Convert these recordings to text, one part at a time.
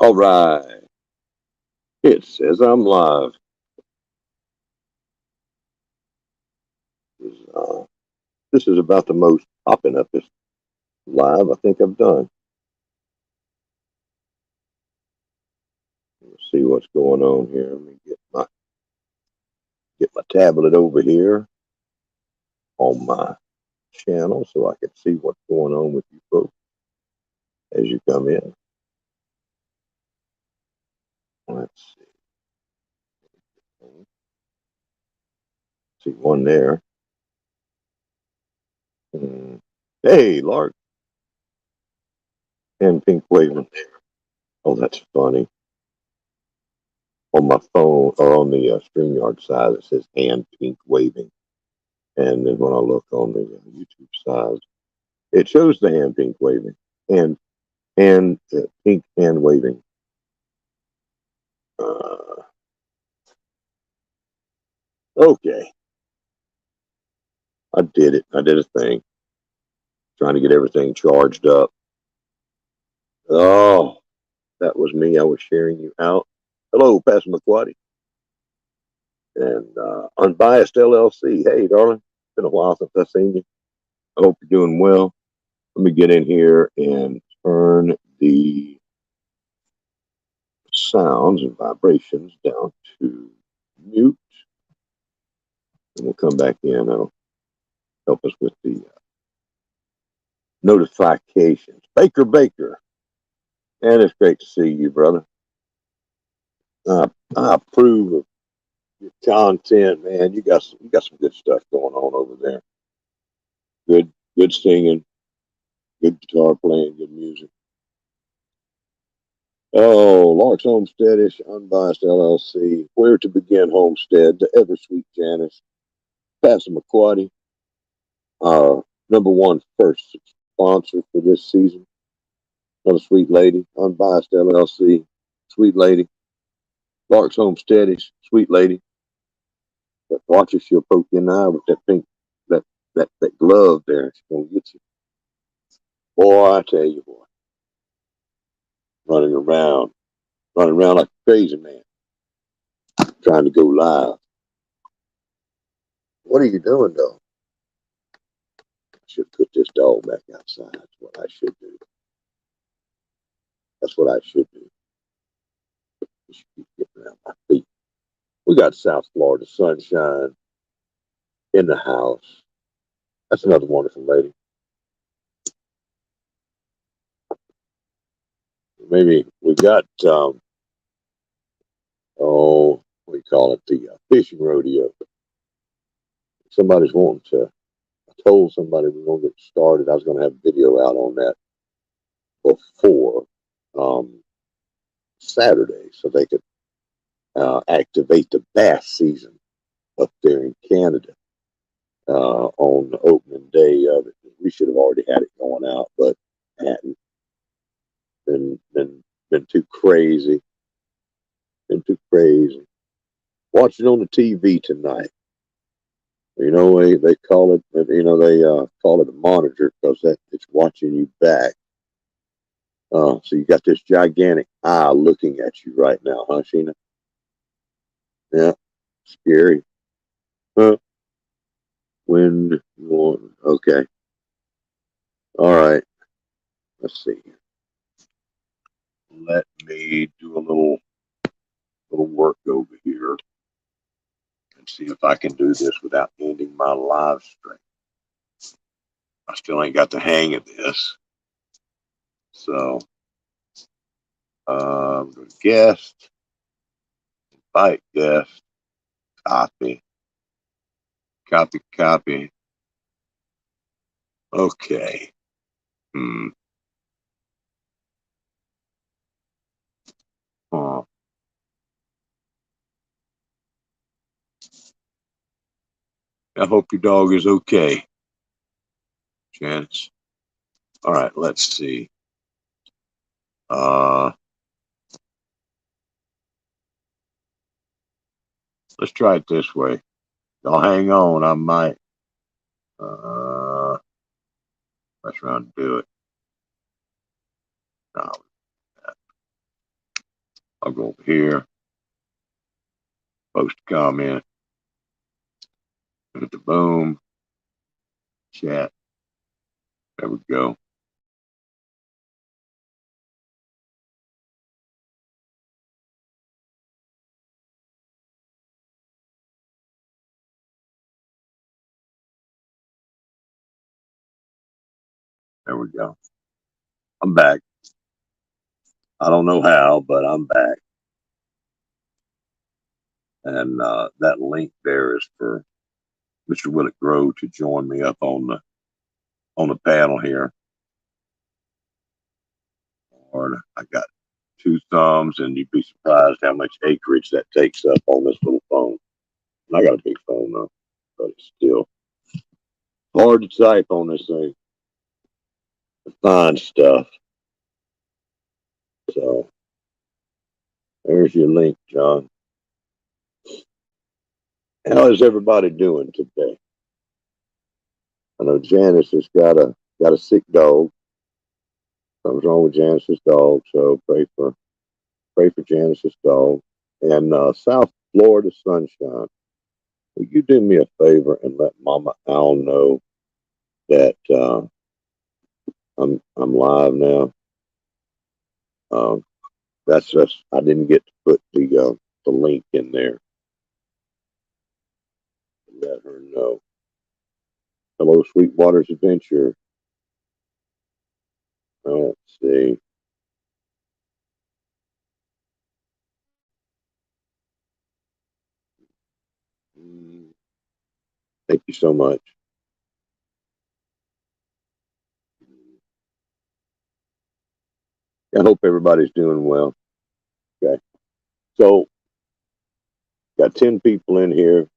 All right. It says I'm live. This is about the most popping up this live I think I've done. Let's see what's going on here. Let me get my tablet over here on my channel so I can see what's going on with you folks as you come in. Let's see. See one there. Hey, Lark and Pink waving. Oh, that's funny. On my phone or on the StreamYard side, it says hand pink waving. And then when I look on the YouTube side, it shows the hand pink waving and pink hand waving. Okay, I did it. I did a thing. Trying to get everything charged up. Oh, that was me. I was sharing you out. Hello, Pastor McQuaddy. And Unbiased LLC. Hey, darling. It's been a while since I've seen you. I hope you're doing well. Let me get in here and turn the sounds and vibrations down to mute. And we'll come back in. That'll help us with the notifications. Baker. And it's great to see you, brother. I approve of your content, man. You got some good stuff going on over there. Good singing, good guitar playing, good music. Oh, Lark's Homesteadish, Unbiased LLC, Where to Begin Homestead, the Ever Sweet Janice, Pastor McQuaddy, our number one first sponsor for this season. Another sweet lady, Unbiased LLC, sweet lady. Lark's Homesteadish, sweet lady. But watch her, she'll poke you in the eye with that pink, that glove there. She's gonna get you. Boy, I tell you, boy. Running around like a crazy man, trying to go live. What are you doing, though? I should put this dog back outside. That's what I should do. That's what I should do. I should keep getting around my feet. We got South Florida sunshine in the house. That's another wonderful lady. Maybe we got, what do you call it? The fishing rodeo. Somebody's wanting to, I told somebody we're going to get started. I was going to have a video out on that before Saturday so they could activate the bass season up there in Canada on the opening day of it. We should have already had it going out, but hadn't. Been too crazy. Been too crazy. Watching on the TV tonight. You know, they call it, they call it a monitor because it's watching you back. So you got this gigantic eye looking at you right now, huh, Sheena? Yeah, scary. Huh? When you want, okay. All right. Let's see. Let me do a little work over here and see if I can do this without ending my live stream. I still ain't got the hang of this. So, guest, invite guest, copy. Okay. Oh. I hope your dog is okay, Janice. All right, let's see. Let's try it this way. Y'all hang on. I might mess around and do it. No. I'll go over here, post a comment, hit the boom, chat. There we go. There we go. I'm back. I don't know how, but I'm back. And that link there is for Mr. Willett Grove to join me up on the panel here. Lord, I got 2 thumbs, and you'd be surprised how much acreage that takes up on this little phone. And I got a big phone though, but it's still hard to type on this thing. To find stuff. So there's your link, John. How is everybody doing today? I know Janice has got a sick dog. Something's wrong with Janice's dog, so pray for Janice's dog. And South Florida sunshine. Will you do me a favor and let Mama Al know that I'm live now? That's I didn't get to put the link in there. Let her know. Hello, Sweetwater's Adventure. Let's see. Thank you so much. I hope everybody's doing well. Okay. So, got 10 people in here.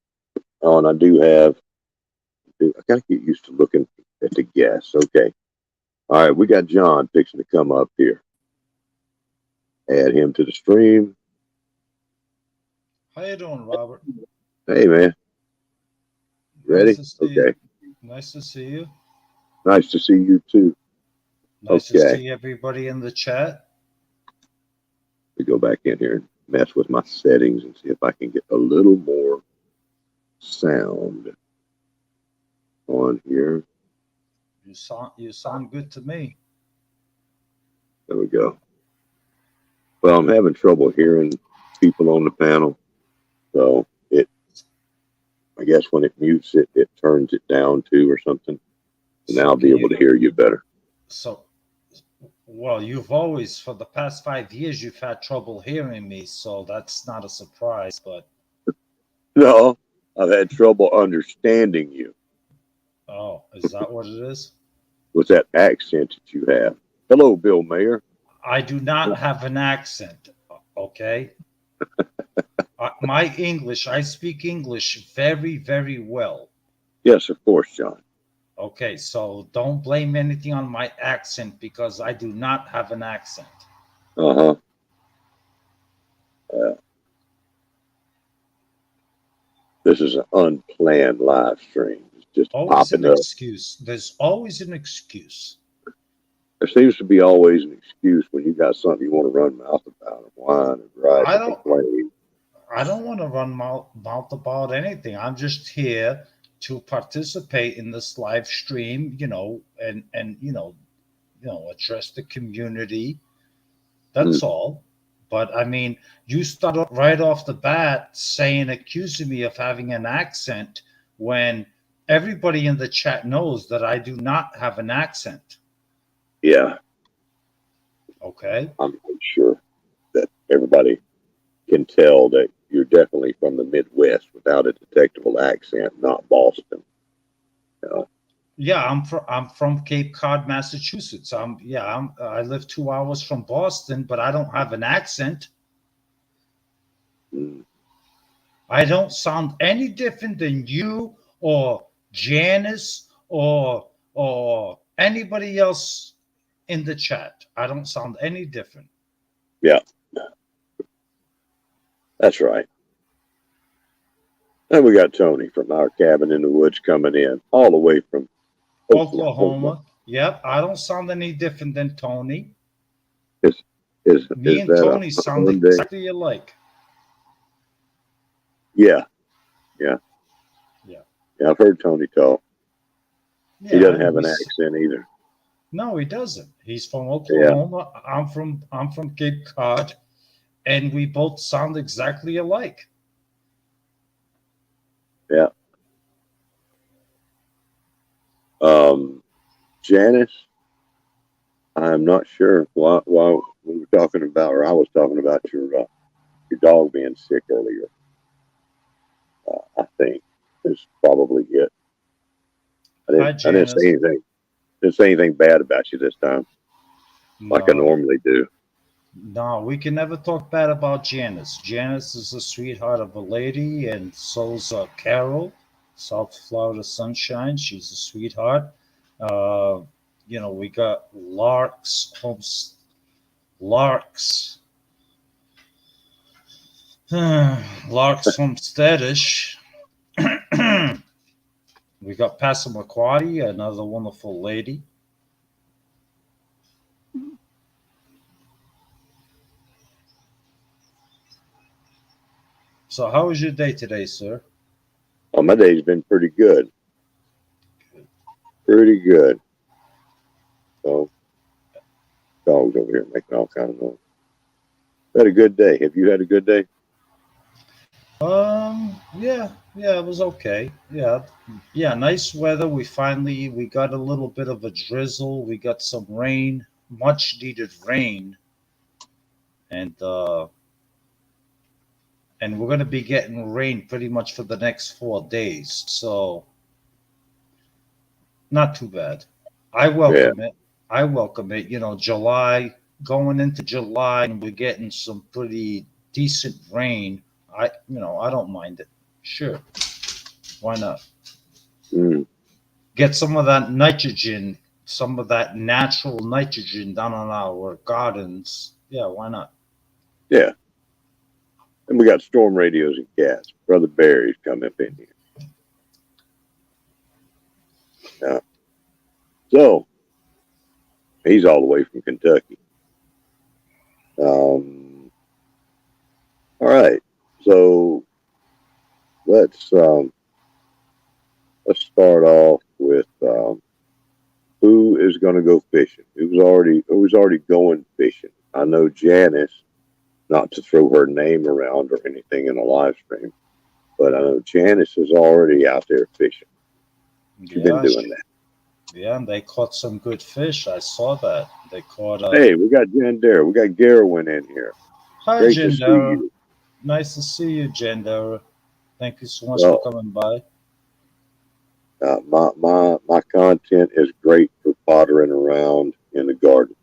Oh, and I gotta get used to looking at the guests. Okay. All right, we got John fixing to come up here. Add him to the stream. How you doing, Robert? Hey, man. Ready? Okay. Nice to see you. Nice to see you too. Nice to see everybody in the chat. We go back in here and mess with my settings and see if I can get a little more sound on here. You sound good to me. There we go. Well, I'm having trouble hearing people on the panel, so I guess when it mutes it, it turns it down too or something. And now I'll be able to hear you better. So, well, you've always, for the past 5 years, you've had trouble hearing me, so that's not a surprise, but. No, I've had trouble understanding you. Oh, is that what it is? With that accent that you have. Hello, Bill Mayer. I do not have an accent, okay? My English, I speak English very, very well. Yes, of course, John. Okay, so don't blame anything on my accent because I do not have an accent. Uh-huh. This is an unplanned live stream. It's just always popping an up. Excuse. There's always an excuse. There seems to be always an excuse when you got something you want to run mouth about or whine or gripe or complain. I don't want to run mouth about anything. I'm just here to participate in this live stream, and address the community. That's all. But I mean, you start right off the bat accusing me of having an accent when everybody in the chat knows that I do not have an accent. Yeah. Okay. I'm sure that everybody can tell that you're definitely from the Midwest without a detectable accent, not Boston. Yeah, I'm from Cape Cod, Massachusetts. I live 2 hours from Boston, but I don't have an accent. I don't sound any different than you or Janice or anybody else in the chat. I don't sound any different. Yeah. That's right. And we got Tony from our cabin in the woods coming in all the way from Oklahoma. Yep, I don't sound any different than Tony. Me Is and that Tony a sound Hyundai? exactly alike. Yeah, yeah, Yeah. yeah. I've heard Tony talk. He Yeah, doesn't and have an accent either. no, he doesn't. He's from Yeah, Oklahoma. I'm from Cape Cod, and we both sound exactly alike. yeah. Janice, I'm not sure why we were talking about, or I was talking about your dog being sick earlier. I think is probably it. Hi, I didn't say Janice. anything. Didn't say anything bad about you this time, like I No, normally do. no, we can never talk bad about Janice. Janice is a sweetheart of a lady, and so's Carol, South Florida Sunshine. She's a sweetheart. Uh, we got Larks, Larks Homesteadish. We got Passamaquoddy, another wonderful lady. So, how was your day today, sir? Oh, my day's been pretty good, pretty good. So dogs over here making all kind of noise. Had a good day. Have you had a good day? Yeah, it was okay. Yeah, yeah, nice weather. We got a little bit of a drizzle. We got some rain, much needed rain, and uh, and we're gonna be getting rain pretty much for the next 4 days. So not too bad. I Yeah, welcome it. I welcome it. July going into July, and we're getting some pretty decent rain. I don't mind it. Sure, why not? mm, Get some of that nitrogen, some of that natural nitrogen down on our gardens. Yeah, why not? yeah. And we got storm radios and cats. Brother Barry's come up in here. Yeah. So he's all the way from Kentucky. All right. So let's um, let's start off with who is going to go fishing. Who's already going fishing? I know Janice, not to throw her name around or anything in a live stream, but I know Janice is already out there fishing. She's been Yeah, doing that. yeah, and they caught some good fish. I saw that. They caught Hey, we got Jen Dare. We got Garowin in here. Hi, Great to see Jendera. you. Nice to see you, Jendera. Thank you so much for Well, coming by. my content is great for pottering around in the garden.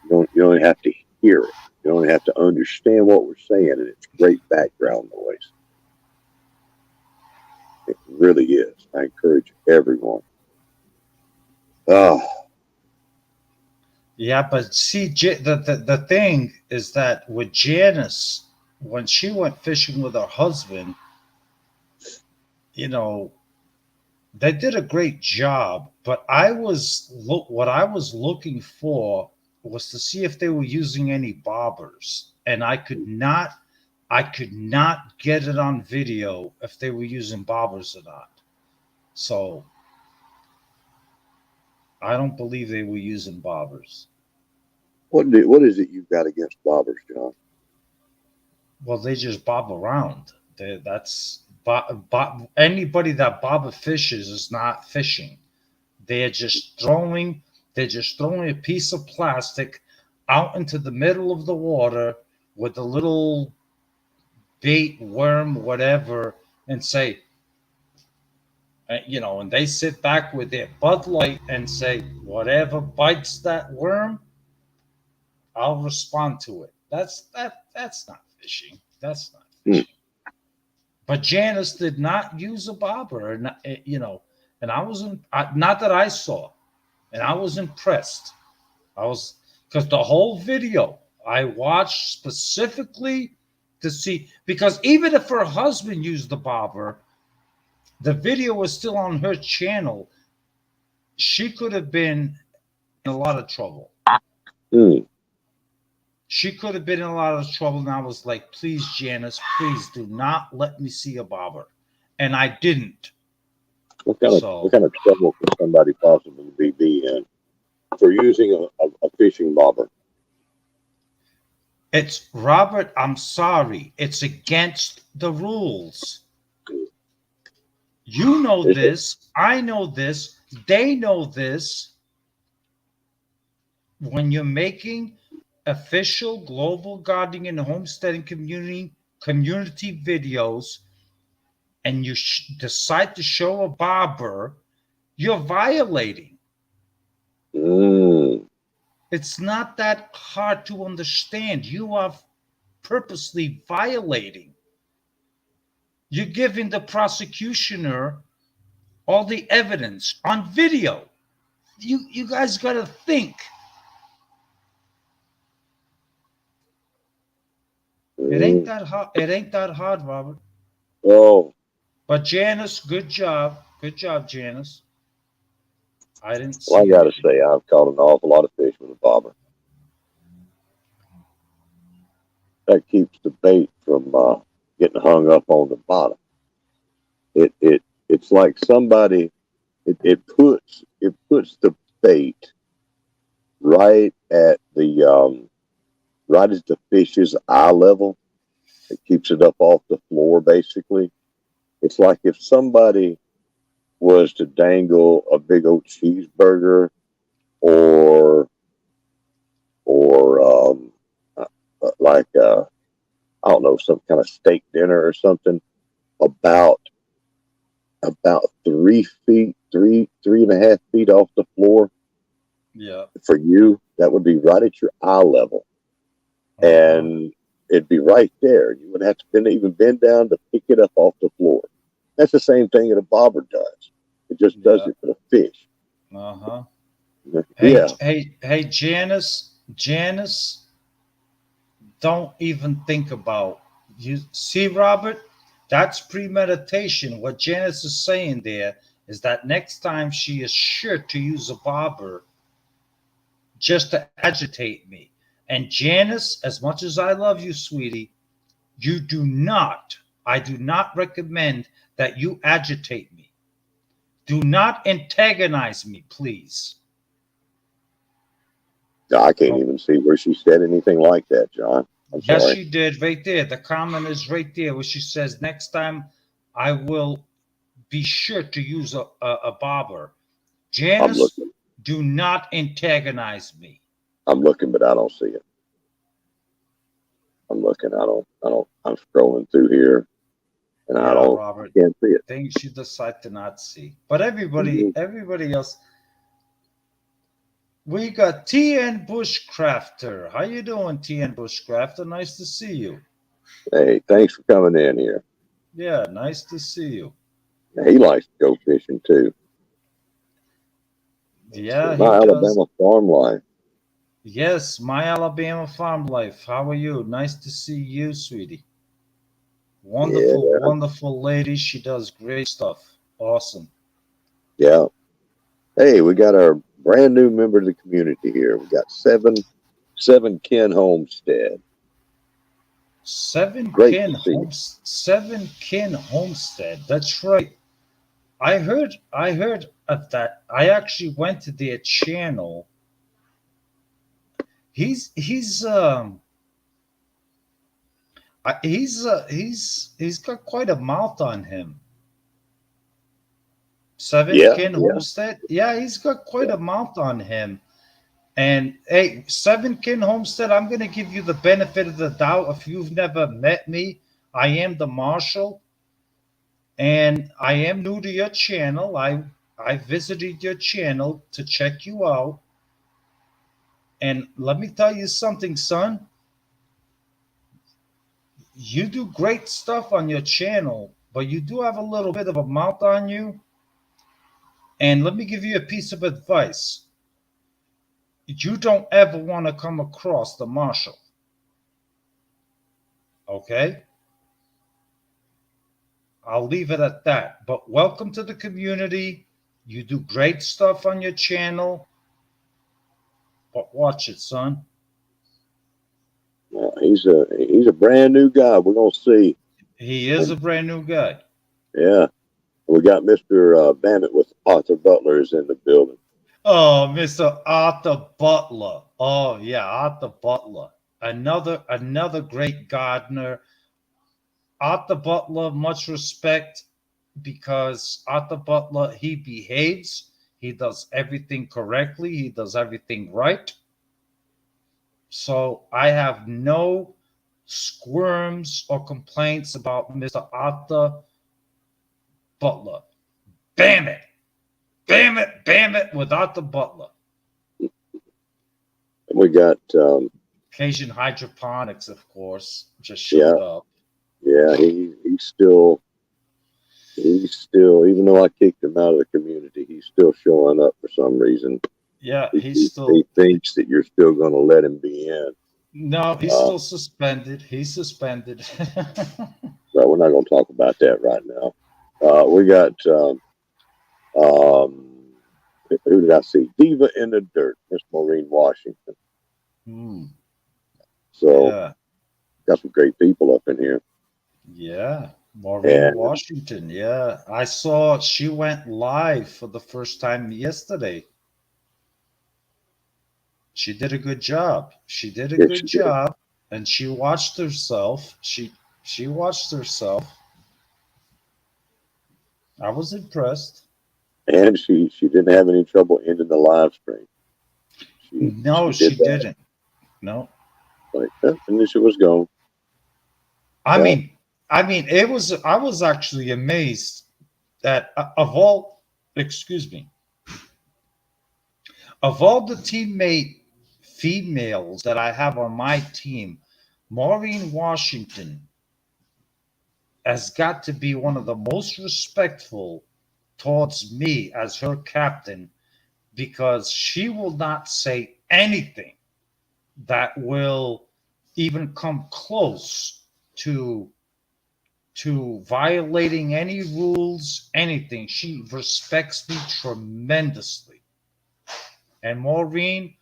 You don't have to hear it. You don't have to understand what we're saying, and it's great background noise. It really is. I encourage everyone. Oh, Yeah, but see, the thing is that with Janice, when she went fishing with her husband, you know, they did a great job, but what I was looking for was to see if they were using any bobbers, and I could not get it on video if they were using bobbers or not. So I don't believe they were using bobbers. what is it you've got against bobbers, John? Well, they just bob around. Anybody that bobber fishes is not fishing. They're just throwing they're just throwing a piece of plastic out into the middle of the water with a little bait, worm, whatever, and say, and they sit back with their Bud Light and say, whatever bites that worm, I'll respond to it. That's not fishing. That's not Hmm. fishing. But Janice did not use a bobber, and I wasn't not that I saw, and I was impressed. I was because the whole video I watched specifically to see because even if her husband used the bobber, the video was still on her channel. She could have been in a lot of trouble. Hmm. She could have been in a lot of trouble, and I was like, please, Janice, please do not let me see a bobber. And I didn't. What So kind of trouble could somebody possibly be in for using a fishing bobber? it's Robert, I'm sorry. It's against the rules. You know Is it? this. I know this. They know this. When you're making official global gardening and homesteading community videos and you decide to show a barber, you're violating. Mm, It's not that hard to understand. You are purposely violating. You're giving the prosecutioner all the evidence on video. You guys got to think. It ain't mm. that hard. It ain't that hard, Robert. Oh, But Janice, good job. Good job, Janice. I didn't well, I see got to anything. say, I've caught an awful lot of fish with a bobber. That keeps the bait from getting hung up on the bottom. It's like somebody it puts the bait right at the right at the fish's eye level. It keeps it up off the floor. Basically, it's like if somebody was to dangle a big old cheeseburger or like I don't know, some kind of steak dinner or something about 3 feet, three and a half feet off the floor. Yeah. For you, that would be right at your eye level, Uh-huh. and it'd be right there. You wouldn't have to even bend down to pick it up off the floor. That's the same thing that a bobber does. It just does Yeah. it for the fish. Uh-huh. Hey, Yeah, hey, Janice. Janice, don't even think about you see, Robert, that's premeditation. What Janice is saying there is that next time she is sure to use a bobber just to agitate me. And Janice, as much as I love you, sweetie, you do not, I do not recommend that you agitate me. Do not antagonize me, please. I can't Oh, even see where she said anything like that, John. I'm yes, sorry. she did right there. The comment is right there where she says, next time I will be sure to use a bobber. I'm Janice, looking. do not antagonize me. I'm looking, but I don't see it. I'm looking. I don't. I'm scrolling through here, and Yeah, I Robert, can't see it. things you decide to not see. But everybody, Mhm. everybody else, we got TN Bushcrafter. How you doing, TN Bushcrafter? Nice to see you. Hey, thanks for coming in here. Yeah, nice to see you. He likes to go fishing too. Let's see. Yeah, he My does. Alabama farm life. Yes, my Alabama farm life. How are you? Nice to see you, sweetie. Wonderful, Yeah, wonderful lady. She does great stuff. Awesome. yeah. Hey, we got our brand new member of the community here. We got seven Ken Homestead. Great to see you. Seven Kin Homestead. That's right. I heard of that. I actually went to their channel. He's he's got quite a mouth on him. Seven Yeah, Kin yeah, Homestead. Yeah, he's got quite yeah. a mouth on him. And hey, Seven Kin Homestead, I'm gonna give you the benefit of the doubt. If you've never met me, I am the marshal, and I am new to your channel. I visited your channel to check you out, and let me tell you something, son. You do great stuff on your channel, but you do have a little bit of a mouth on you. And let me give you a piece of advice. You don't ever want to come across the marshal, okay? I'll leave it at that. But welcome to the community. You do great stuff on your channel, but watch it, son. He's a brand new guy. We're gonna see. He is a brand new guy. Yeah, we got Mister Bandit with Arthur Butler is in the building. Oh, Mr. Arthur Butler. Oh yeah, Arthur Butler. Another great gardener. Arthur Butler, much respect because Arthur Butler, he behaves, he does everything correctly, he does everything right. So I have no squirms or complaints about Mr. Arthur Butler. Bam it, bam it with Arthur Butler. We got Cajun Hydroponics, of course, just yeah, showed up. yeah. He's still even though I kicked him out of the community, he's still showing up for some reason. Yeah, He thinks that you're still going to let him be in. no, he's Uh, still suspended. He's suspended. but we're not going to talk about that right now. We got um, who did I see? Diva in the Dirt, Miss Maureen Washington. Hmm. So Yeah, got some great people up in here. yeah. Maureen And Washington. Yeah, I saw she went live for the first time yesterday. She did a good job. She did a yes, good she did. job, and she watched herself. She watched herself. I was impressed. And she didn't have any trouble ending the live stream. No, She she did that. didn't. No, Like, and then she was gone. I Yeah. mean, I mean, it was. I was actually amazed that of all, excuse me, of all the teammate females that I have on my team, Maureen Washington has got to be one of the most respectful towards me as her captain because she will not say anything that will even come close to violating any rules, anything. She respects me tremendously. And Maureen,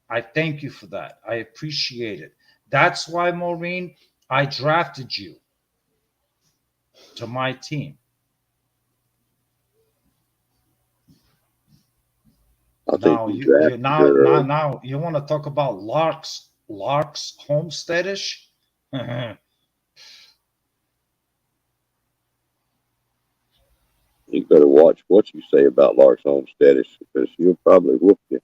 I thank you for that. I appreciate it. That's why, Maureen, I drafted you to my team. I think Now you you drafted her. now you want to talk about Lark's homesteadish? You better watch what you say about Lark's Homestead because she'll probably whoop you.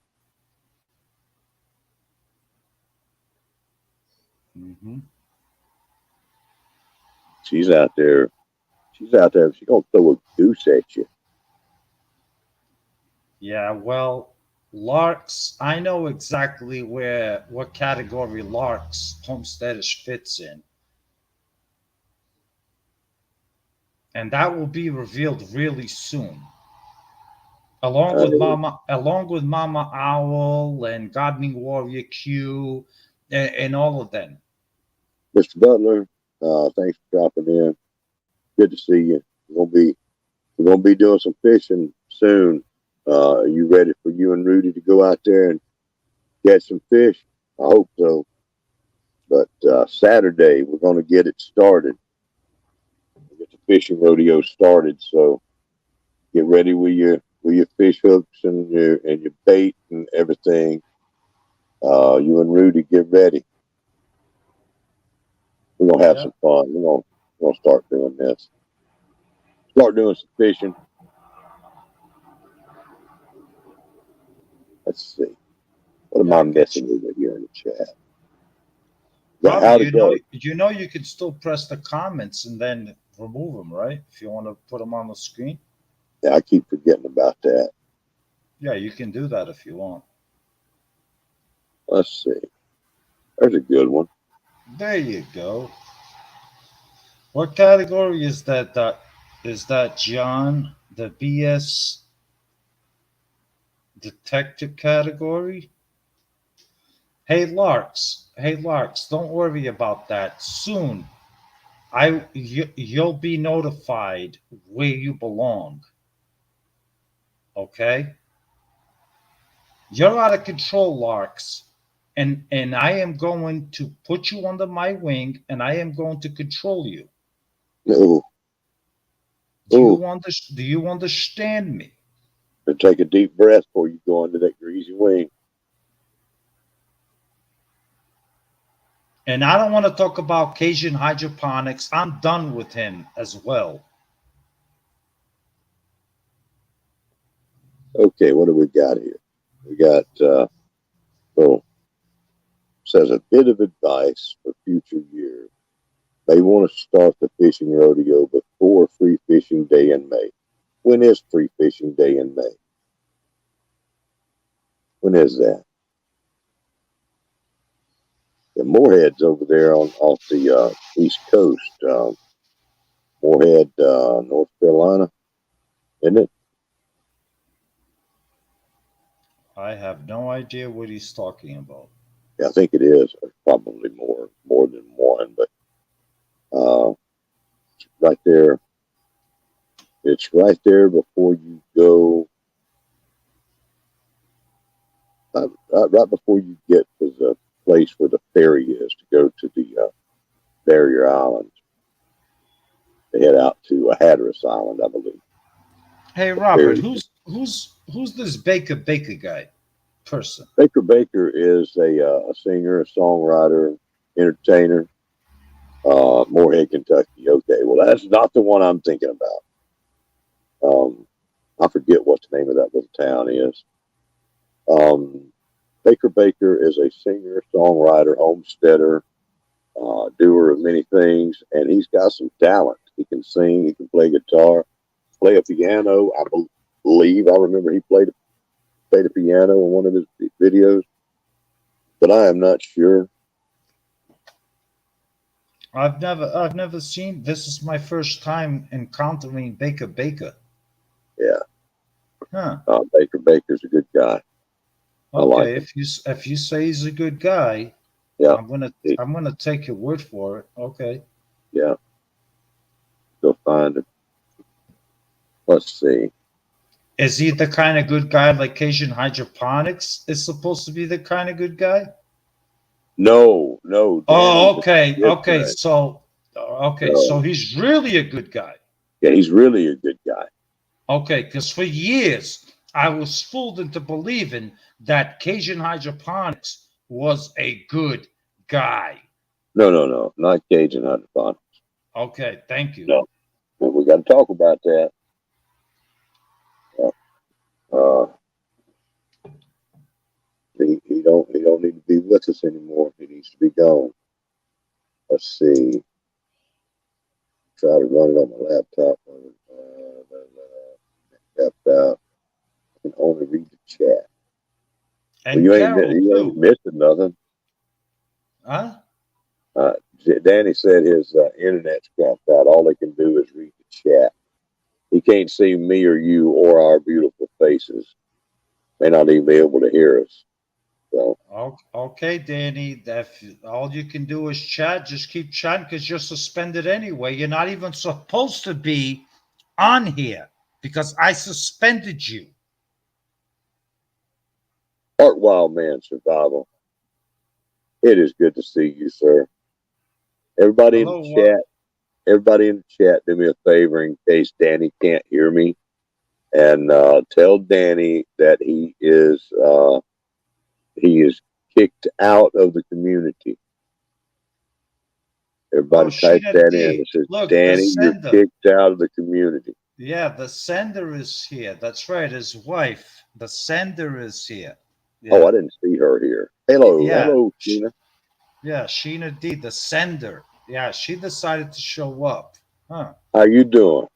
Hmm. She's out there. She's out there. She's gonna throw a goose at you. Yeah, well, Lark's, I know exactly where what category Lark's homesteadish fits in. And that will be revealed really soon. Uh, Along with Mama Owl and Gardening Warrior Q and all of them. Mr. Butler, thanks for dropping in. Good to see you. We're gonna be doing some fishing soon. Are you ready for you and Rudy to go out there and catch some fish? I hope so. But Saturday we're gonna get it started. We'll get the fishing rodeo started. So get ready with your fish hooks and your bait and everything. You and Rudy get ready. We're gonna have Yeah. some fun. We're gonna start doing this. Start doing some fishing. Let's see. What am Yeah, I I got missing you. over here in the chat? Got Robbie, how to go. you can still press the comments and then remove them, right? If you want to put them on the screen. Yeah, I keep forgetting about that. Yeah, you can do that if you want. Let's see. There's a good one. There you go. What category is that? Is that John? The BS detective category? Hey Larks, don't worry about that. Soon, you'll be notified where you belong. Okay? You're out of control, Larks. and I am going to put you under my wing, and I am going to control you. No. Do Oh, you Do you understand me? and take a deep breath before you go under that greasy wing. And I don't want to talk about Cajun hydroponics. I'm done with him as well. Okay, what do we got here? We got, oh, says a bit of advice for future years. May want to start the fishing rodeo before free fishing day in May. When is free fishing day in May? When is that? The Moorhead's over there on off the east coast. Moorhead, North Carolina, isn't it? I have no idea what he's talking about. Yeah, I think it is. There's probably more than one, but right there. It's right there before you go. Right before you get to the place where the ferry is to go to the barrier islands. They head out to Hatteras Island, I believe. Hey The Robert, ferry. who's this Baker guy person? Baker Baker is a singer, a songwriter, entertainer. Moorhead, Kentucky. Okay, well that's not the one I'm thinking about. I forget what the name of that little town is. Um, Baker Baker is a singer, songwriter, homesteader, doer of many things, and he's got some talent. He can sing, he can play guitar, play a piano. I believe I remember he played a piano in one of his videos, but I am not sure. I've never seen. This is my first time encountering Baker. Yeah, Huh. Baker Baker's a good guy. I like Okay, him. if you say he's a good guy, Yeah, he, I'm gonna take your word for it. Okay. yeah. Go find him. Let's see. Is he the kind of good guy like Cajun Hydroponics is supposed to be the kind of good guy? No, no, Oh, Danny's okay, different. okay, so No, he's really a good guy. yeah, he's really a good guy. Okay, because for years I was fooled into believing that Cajun Hydroponics was a good guy. No, no, no, not Cajun hydroponics. Okay, thank you. No, but we got to talk about that. Uh, he don't need to be with us anymore. He needs to be gone. Let's see. Try to run it on my laptop. Kept out. I can only read the chat. Well, And Carol you ain't too. missing nothing. Huh? Uh, Danny said his internet's crapped out. All they can do is read the chat. He can't see me or you or our beautiful faces. May not even be able to hear us. So, Okay, Danny. If all you can do is chat, just keep chatting because you're suspended anyway. You're not even supposed to be on here because I suspended you. Art Wild Man Survival. It is good to see you, sir. Everybody in the Hello, what? chat, everybody in the chat, do me a favor in case Danny can't hear me, and tell Danny that he is kicked out of the community. Oh, Everybody type Sheena that in. It D. says, Look, the Danny, you're sender. kicked out of the community. Yeah, the sender is here. That's right, his wife. The sender is here. Oh, I Yeah. didn't see her here. Hello, Yeah. hello, Sheena. Yeah, Sheena D, the sender. Yeah, she decided to show up. Huh. How you doing?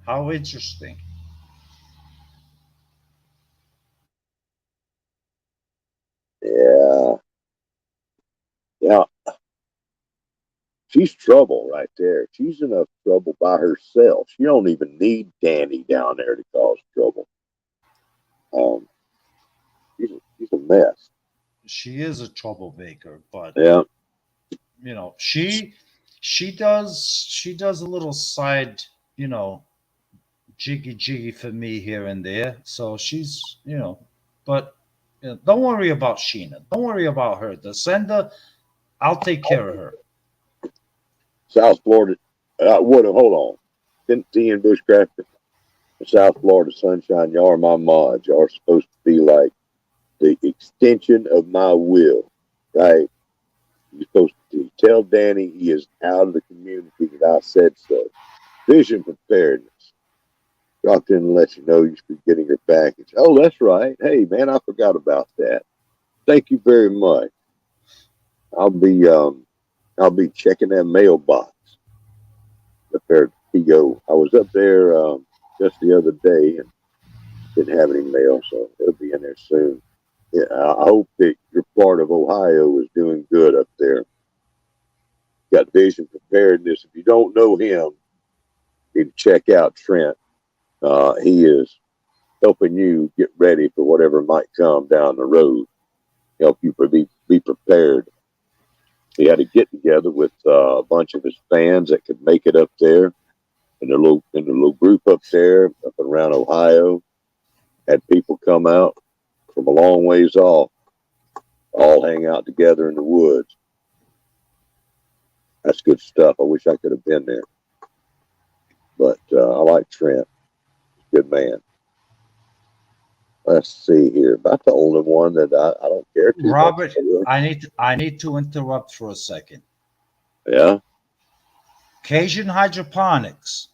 How interesting. Yeah, yeah. She's trouble right there. She's enough trouble by herself. She don't even need Danny down there to cause trouble. Um, she's a mess. She is a troublemaker, but Yeah. she does a little side, you know, jiggy for me here and there. So she's, but Yeah, don't worry about Sheena. Don't worry about her. The sender, I'll take care of her. South Florida. What? Hold on. Tennessee and Bushcraft. South Florida Sunshine. Y'all are my mods. Y'all are supposed to be like the extension of my will, right? You're supposed to tell Danny he is out of the community that I said so. Vision preparedness. Dropped in and let you know you should be getting your package. Oh, that's right. Hey, man, I forgot about that. Thank you very much. I'll be checking that mailbox up there at PO. I was up there just the other day and didn't have any mail, so it'll be in there soon. Yeah, I hope that your part of Ohio is doing good up there. Got vision preparedness. If you don't know him, you need to check out Trent. He is helping you get ready for whatever might come down the road. Help you be prepared. He had to get together with a bunch of his fans that could make it up there in the little group up there up around Ohio. Had people come out from a long ways off, all hang out together in the woods. That's good stuff. I wish I could have been there, but I like Trent. Good man. Let's see here. About the only one that I don't care too Robert, much. I need to interrupt for a second. Yeah, Cajun hydroponics.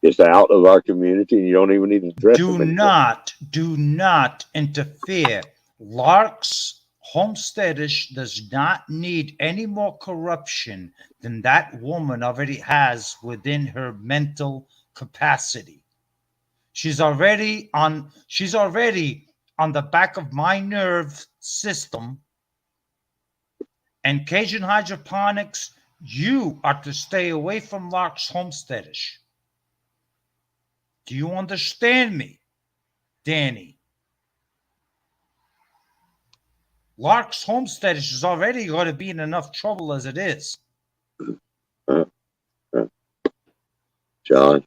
it's out of our community, and you don't even need to address them anymore. Do not interfere. Lark's Homesteadish does not need any more corruption than that woman already has within her mental capacity. She's already on the back of my nerve system. And Cajun hydroponics, you are to stay away from Lark's Homesteadish. Do you understand me, Danny? Lark's Homesteadish is already going to be in enough trouble as it is. Uh, uh, John,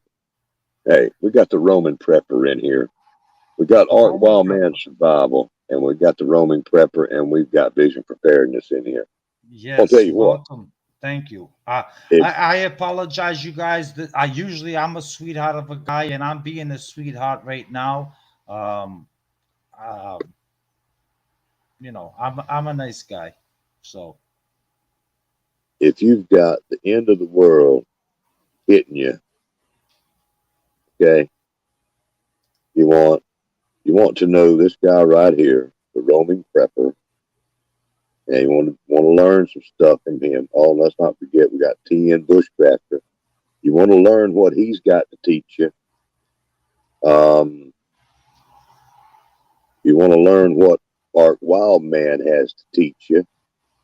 hey, we got the Roman prepper in here. We got Art Wildman Survival, and we got the Roman prepper, and we've got Vision Preparedness in here. Yes, I'll tell you welcome. what. Thank you. If, I apologize, you guys. That I'm a sweetheart of a guy, and I'm being a sweetheart right now. Um, uh, I'm a nice guy. So if you've got the end of the world hitting you, okay, you want to know this guy right here, the roaming prepper, and you want to learn some stuff from him. Oh, let's not forget we got T and Bushcrafter. You want to learn what he's got to teach you. You want to learn what Art Wildman has to teach you,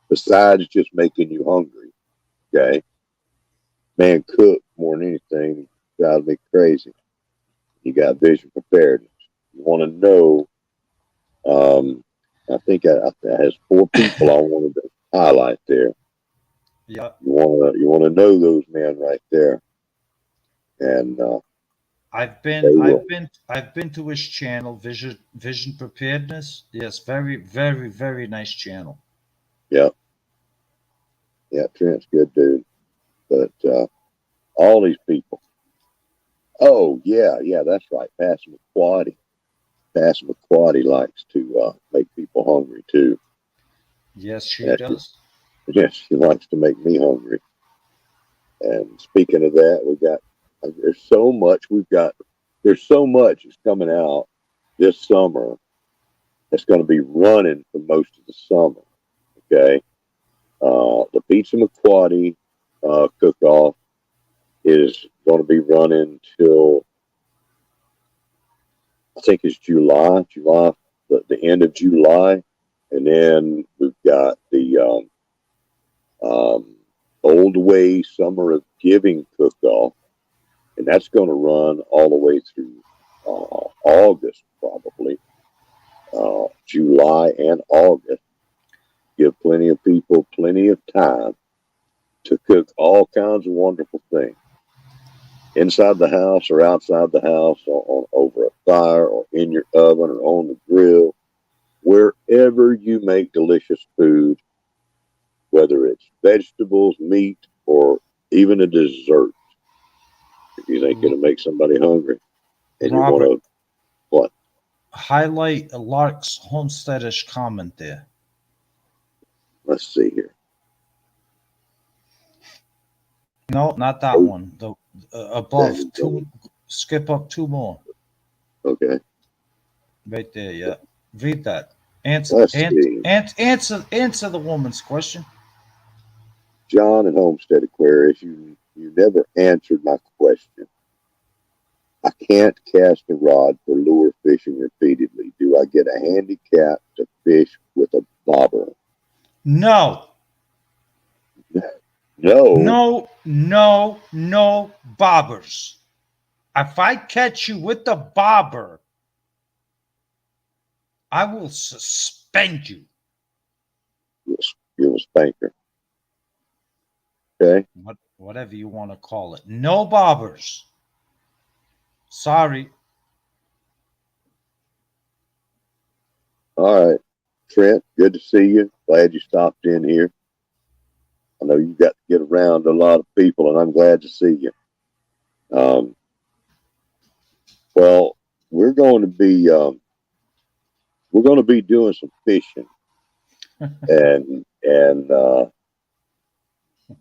besides just making you hungry. Okay, man, cook more than anything. Drives me crazy. You got vision preparedness. You want to know. I think I has 4 people I wanted to highlight there. yeah, You want to know those men right there, and I've been to his channel, Vision Preparedness. Yes, very very very nice channel. yeah, Trent's good dude, but all these people. Oh yeah, that's right. Pastor McQuarrie likes to make people hungry too. Yes, she Yes, does. yes, she likes to make me hungry. And speaking of that, there's so much there's so much that's coming out this summer that's going to be running for most of the summer. Okay, the Pizza McQuarrie cook-off is going to be running till I think it's July, the end of July, and then we've got the Old Way Summer of Giving cook-off, and that's going to run all the way through August, probably July and August. Give plenty of people plenty of time to cook all kinds of wonderful things inside the house or outside the house, or over a fire, or in your oven, or on the grill. wherever you make delicious food, whether it's vegetables, meat, or even a dessert, if you think it'll make somebody hungry and you want Robert, to, what? highlight Lark's homesteadish comment there. Let's see here. No, not that Oh, one. The that above is two. Skip up two more. okay. Right there. Yeah. Read that. Answer. Let's see. Answer the woman's question. John and Homestead Aquarius, you never answered my question. I can't cast a rod for lure fishing repeatedly. Do I get a handicap to fish with a bobber? No. No. No. No. No bobbers. If I catch you with the bobber, I will suspend you. You're a spanker. Okay. Whatever you want to call it. No bobbers. Sorry. All right. Trent, good to see you. Glad you stopped in here. I know you got to get around a lot of people, and I'm glad to see you. Um, well, we're going to be doing some fishing, and you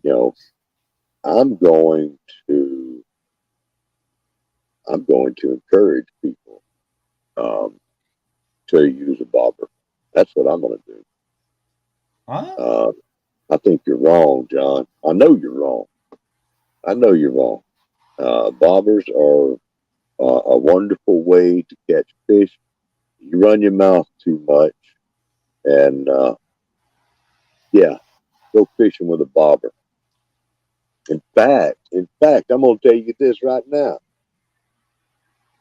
know, I'm going to I'm going to encourage people um, to use a bobber. That's what I'm going to do. Huh? I think you're wrong, John. I know you're wrong. I know you're wrong. Bobbers are a wonderful way to catch fish. You run your mouth too much, and yeah, go fishing with a bobber. In fact, I'm going to tell you this right now.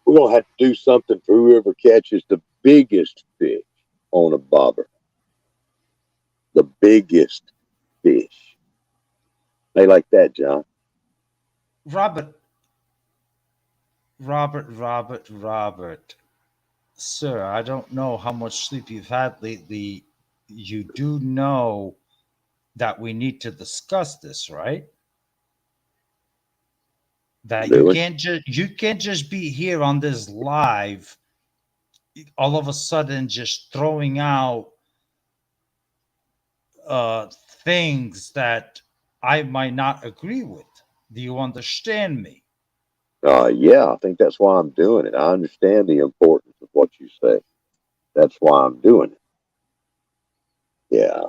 We're going to have to do something for whoever catches the biggest fish on a bobber. The biggest fish. They like that, John. Robert, Robert. Sir, I don't know how much sleep you've had lately. You do know that we need to discuss this, right? That Do we? you can't just be here on this live all of a sudden just throwing out uh things that I might not agree with. Do you understand me? Yeah, I think that's why I'm doing it. I understand the importance of what you say. That's why I'm doing it. Yeah.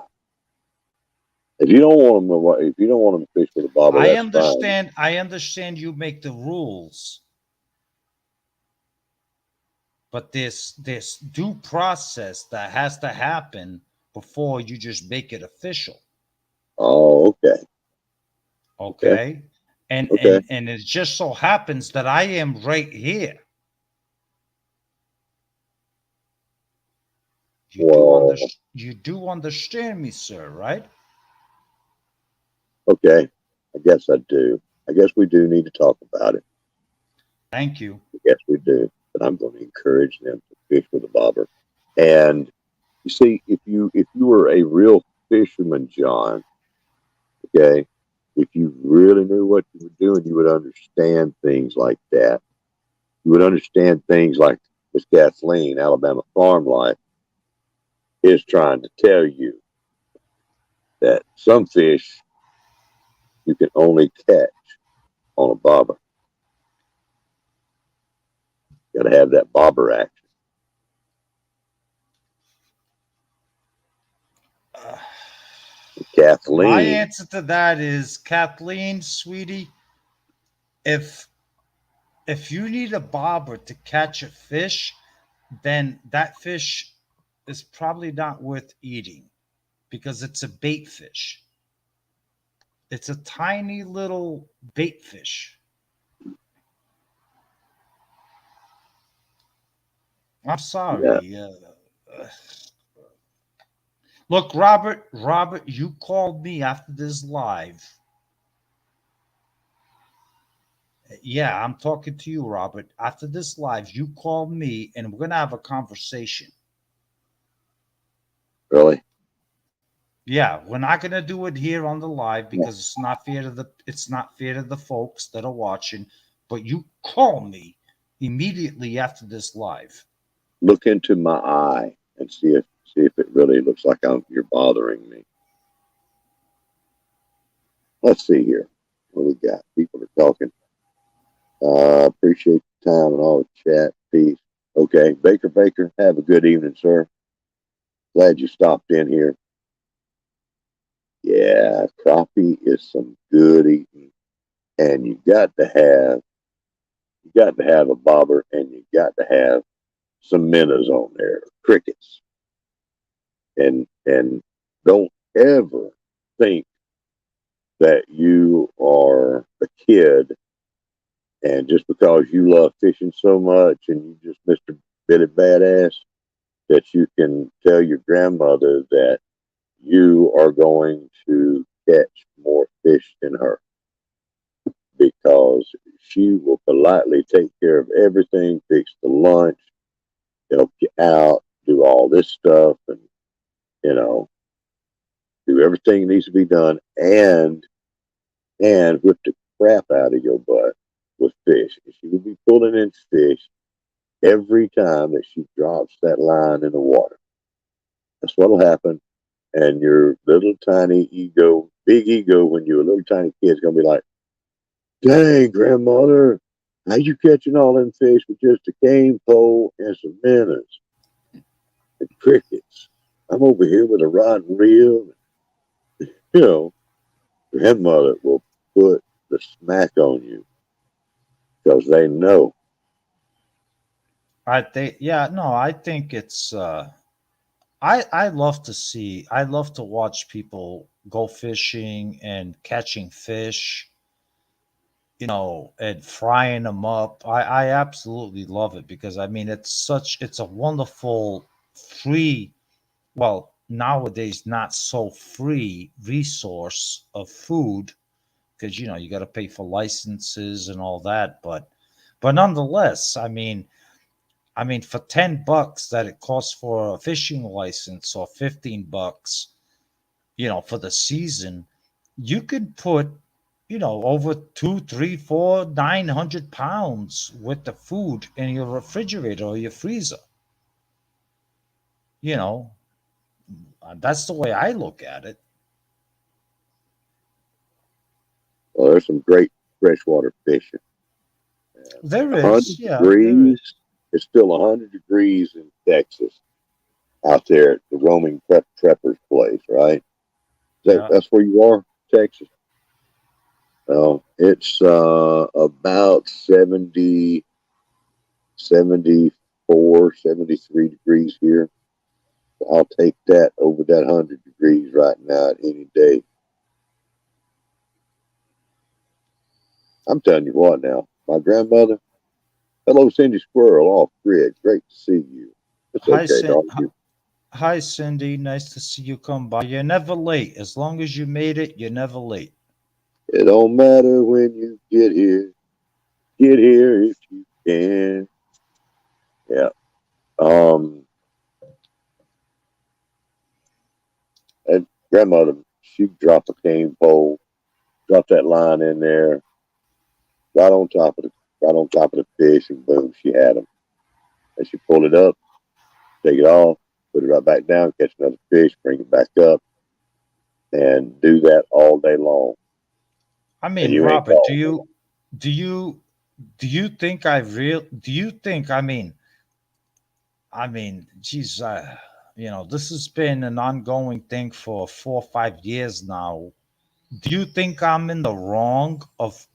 If you don't want them to fish with a bobber, that's fine. I understand you make the rules, but this due process that has to happen before you just make it official. Oh, okay, okay, Okay? And okay. it just so happens that I am right here. Well, You do understand me, sir, right? okay. I guess I do. I guess we do need to talk about it. Thank you. I guess we do. But I'm going to encourage them to fish with a bobber. And you see, if you were a real fisherman, John, okay, if you really knew what you were doing, you would understand things like that. You would understand things like Miss Kathleen, Alabama Farm Life, is trying to tell you that some fish you can only catch on a bobber. You got to have that bobber action. Uh, my Kathleen, answer to that is Kathleen, sweetie, if you need a bobber to catch a fish, then that fish is probably not worth eating because it's a bait fish. It's a tiny little bait fish. I'm yeah, sorry. Look, Robert, you called me after this live. Yeah, I'm talking to you, Robert. After this live, you called me and we're going to have a conversation. Really? Yeah, we're not gonna do it here on the live Yeah. because it's not fair to the folks that are watching. But you call me immediately after this live. Look into my eye and see if it really looks like you're bothering me. Let's see here. What we got? People are talking. Appreciate the time and all the chat. Peace. Okay, Baker, have a good evening, sir. Glad you stopped in here. Yeah, crappie is some good eating, and you got to have a bobber, and you got to have some minnows on there, crickets, and don't ever think that you are a kid, and just because you love fishing so much and you just Mr. Bitty Badass, that you can tell your grandmother that you are going to catch more fish than her, because she will politely take care of everything, fix the lunch, help you out, do all this stuff, and you know, do everything that needs to be done, and whip the crap out of your butt with fish. And she will be pulling in fish every time that she drops that line in the water. That's what'll happen. And your little tiny ego, big ego, when you're a little tiny kid, is gonna be like, "Dang, grandmother, how you catching all them fish with just a cane pole and some minnows and crickets? I'm over here with a rod and reel." You know, grandmother will put the smack on you because they know. I think, yeah, no, I think it's. I love to watch people go fishing and catching fish, and frying them up. I absolutely love it because I mean it's a wonderful free, well, nowadays not so free resource of food because you got to pay for licenses and all that, but nonetheless, I mean for $10 that it costs for a fishing license or $15, for the season, you could put, over two, three, four, 900 pounds with the food in your refrigerator or your freezer. You know, that's the way I look at it. Well, there's some great freshwater fishing. There A is, hundred yeah, there is. degrees. It's still 100 degrees in Texas out there at the roaming preppers place, right? Yeah. That's where you are, Texas. It's about 70, 74, 73 degrees here. I'll take that over that 100 degrees right now any day. I'm telling you what now, my grandmother, hello, Cindy Squirrel off grid. Great to see you. It's Hi, okay, Cindy. dog. You, Hi, Cindy. Nice to see you come by. You're never late. As long as you made it, you're never late. it don't matter when you get here. Get here if you can. Yeah. Um, and grandmother, she'd drop a cane pole, drop that line in there, right on top of the fish, and boom, she had them. And she pulled it up, take it off, put it right back down, catch another fish, bring it back up, and do that all day long. I And mean, you ain't Robert, do called. you do you do you think do you think, geez, this has been an ongoing thing for 4 or 5 years now. Do you think I'm in the wrong of,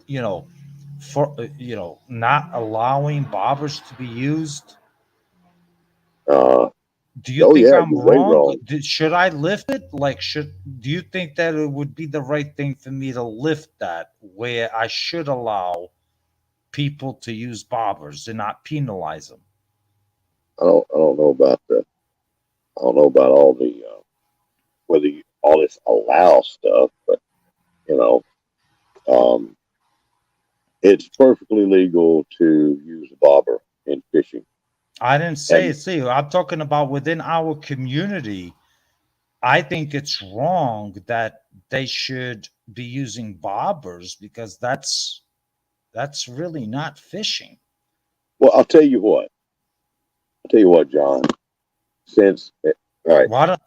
you know, not allowing bobbers to be used? Uh, Do you oh think yeah, I'm you're way wrong? wrong. Should I lift it? Like, do you think that it would be the right thing for me to lift that where I should allow people to use bobbers and not penalize them? I don't know about I don't know about all the whether all this allow stuff, but you know, um, it's perfectly legal to use a bobber in fishing. I didn't say And it's illegal. I'm talking about within our community. I think it's wrong that they should be using bobbers because that's really not fishing. well, I'll tell you what, John. Since all right, Why don't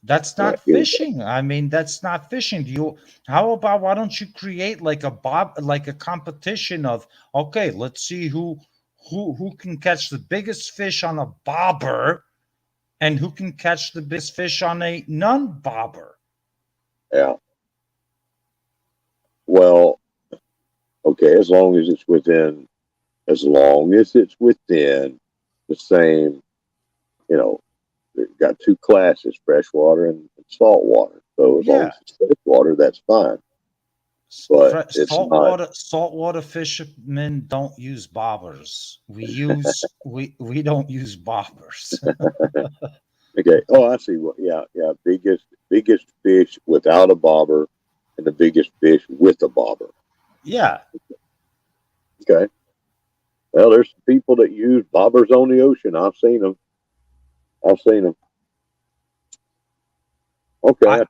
That's all right, not here we go. fishing. I mean, that's not fishing. Do you How about why don't you create like a competition of, okay, let's see who can catch the biggest fish on a bobber and who can catch the biggest fish on a non-bobber. Yeah. Well, okay, as long as it's within the same, you know, we've got two classes, freshwater and saltwater. So as long Yeah. as it's freshwater, that's fine. But it's not. Saltwater fishermen don't use bobbers. We don't use bobbers. Okay. Oh, I see. Well, yeah, yeah. Biggest fish without a bobber, and the biggest fish with a bobber. Yeah. Okay. Well, there's people that use bobbers on the ocean. I've seen them. I've seen them. Okay. I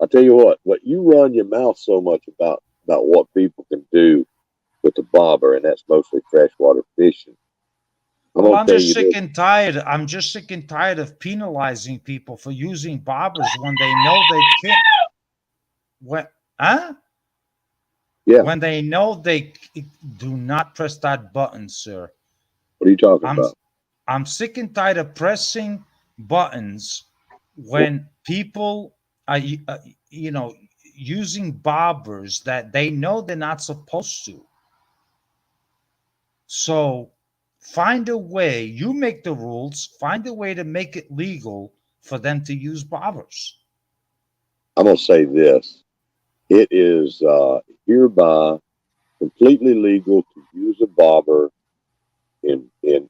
I tell you what. What you run your mouth so much about what people can do with the bobber, and that's mostly freshwater fishing. I'm Well, gonna tell you this. I'm just sick and tired of penalizing people for using bobbers when they know they can't. When, huh? Yeah. When they know they do not press that button, sir. What are you talking I'm about? I'm sick and tired of pressing buttons Well, when people are, you know, using bobbers that they know they're not supposed to. So find a way. You make the rules. Find a way to make it legal for them to use bobbers. I'm gonna say this. It is hereby completely legal to use a bobber in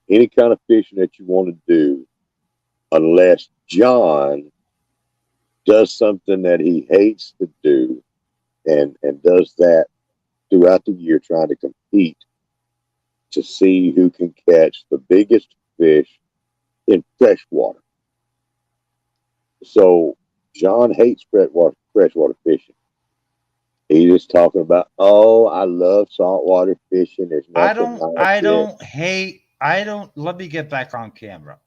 any kind of fishing that you want to do, unless John does something that he hates to do and does that throughout the year, trying to compete to see who can catch the biggest fish in freshwater. So John hates freshwater fishing. He's just talking about, oh, I love saltwater fishing. There's nothing like it. I don't, let me get back on camera.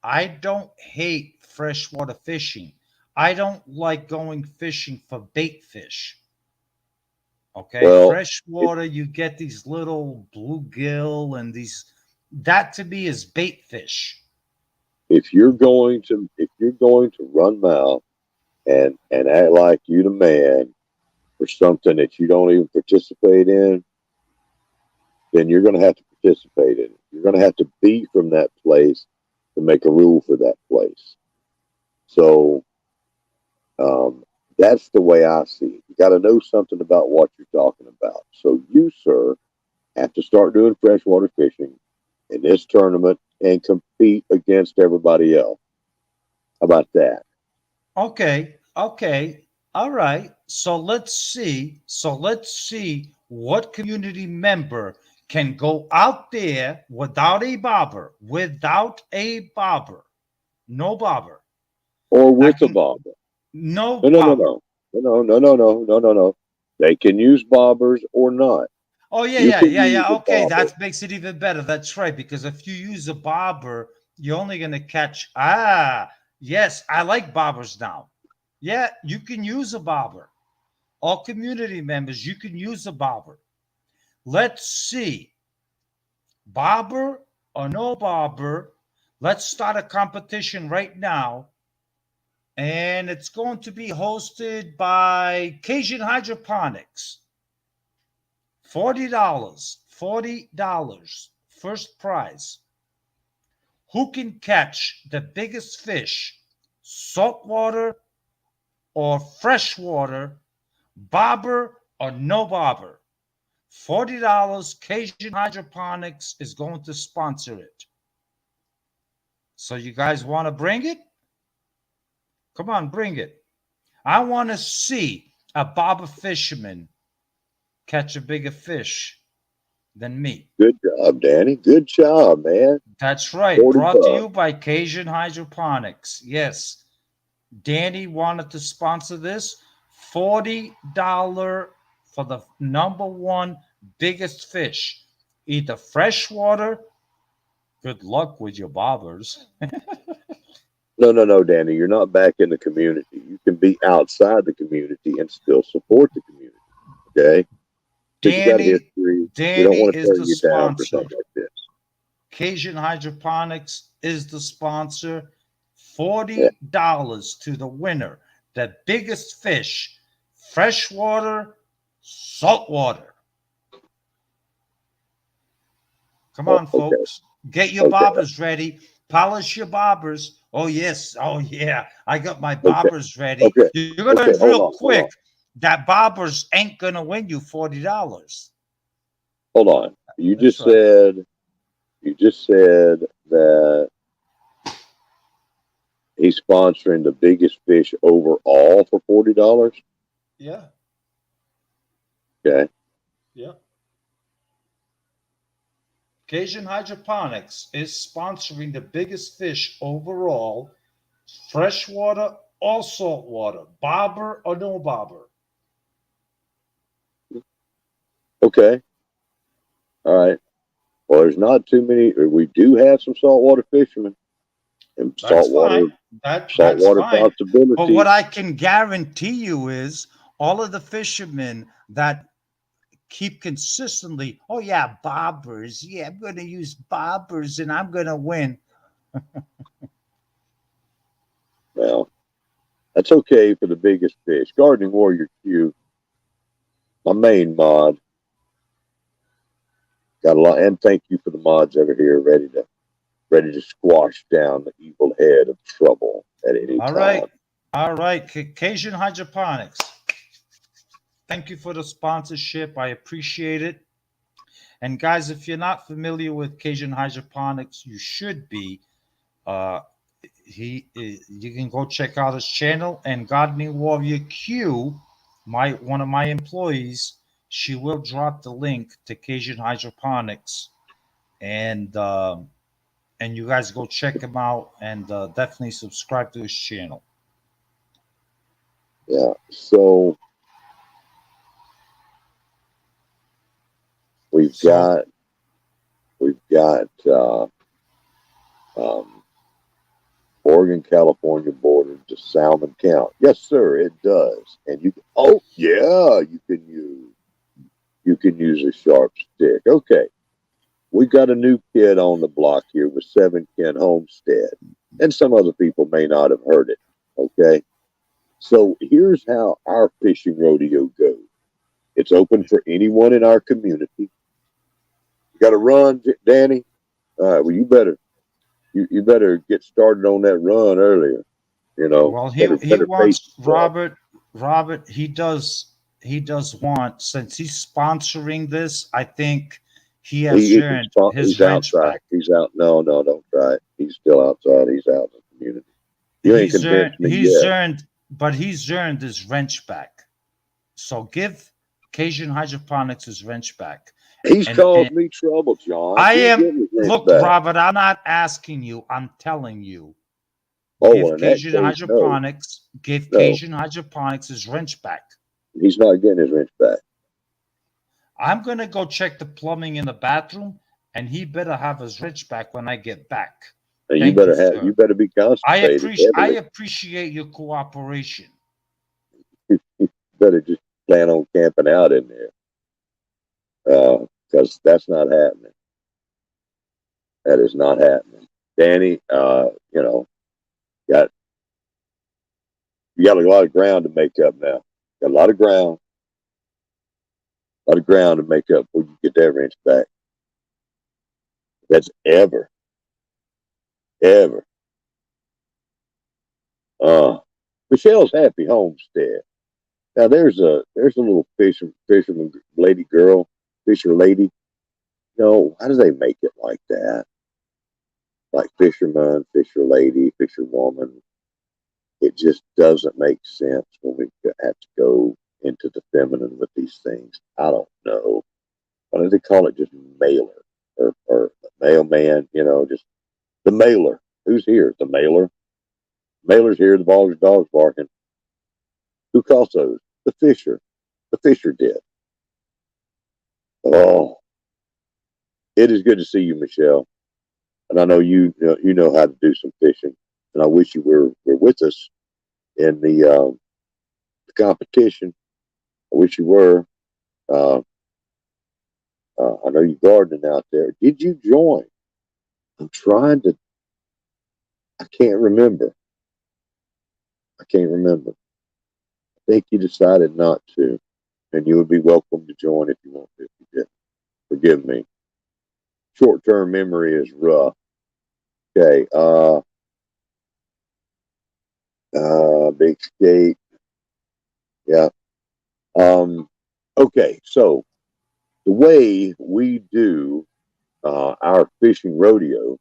I don't hate freshwater fishing. I don't like going fishing for bait fish. Okay. Well, if, Freshwater, you get these little bluegill and that to me is bait fish. if you're going to run mouth and act like you the man for something that you don't even participate in, then you're going to have to participate in it. You're going to have to be from that place to make a rule for that place. So um, that's the way I see it. You got to know something about what you're talking about. So you, sir, have to start doing freshwater fishing in this tournament and compete against everybody else. How about that? Okay. Okay. All right. So let's see what community member can go out there without a bobber, no bobber, Or that with a can bobber? no No, no, no, bobber. no, no, no, no, no, no, no, no. They can use bobbers or not. Oh yeah, You yeah, can yeah, use yeah. a Okay, bobber. that makes it even better. That's right, because if you use a bobber, you're only gonna catch. Yes, I like bobbers now. Yeah, you can use a bobber. All community members, you can use a bobber. Let's see, bobber or no bobber. Let's start a competition right now, and it's going to be hosted by Cajun Hydroponics. $40. $40. First prize. Who can catch the biggest fish? Saltwater or freshwater? Bobber or no bobber? $40. Cajun Hydroponics is going to sponsor it. So you guys want to bring it? Come on, bring it. I want to see a bobber fisherman catch a bigger fish than me. Good job, Danny. Good job, man. That's right. 40 Brought to bucks. you by Cajun Hydroponics. Yes, Danny wanted to sponsor this. $40 for the number one biggest fish. Either freshwater. Good luck with your bobbers. No, Danny. You're not back in the community. You can be outside the community and still support the community. Okay? Because you got a Danny, history. We don't Danny want to is tear the you down for sponsor. something like this. Cajun Hydroponics is the sponsor. Yeah. $40 to the winner. The biggest fish, freshwater, saltwater. Come on, Okay. folks. Get your Okay. bobbers ready. Polish your bobbers. Oh, yes. Oh, yeah. I got my Okay. bobbers ready. Okay. You're going to Okay. learn Hold real on. Hold on. quick that bobbers ain't going to win you $40. Hold on. That's right. You just said that he's sponsoring the biggest fish overall for $40. Yeah. Okay. Yeah. Cajun Hydroponics is sponsoring the biggest fish overall, freshwater or saltwater, bobber or no bobber. Okay. All right. Well, there's not too many. We do have some saltwater fishermen and That's fine. That's saltwater fine. But what possibilities. I can guarantee you is all of the fishermen that keep consistently, oh yeah, bobbers. Yeah, I'm going to use bobbers and I'm going to win. Well, that's okay for the biggest fish. Gardening Warrior Q, my main mod, got a lot. And thank you for the mods over here, ready to squash down the evil head of trouble at any All right. time. All right. Cajun Hydroponics. Thank you for the sponsorship. I appreciate it. And guys, if you're not familiar with Cajun Hydroponics, you should be. Uh, you can go check out his channel and Gardening Warrior Q, one of my employees, she will drop the link to Cajun Hydroponics, and you guys go check him out and definitely subscribe to his channel. Yeah. So we've So got um, Oregon, California border to Salmon count. Yes, sir, it does. And oh yeah, you can use a sharp stick. Okay, we got a new kid on the block here with 7 Ken Homestead, and some other people may not have heard it. Okay, so here's how our fishing rodeo goes. It's open for anyone in our community. You got to run, Danny. All right. Well, you better get started on that run earlier. You know, well, he better pace wants yourself. Robert. He does want, since he's sponsoring this. I think he has earned his He's wrench outside. back. He's out. No, don't try it. He's still outside. He's out in the community. You ain't convinced me He's yet. earned, but he's earned his wrench back. So give Cajun Hydroponics his wrench back. He's And caused me trouble, John. I He's am getting his wrench look, back. Robert. I'm not asking you. I'm telling you. Oh, well, Give in that Cajun case, no. Hydroponics. Give No, Cajun Hydroponics his wrench back. he's not getting his wrench back. I'm gonna go check the plumbing in the bathroom, and he better have his wrench back when I get back. And Thank you, you sir. better be constipated I heavily. appreciate your cooperation. You better just plan on camping out in there. Because that's not happening. That is not happening. Danny, got you got a lot of ground to make up now. Got a lot of ground to make up before you get that wrench back. That's ever. Michelle's Happy Homestead. Now there's a little fisherman lady girl, fisher lady. How do they make it like that? Like fisherman, fisher lady, fisherwoman. It just doesn't make sense when we have to go into the feminine with these things. I don't know. Why do they call it just mailer or mailman? Just the mailer. Who's here? The mailer. Mailer's here. Dog's barking. Who calls those? The fisher. The fisher did. Oh, it is good to see you, Michelle. And I know you know how to do some fishing. And I wish you were with us in the competition. I wish you were. Uh, I know you're gardening out there. Did you join? I'm trying to. I can't remember. I can't remember. I think you decided not to, and you would be welcome to join if you want to. If you did, forgive me. Short-term memory is rough. Okay. Big skate. Yeah. Okay. So the way we do our fishing rodeo,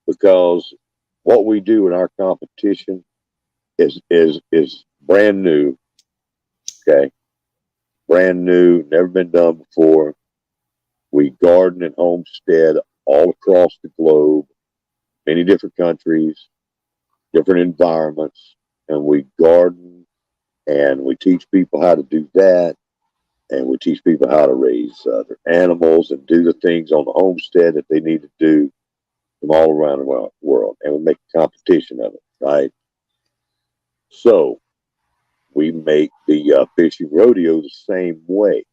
because what we do in our competition is brand new. Okay, brand new, never been done before. We garden and homestead all across the globe, many different countries, different environments, and we garden and we teach people how to do that, and we teach people how to raise their animals and do the things on the homestead that they need to do from all around the world, and we make a competition of it, right? So we make the fishing rodeo the same way,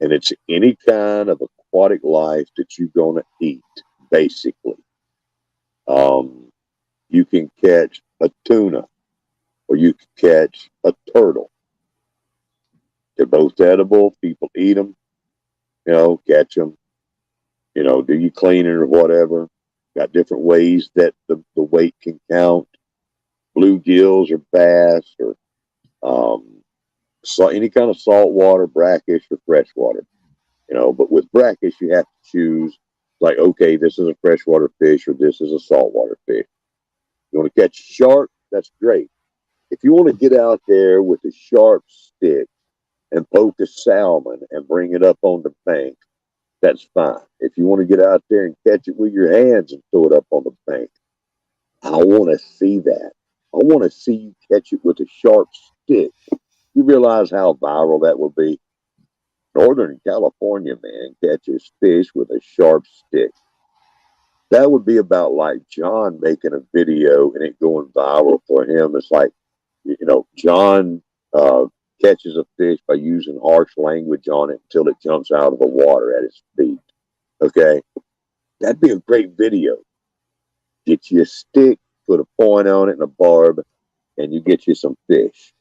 and it's any kind of aquatic life that you're going to eat, basically. Um, you can catch a tuna, or you can catch a turtle. They're both edible. People eat them. Catch them. Do you cleaning or whatever? Got different ways that the weight can count. Bluegills or bass or so any kind of saltwater, brackish, or freshwater. But with brackish, you have to choose, like, okay, this is a freshwater fish or this is a saltwater fish. You want to catch a shark? That's great. If you want to get out there with a sharp stick and poke a salmon and bring it up on the bank, that's fine. If you want to get out there and catch it with your hands and throw it up on the bank, I want to see that. I want to see you catch it with a sharp stick. You realize how viral that would be? Northern California man catches fish with a sharp stick. That would be about like John making a video and it going viral for him. It's like, John catches a fish by using harsh language on it until it jumps out of the water at his feet. Okay. That'd be a great video. Get you a stick, put a point on it and a barb, and you get you some fish.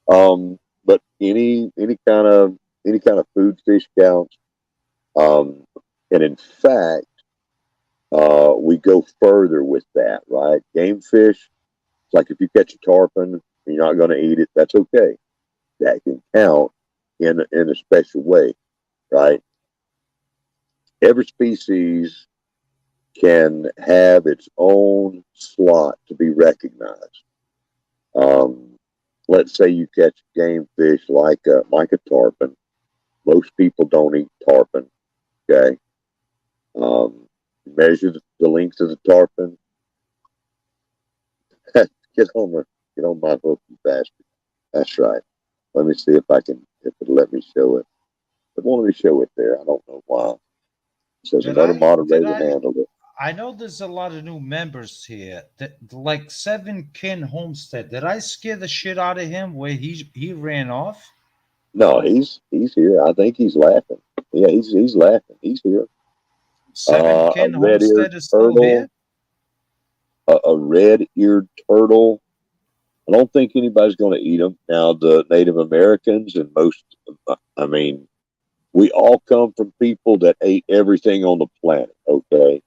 But any kind of food fish counts. And in fact, we go further with that, right? Game fish, it's like if you catch a tarpon and you're not going to eat it, that's okay. That can count in a special way, right? Every species can have its own slot to be recognized. Um, let's say you catch a game fish like a tarpon. Most people don't eat tarpon. Okay, measure the length of the tarpon. Get on my hook, you bastard. That's right. Let me see if it'll let me show it. It won't let me show it there. I don't know why. It says Did another did moderator I handled it. I know there's a lot of new members here. That like Seven Kin Homestead. Did I scare the shit out of him where he ran off? No, he's here. I think he's laughing. Yeah, he's laughing. He's here. Seven A Kin red-eared Homestead is still turtle. here? A red-eared turtle. I don't think anybody's going to eat them. Now, the Native Americans and I mean, we all come from people that ate everything on the planet, okay?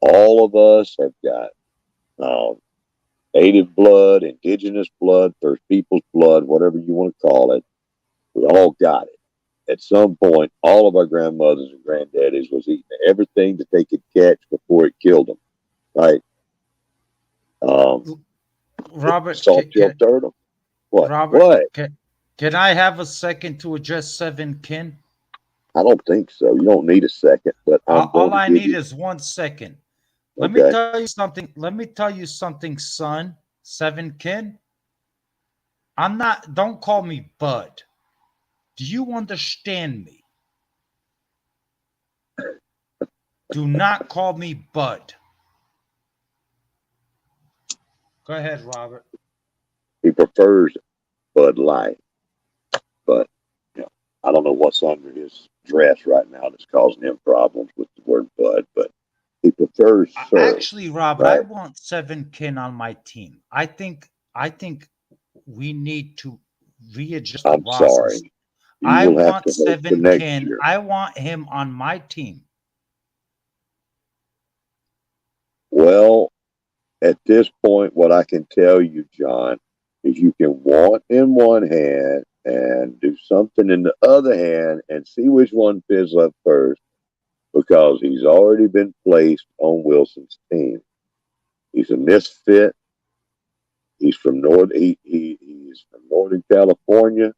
All of us have got um, native blood, indigenous blood, First People's blood, whatever you want to call it. We all got it. At some point, all of our grandmothers and granddaddies was eating everything that they could catch before it killed them, right? Um, Robert, Salt-tailed turtle. What? Robert, What? can I have a second to address Seven Kin? I don't think so. You don't need a second, but I'm going All to I give need you. is 1 second. Let me Okay. tell you something. Let me tell you something, son. Seven Kin. I'm not. Don't call me Bud. Do you understand me? Do not call me Bud. Go ahead, Robert. He prefers Bud Light, but you know, I don't know what's under his dress right now that's causing him problems with the word Bud, but he prefers Sir, Actually, Robert, I right? want Seven Kin on my team. I think we need to readjust the I'm rosters. sorry. You I will have want to hope for Seven next Kin. year. I want him on my team. Well, at this point, what I can tell you, John, is you can want in one hand and do something in the other hand and see which one fills up first because he's already been placed on Wilson's team. He's a misfit. He's from Northern California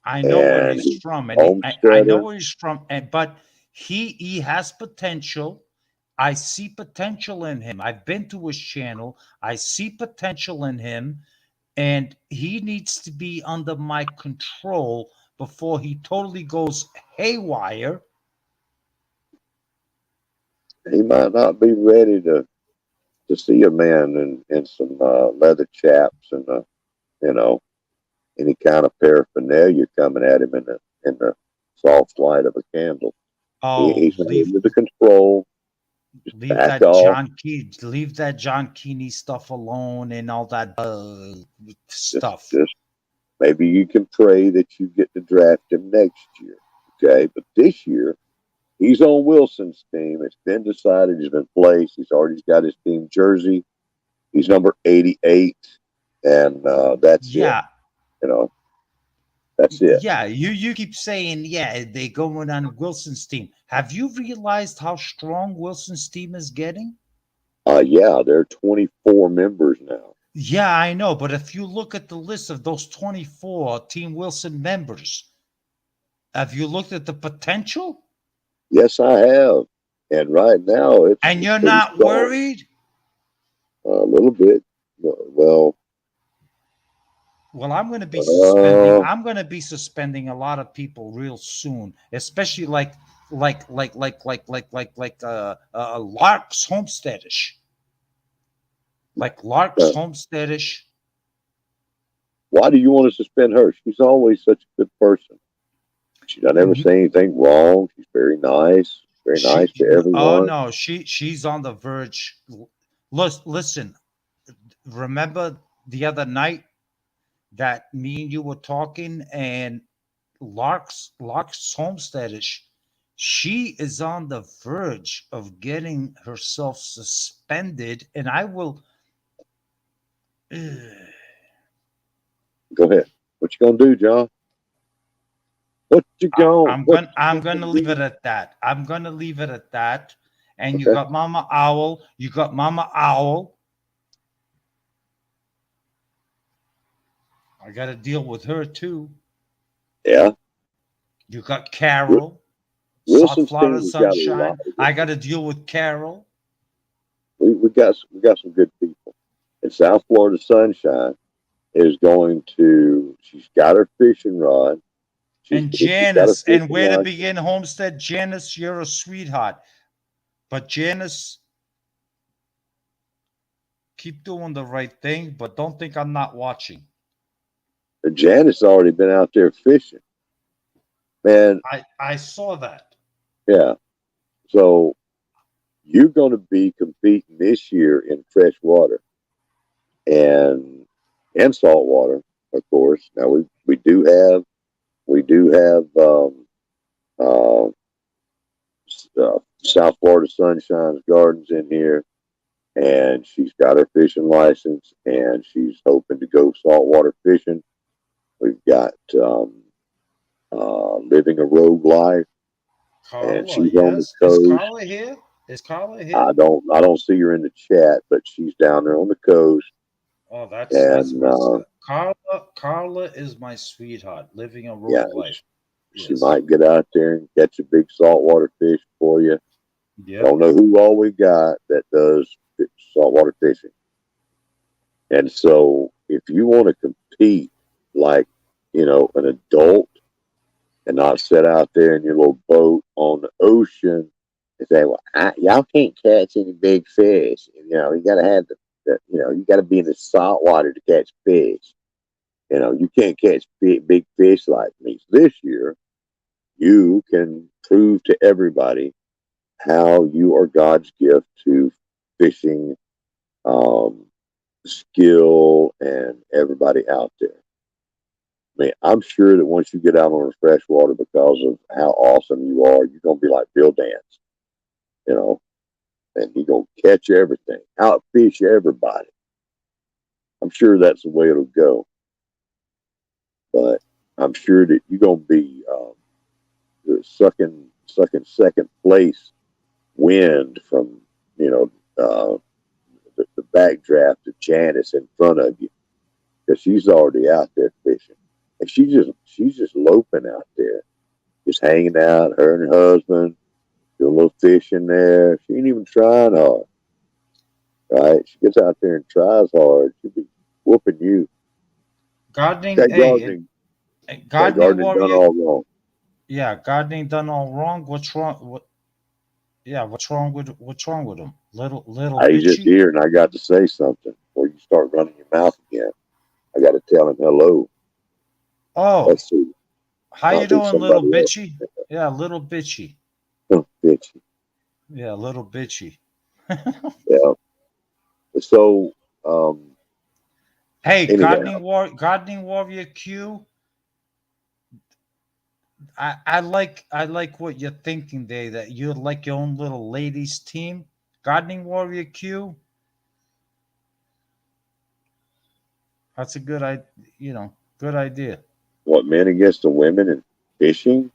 I know where and he's he's from, and I know homesteader. where he's from, but he has potential. I see potential in him. I've been to his channel. I see potential in him, and he needs to be under my control before he totally goes haywire. He might not be ready to see a man in some leather chaps and you know any kind of paraphernalia coming at him in the soft light of a candle. Oh, He's not under the control. Just back off. Leave that John Keeney stuff alone and all that Just stuff. just maybe you can pray that you get to draft him next year. Okay, but this year he's on Wilson's team. It's been decided. He's been placed. He's already got his team jersey. He's number 88, and that's it. Yeah, You know, that's it. yeah. You keep saying yeah they going on Wilson's team. Have you realized how strong Wilson's team is getting? Yeah, there are 24 members now. Yeah, I know, but if you look at the list of those 24 Team Wilson members, have you looked at the potential? Yes, I have, and right now And it's you're pretty not strong. worried? A little bit. Well, Well, I'm going to be suspending. uh, I'm going to be suspending a lot of people real soon, especially Lark's Homesteadish, like Lark's uh, Homesteadish. why do you want to suspend her? She's always such a good person. She doesn't ever say anything wrong. She's very nice She, to oh everyone. no, she's on the verge. Listen, remember the other night that me and you were talking, and Lark's Homesteadish, she is on the verge of getting herself suspended, and I will. Go ahead. What you gonna do, John? What you I'm gonna gonna leave it do? at that. I'm gonna leave it at that. And you Okay. got Mama Owl. You got Mama Owl. I got to deal with her too. Yeah. You got Carol, South Wilson's Florida team has got a lot Sunshine. of good I got to people. deal with Carol. We got some good people. And South Florida Sunshine is going to. She's got her fishing rod. And She's got her Janice, and fishing where to rod. begin, Homestead? Janice, you're a sweetheart. But Janice, keep doing the right thing, but don't think I'm not watching. Janice already been out there fishing, man. I saw that. Yeah. So you're going to be competing this year in fresh water and salt water, of course. Now we do have uh, South Florida Sunshine's Gardens in here, and she's got her fishing license, and she's hoping to go saltwater fishing. We've got living a rogue life, and Carla, she's on the yes. Is coast. Carla here? Is Carla here? I don't see her in the chat, but she's down there on the coast, Oh, that's and my Carla. Carla is my sweetheart, living a yeah, rogue life. She Yes. might get out there and catch a big saltwater fish for you. Don't Yep. know who all we got that does saltwater fishing. And so if you want to compete like, an adult and not sit out there in your little boat on the ocean and say, well, y'all can't catch any big fish. You got to have you got to be in the salt water to catch fish. You can't catch big fish like me. This year, you can prove to everybody how you are God's gift to fishing um, skill and everybody out there. I mean, I'm sure that once you get out on the fresh water, because of how awesome you are, you're gonna be like Bill Dance, you know, and you're gonna catch everything, outfish everybody. I'm sure that's the way it'll go, but I'm sure that you're gonna be sucking second place wind from you know the backdraft of Janice in front of you because she's already out there fishing, and she's just loping out there, just hanging out. Her and her husband do a little fishing there. She ain't even trying hard, right? She gets out there and tries hard. She'll be whooping you. Gardening, That gardening, that gardening gardening done warrior. all wrong. Yeah, gardening done all wrong. What's wrong? Yeah, what's wrong with him? Little I just bitchy. here and I got to say something before you start running your mouth again. I got to tell him hello. Oh, Let's see. how you Might be doing, little somebody else. bitchy? Yeah, little bitchy. Oh, bitch. Yeah, little bitchy. Yeah. So, um, Hey, anyhow, gardening warrior Q. I like what you're thinking there. That you'd like your own little ladies team. Gardening warrior Q. That's a good idea. what, men against the women and fishing?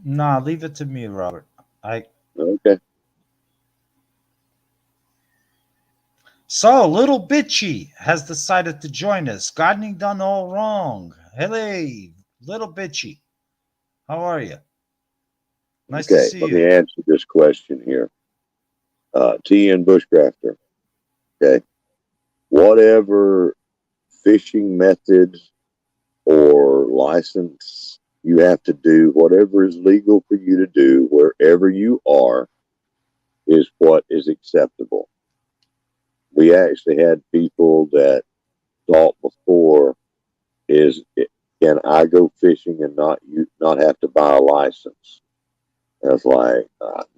Nah, leave it to me, Robert. I Okay. So, little bitchy has decided to join us. Gardening done all wrong. Hey, little bitchy, how are you? Nice to Okay. see Let me you. answer this question here. TN Bushcrafter. Okay. Whatever fishing methods or license you have to do, whatever is legal for you to do, wherever you are, is what is acceptable. We actually had people that thought before can I go fishing and not have to buy a license? And it's like,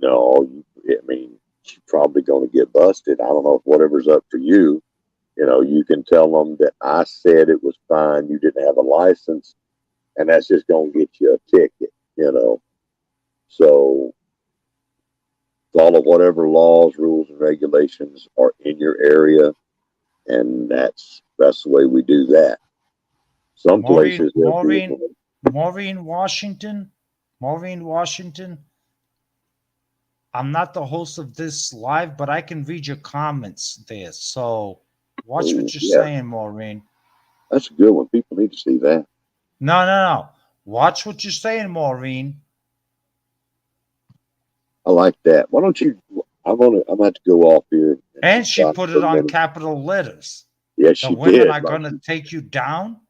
no, I mean, you're probably going to get busted. I don't know if whatever's up for you. You can tell them that I said it was fine. You didn't have a license, and that's just going to get you a ticket. So follow whatever laws, rules, and regulations are in your area, and that's the way we do that. Some Maureen, places they'll do Maureen, it. Maureen Washington, Maureen Washington. I'm not the host of this live, but I can read your comments there. So watch Oh what you're yeah, saying, Maureen. that's a good one. People need to see that. No, no, no. Watch what you're saying, Maureen. I like that. Why don't you? I'm going to go off here and be And she quiet put for it a on minute. capital letters. Yes, The she women did. are going to take you down.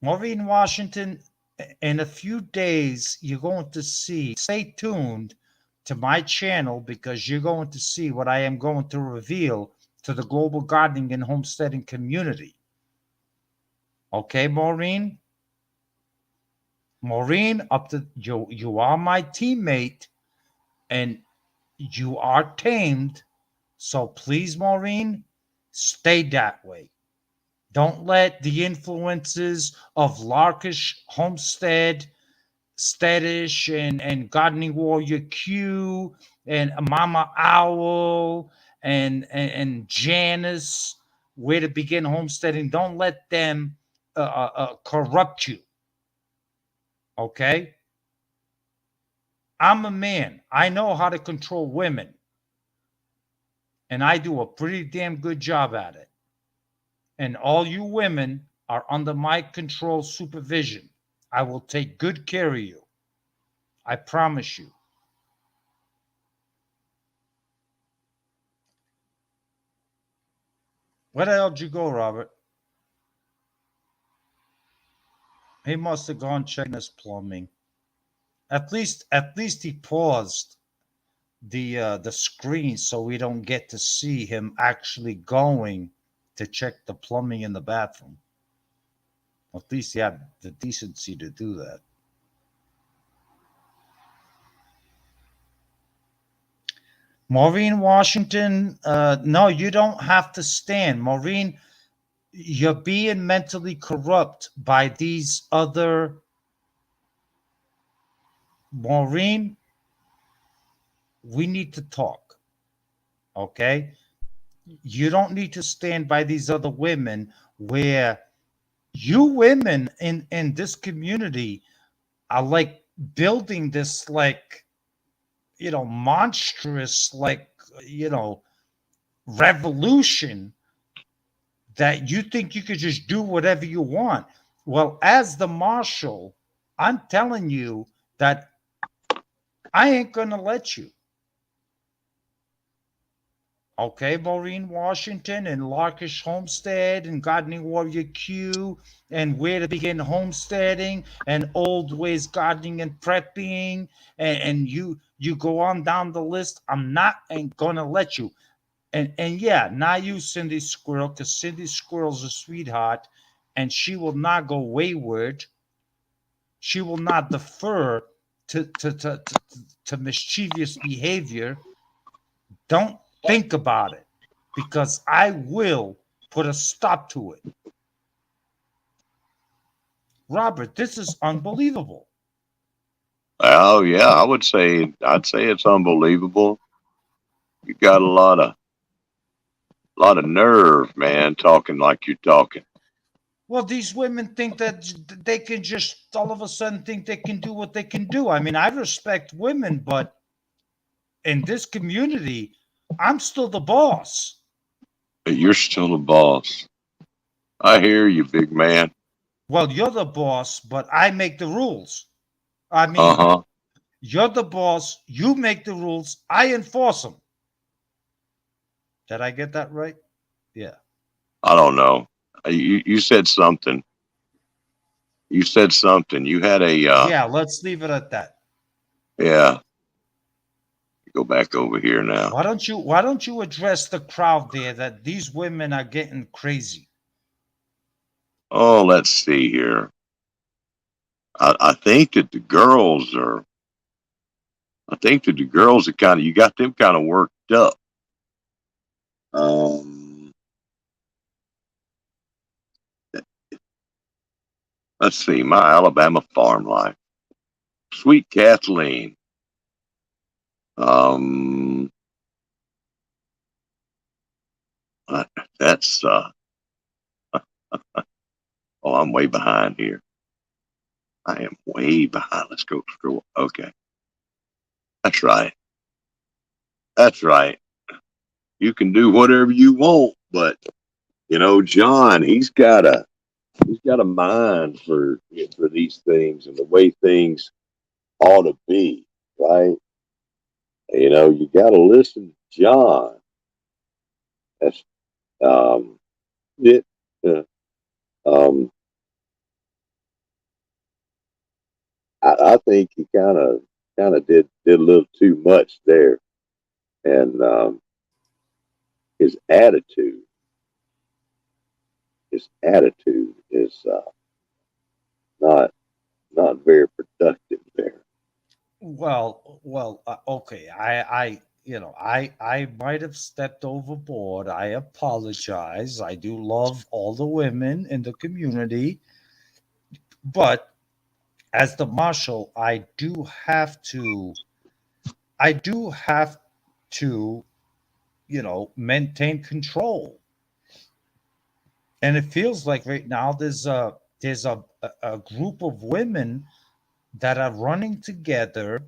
Maureen Washington, in a few days, you're going to see. Stay tuned to my channel because you're going to see what I am going to reveal to the global gardening and homesteading community. Okay, Maureen? Maureen, up to you. You are my teammate and you are tamed. So please, Maureen, stay that way. Don't let the influences of Larkish Homestead, Steadish, and Gardening Warrior Q, and Mama Owl, and Janice, Where to Begin Homesteading, don't let them corrupt you, okay? I'm a man. I know how to control women, and I do a pretty damn good job at it. And all you women are under my control supervision. I will take good care of you. I promise you. Where the hell did you go, Robert? He must have gone checking his plumbing. At least he paused the screen so we don't get to see him actually going to check the plumbing in the bathroom. At least he had the decency to do that. Maureen Washington, no, you don't have to stand. Maureen, you're being mentally corrupt by these other. Maureen, we need to talk, okay? You don't need to stand by these other women where you women in this community are like building this like monstrous like you know revolution that you think you could just do whatever you want. Well, as the marshal, I'm telling you that I ain't gonna let you. Okay, Maureen Washington and Larkish Homestead and Gardening Warrior Q and Where to Begin Homesteading and Old Ways Gardening and Prepping and you go on down the list. I'm not ain't gonna let you. And yeah, not you, Cindy Squirrel, because Cindy Squirrel's a sweetheart and she will not go wayward. She will not defer to mischievous behavior. Don't think about it because I will put a stop to it. Robert, this is unbelievable. Oh yeah, I'd say it's unbelievable. You got a lot of nerve, man, talking like you're talking. Well, these women think that they can just all of a sudden think they can do what they can do. I mean, I respect women, but in this community, I'm still the boss. But you're still the boss. I hear you, big man. Well, you're the boss, but I make the rules. I Uh mean, huh. you're the boss, you make the rules, I enforce them. Did I get that right? Yeah. I don't know. You said something. You said something. You had a Yeah, let's leave it at that. yeah. Go back over here now. Why don't you address the crowd there that these women are getting crazy? Oh, let's see here. I think that the girls are. I think that the girls are kind of. You got them kind of worked up. Um, let's see. My Alabama farm life. Sweet Kathleen. Um, uh, that's. Oh, I'm way behind here. I am way behind. Let's go scroll. Okay, that's right. That's right. You can do whatever you want, but John, he's got a mind for these things and the way things ought to be, right? You got to listen to John. That's it. Uh, um, I think he kind of did a little too much there, and his attitude his attitude is not not very productive there. Well, okay. I might have stepped overboard. I apologize. I do love all the women in the community, but as the marshal, I do have to, maintain control. And it feels like right now there's a group of women that are running together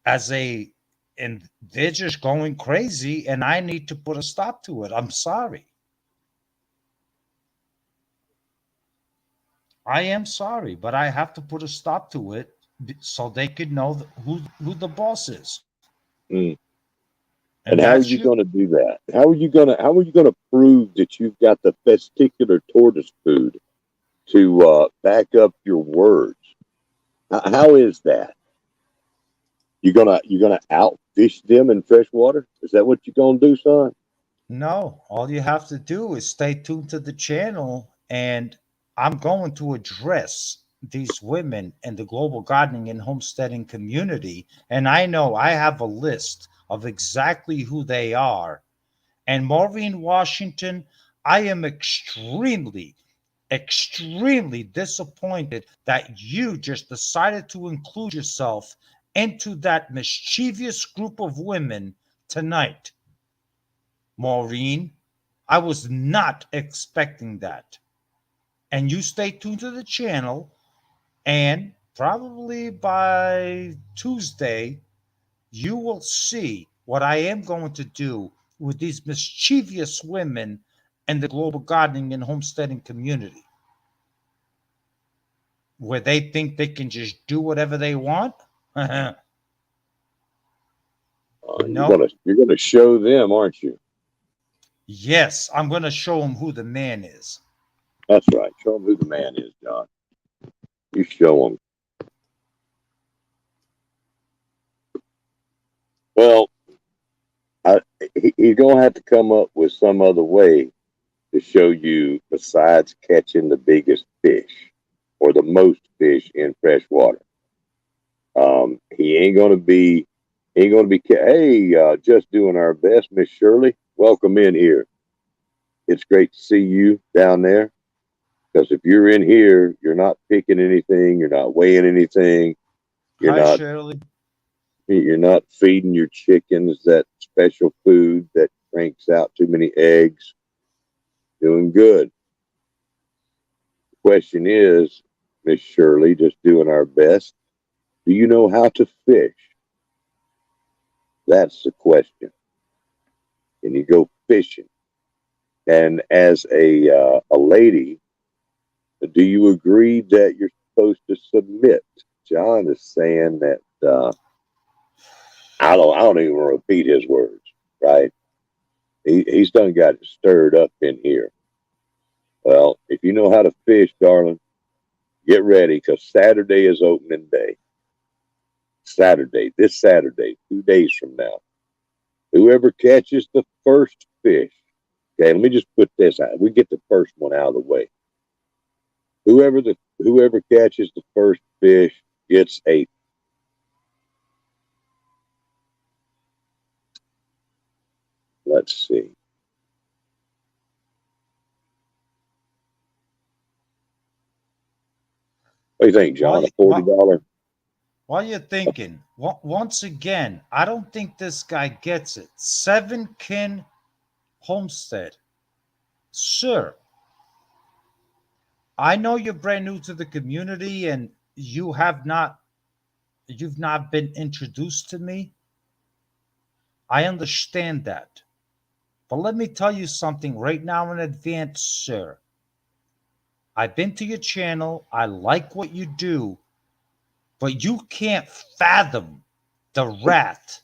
as a and they're just going crazy and I need to put a stop to it. I'm sorry. I am sorry, but I have to put a stop to it so they could know who the boss is. Mm. And And how are that's you you. going to do that? How are you going to prove that you've got the testicular tortoise food to back up your words? How is that? You gonna outfish them in fresh water? Is that what you're gonna do, son? No, all you have to do is stay tuned to the channel, and I'm going to address these women in the global gardening and homesteading community. And I know I have a list of exactly who they are. And Maureen Washington, I am extremely disappointed that you just decided to include yourself into that mischievous group of women tonight, Maureen. I was not expecting that. And you stay tuned to the channel, and probably by Tuesday, you will see what I am going to do with these mischievous women in the global gardening and homesteading community, where they think they can just do whatever they want. No. You're gonna show them, aren't you? Yes, I'm going to show them who the man is. That's right. Show them who the man is, John. You show them. Well, he's gonna have to come up with some other way to show you besides catching the biggest fish or the most fish in fresh water. He ain't gonna be. Hey, just doing our best, Miss Shirley. Welcome in here. It's great to see you down there. Because if you're in here, you're not picking anything, you're not weighing anything, you're Hi, not Shirley. you're not feeding your chickens that special food that cranks out too many eggs. Doing good. The question is, Miss Shirley, just doing our best. Do you know how to fish? That's the question. Can you go fishing? And as a lady, do you agree that you're supposed to submit? John is saying that I don't even repeat his words, right? He's done got it stirred up in here. Well, if you know how to fish, darling, get ready because Saturday is opening day. Saturday, this Saturday, 2 days from now. Whoever catches the first fish, okay, let me just put this out. We get the first one out of the way. Whoever catches the first fish gets a, let's see. What do you think, While John? A you, $40? while you're thinking, once again, I don't think this guy gets it. Seven Kin Homestead. Sir, I know you're brand new to the community and you've not been introduced to me. I understand that. But let me tell you something right now in advance, sir. I've been to your channel. I like what you do, but you can't fathom the wrath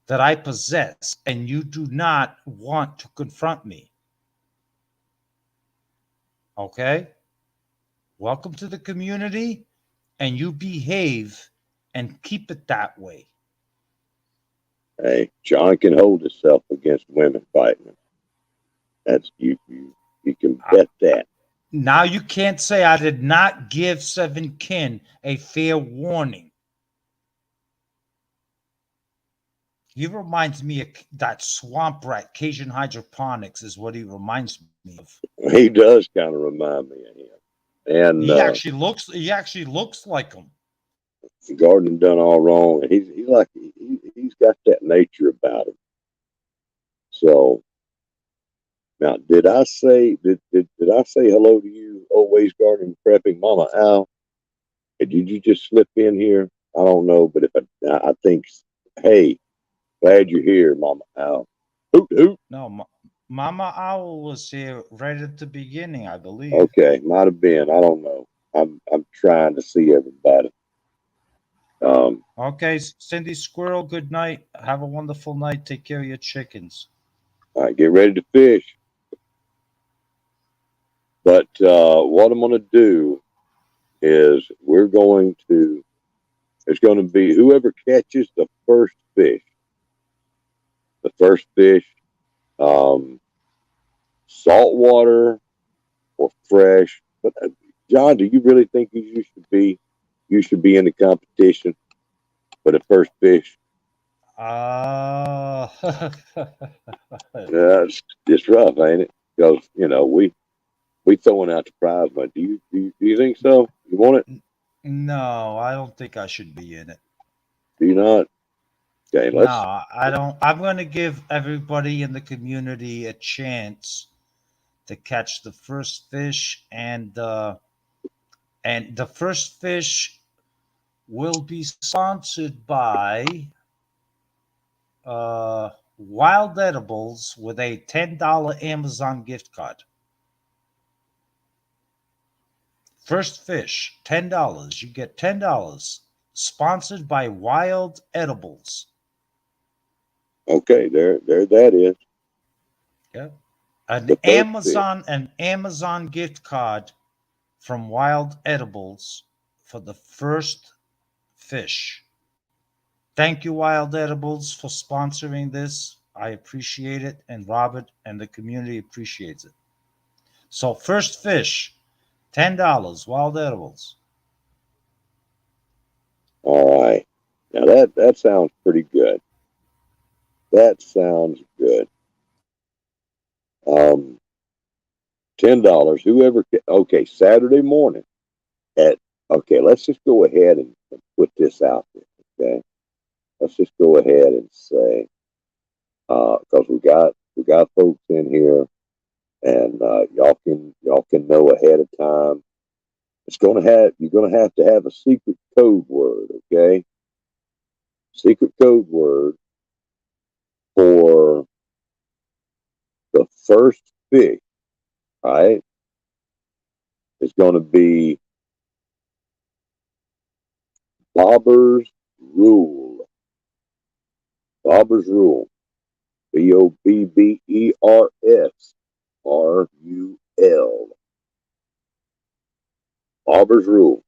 that I possess, and you do not want to confront me. Okay? Welcome to the community, and you behave and keep it that way. Hey, John can hold himself against women fighting him. That's you can I, bet that. now you can't say I did not give Seven Kin a fair warning. He reminds me of that swamp rat. Cajun hydroponics is what he reminds me of. He does kind of remind me of him. And He actually looks like him. Gardner done all wrong, and he's got that nature about him. So now, did I say hello to you? Always gardening prepping, Mama Al. Did you just slip in here? I don't know, but if I think, hey, glad you're here, Mama Al. Hoot hoot. No, Mama Owl was here right at the beginning, I believe. Okay, might have been. I don't know. I'm trying to see everybody. Um, Okay, Cindy Squirrel, good night. Have a wonderful night. Take care of your chickens. all right, get ready to fish. But what I'm going to do is we're going to. It's going to be whoever catches the first fish. The first fish, um, saltwater or fresh. But John, do you really think you should be in the competition for the first fish? Uh, It's rough, ain't it? Because we throwing out the prize money. Do you think so? You want it? no, I don't think I should be in it. Do you not? Okay, let's. No, I don't. I'm going to give everybody in the community a chance to catch the first fish, and the first fish will be sponsored by Wild Edibles with a $10 Amazon gift card. First fish, $10. You get $10. Sponsored by Wild Edibles. Okay, there that is Yeah. An the first fish. Amazon gift card from Wild Edibles for the first fish. Thank you, Wild Edibles, for sponsoring this. I appreciate it, and Robert and the community appreciates it. So, first fish, $10, Wild Edibles. All right. Now that sounds pretty good. That sounds good. Um, $10. Whoever. Okay, Saturday morning at. Okay, let's just go ahead and put this out there. Okay, let's just go ahead and say because we got folks in here, and y'all can know ahead of time. It's gonna have you're gonna have to have a secret code word. Okay, secret code word for the first fish. All right, it's going to be Bobber's Rule. Bobber's Rule. BOBBERSRUL. Bobber's Rule.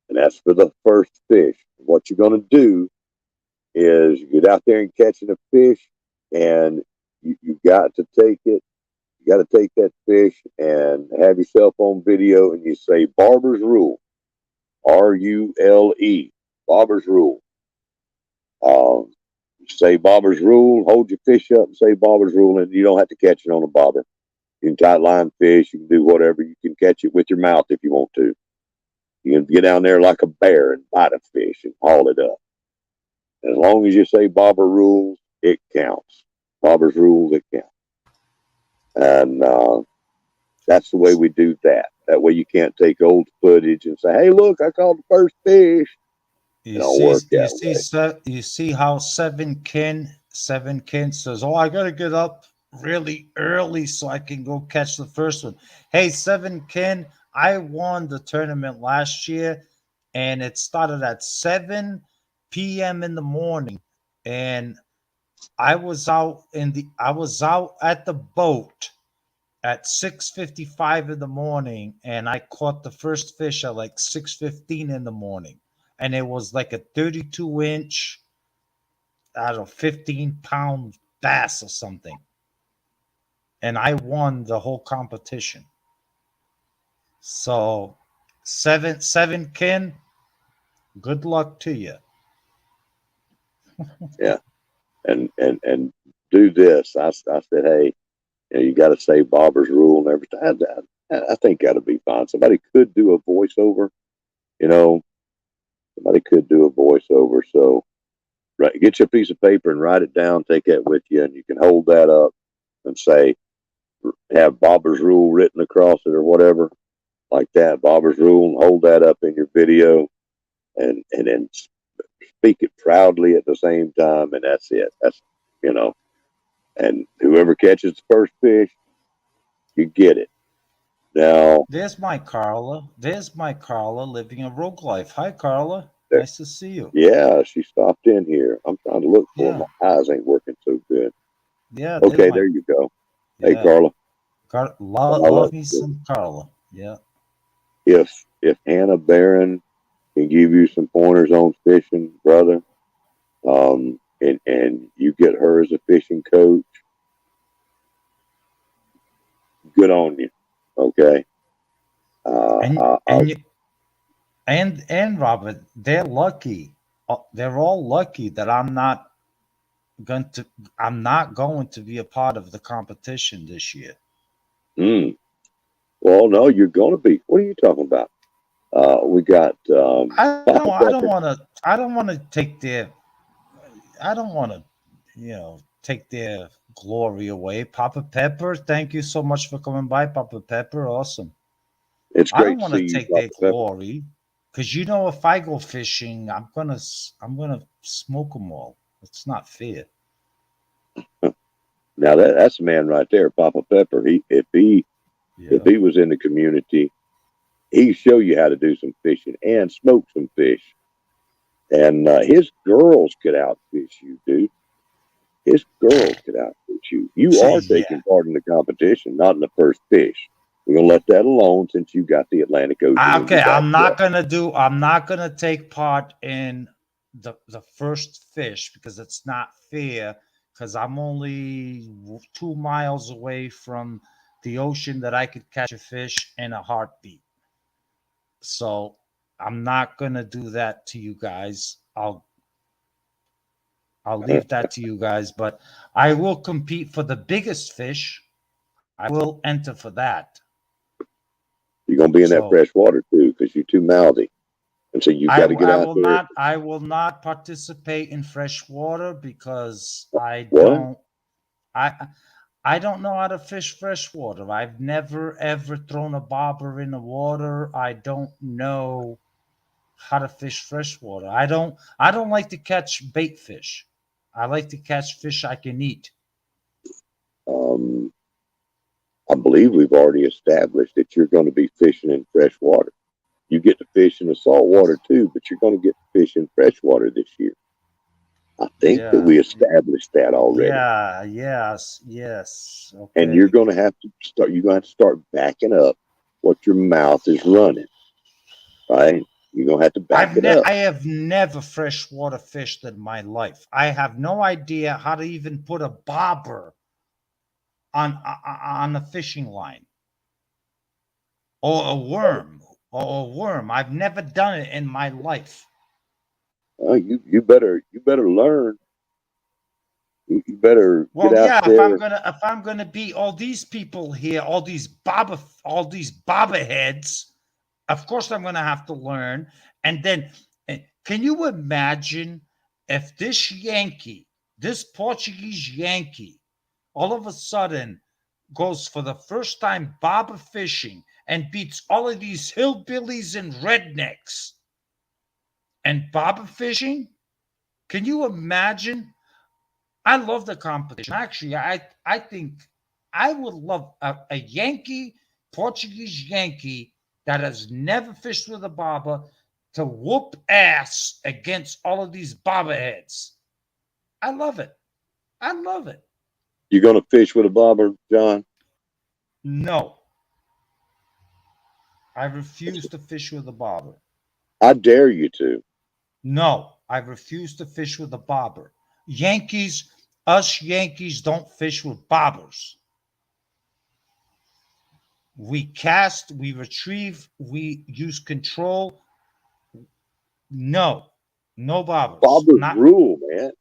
And that's for the first fish. What you're going to do is you get out there and catching a fish, and you got to take it. You got to take that fish and have yourself on video, and you say Barber's Rule. RULE. Barber's Rule. Um, say Bobber's Rule, hold your fish up and say Bobber's Rule, and you don't have to catch it on a bobber. You can tight line fish, you can do whatever. You can catch it with your mouth if you want to. You can get down there like a bear and bite a fish and haul it up. As long as you say Bobber Rules, it counts. Bobber's Rules, it counts. And that's the way we do that. That way you can't take old footage and say, hey, look, I caught the first fish. It You don't see, work that way. you see how Seven Kin says, "Oh, I gotta get up really early so I can go catch the first one." Hey, Seven Kin, I won the tournament last year, and it started at 7 p.m. in the morning, and I was out at the boat at 6:55 in the morning, and I caught the first fish at like 6:15 in the morning, and it was like a 32-inch, I don't know, 15-pound bass or something, and I won the whole competition. So, seven Kin, good luck to you. Yeah. And do this. I said, hey, you got to say Bobber's Rule and everything. I think that'll be fine. Somebody could do a voiceover. You know, somebody could do a voiceover. So, right, get you a piece of paper and write it down. Take that with you, and you can hold that up and say, have Bobber's Rule written across it or whatever, like that. Bobber's Rule, and hold that up in your video, and then speak it proudly at the same time. And that's it. That's you know and whoever catches the first fish, you get it. Now, There's my Carla living a rogue life. Hi, Carla. there, Nice to see you. yeah, she stopped in here. I'm trying to look for her. Yeah. My eyes ain't working so good. Yeah, there's Okay, my there you go. Hey, yeah. Carla. Carla, Love me some Carla. Yeah. if Hannah Barron can give you some pointers on fishing, brother, and you get her as a fishing coach, good on you. Okay. And I and you and Robert, they're lucky. They're all lucky that going to I'm not going to be a part of the competition this year. mm, well, no, you're going to be. What are you talking about? We got Papa I don't Pepper. want to I don't want to take their I don't want to take their glory away. Papa Pepper, thank you so much for coming by, Papa Pepper. Awesome. It's I great don't to want see to you, take Papa their Pepper. glory because if I go fishing, I'm gonna smoke them all. It's not fair. Now that's a man right there, Papa Pepper. If Yeah. he was in the community, he'd show you how to do some fishing and smoke some fish. And his girls could outfish you, dude. His girls could outfish you. You are Yeah. taking part in the competition, not in the first fish. We're gonna let that alone since you got the Atlantic Ocean in your Okay, backyard. I'm not gonna take part in the first fish because it's not fair because I'm only 2 miles away from the ocean that I could catch a fish in a heartbeat. So I'm not gonna do that to you guys. I'll leave that to you guys, but I will compete for the biggest fish. I will enter for that. You're gonna be in that So fresh water too, because you're too mouthy, and so you've got to get out there. I will not participate in fresh water because What? I I don't know how to fish fresh water. I've never ever thrown a bobber in the water. I don't know how to fish fresh water. I don't like to catch bait fish. I like to catch fish I can eat. Um, I believe we've already established that you're going to be fishing in fresh water. You get to fish in the salt water too, but you're going to get to fish in fresh water this year. I think that Yeah. we established that already. Yeah, yes. And you're Okay. going to have to start. You're going to have to start backing up what your mouth is running. Right? You're going to have to back it up. I have never freshwater fished in my life. I have no idea how to even put a bobber on a fishing line or a worm or a worm. I've never done it in my life. You better learn. You better get Well, out yeah, there. if I'm gonna be all these people here, all these bobber heads, of course I'm gonna have to learn. And then, can you imagine if this Portuguese Yankee, all of a sudden goes for the first time bobber fishing and beats all of these hillbillies and rednecks and bobber fishing? Can you imagine? I love the competition. Actually, I think I would love a Yankee, Portuguese Yankee that has never fished with a bobber to whoop ass against all of these bobberheads. I love it. I love it. You're going to fish with a bobber, John. No, I refuse to fish with a bobber. I dare you to. No, I refuse to fish with a bobber. Yankees, us Yankees don't fish with bobbers. We cast, we retrieve, we use control. No, no bobbers. Bobbers Not rule, man.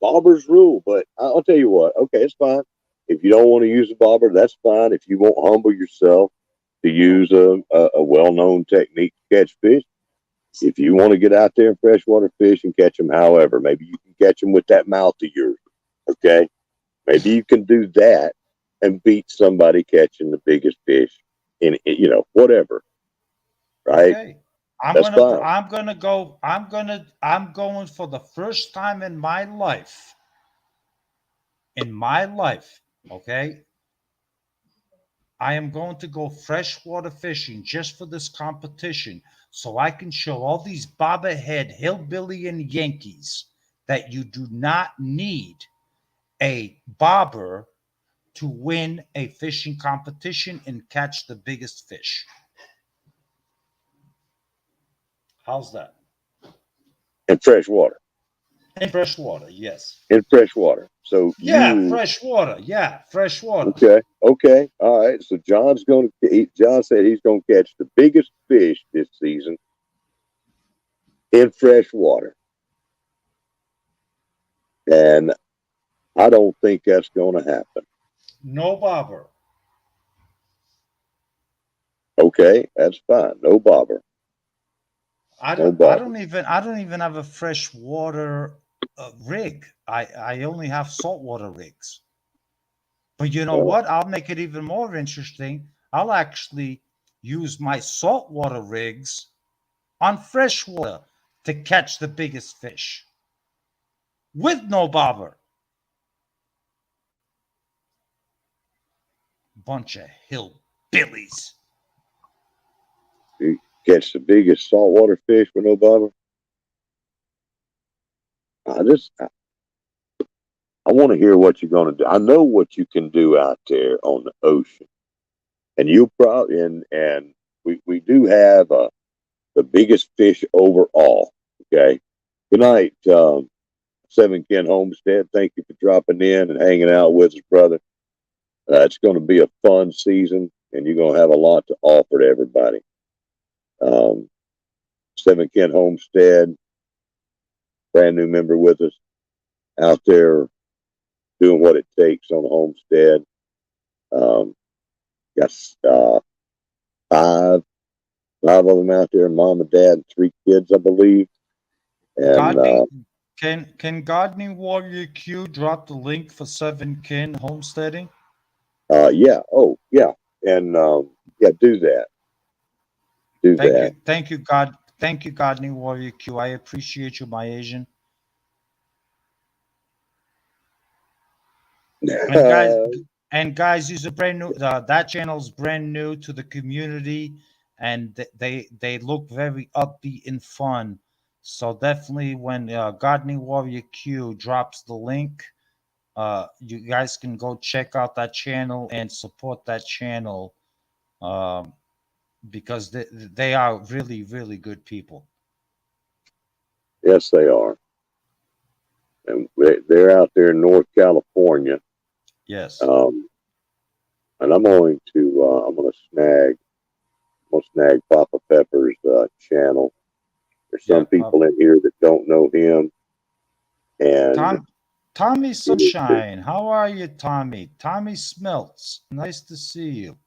Bobbers rule. But I'll tell you what. Okay, it's fine. If you don't want to use a bobber, that's fine. If you won't humble yourself to no. use a well-known technique to catch fish, if you want to get out there and freshwater fish and catch them, however, maybe you can catch them with that mouth of yours. Okay, maybe you can do that and beat somebody catching the biggest fish in whatever. Right? Okay. That's fine. I'm going for the first time in my life. in my life, okay, I am going to go freshwater fishing just for this competition so I can show all these bobblehead hillbilly and Yankees that you do not need a bobber to win a fishing competition and catch the biggest fish. How's that? In fresh water. In freshwater, yes. In fresh water. So Yeah, you freshwater. Yeah, freshwater. okay? Okay, all right. So John said he's going to catch the biggest fish this season in fresh water, and I don't think that's going to happen. No bobber. Okay, that's fine. No bobber. No bobber. I don't even have a freshwater rig. I only have saltwater rigs. But you know Well, what? I'll make it even more interesting. I'll actually use my saltwater rigs on freshwater to catch the biggest fish with no bobber. Bunch of hillbillies. you catch the biggest saltwater fish with no bobber. I want to hear what you're going to do. I know what you can do out there on the ocean, and you probably and we do have the biggest fish overall. Okay. Good night, Seven Ken Homestead. Thank you for dropping in and hanging out with us, brother. It's going to be a fun season, and you're going to have a lot to offer to everybody. Um, Seven Ken Homestead, brand new member with us, out there doing what it takes on the homestead. Um, got five of them out there, mom and dad, and three kids, I believe. And Gardening can Gardening Warrior Q drop the link for Seven Kin homesteading? yeah, oh yeah, and yeah, do that, do that. Thank you, Gardening Warrior Q. I appreciate you, my Asian. And guys, these are brand new. That channel's brand new to the community, and they look very upbeat and fun. So definitely, when Gardening Warrior Q drops the link, you guys can go check out that channel and support that channel, um, because they are really good people. Yes, they are, and they're out there in North California. Yes. Um, and I'm gonna snag Papa Pepper's channel. There's Yeah. some people in here that don't know him, and Tommy you need to. Sunshine, how are you, Tommy? Tommy Smelts, nice to see you.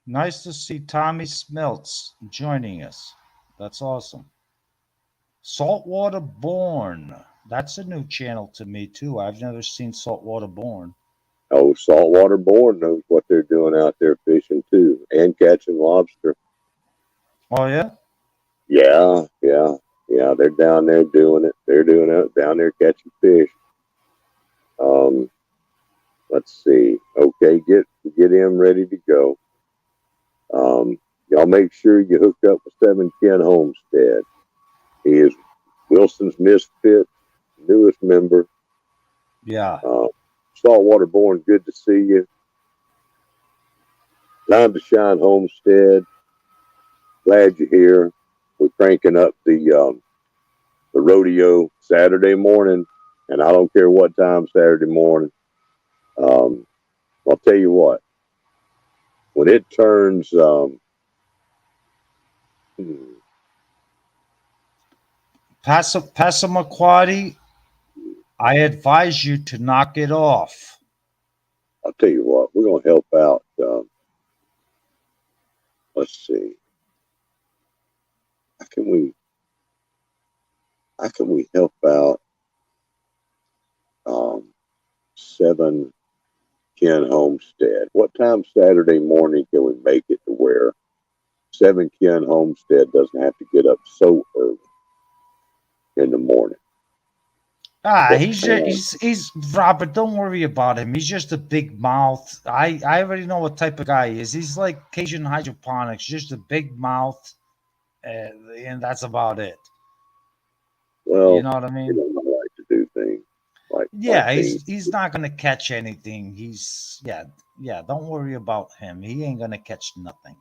Nice to see Tommy Smelts joining us. That's awesome. Saltwater Born. That's a new channel to me too. I've never seen Saltwater Born. Oh, Saltwater Board knows what they're doing out there fishing too, and catching lobster. Oh yeah? Yeah, yeah, yeah. They're down there doing it. They're doing it down there catching fish. Um, let's see. Okay, get him ready to go. Y'all make sure you hook up with Seven Ken Homestead. He is Wilson's Misfit, newest member. Yeah. Saltwater Born, good to see you. Time to shine, Homestead. Glad you're here. We're cranking up the rodeo Saturday morning, and I don't care what time Saturday morning. Um, I'll tell you what, when it turns, Passamaquoddy, I advise you to knock it off. I'll tell you what, we're gonna help out. Let's see, how can we help out Seven Ken Homestead? What time Saturday morning can we make it to where Seven Ken Homestead doesn't have to get up so early in the morning. But He's Robert. Don't worry about him. He's just a big mouth. I already know what type of guy he is. He's like Cajun hydroponics, just a big mouth, and that's about it. You well, know what I he mean? doesn't like to do things like Yeah, things. he's not gonna catch anything. Yeah. Don't worry about him. He ain't gonna catch nothing.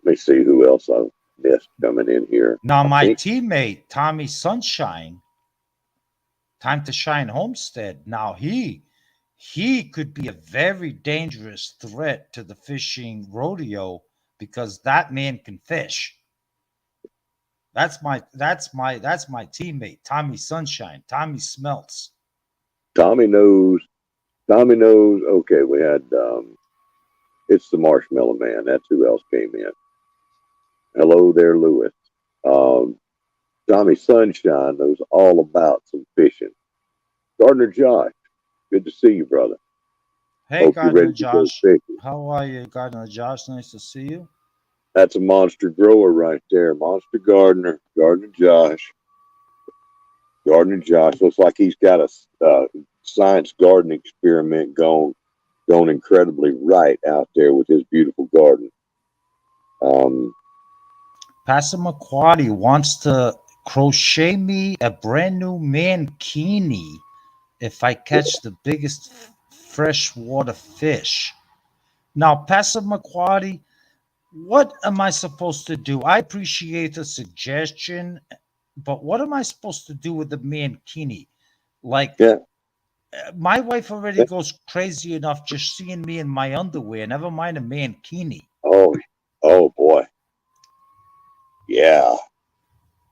Let me see who else I missed coming in here. Now, I my think teammate Tommy Sunshine, Time to Shine Homestead. Now he could be a very dangerous threat to the fishing rodeo because that man can fish. That's my teammate, Tommy Sunshine. Tommy Smelts. Tommy knows. Tommy knows. Okay, we had it's the Marshmallow Man. That's who else came in. Hello there, Lewis. Um, Tommy Sunshine knows all about some fishing. Gardner Josh, good to see you, brother. Hey, Hope you're Gardner ready to go Josh. fishing. How are you, Gardner Josh? Nice to see you. That's a monster grower right there. Monster Gardner. Gardner Josh. Gardner Josh looks like he's got a science garden experiment going incredibly right out there with his beautiful garden. Um, Passamaquoddy wants to crochet me a brand new mankini if I catch the biggest freshwater fish. Now, Passamaquoddy, what am I supposed to do? I appreciate the suggestion, but what am I supposed to do with the mankini? Like, yeah. my wife already goes crazy enough just seeing me in my underwear, never mind a mankini. Oh, oh boy. Yeah.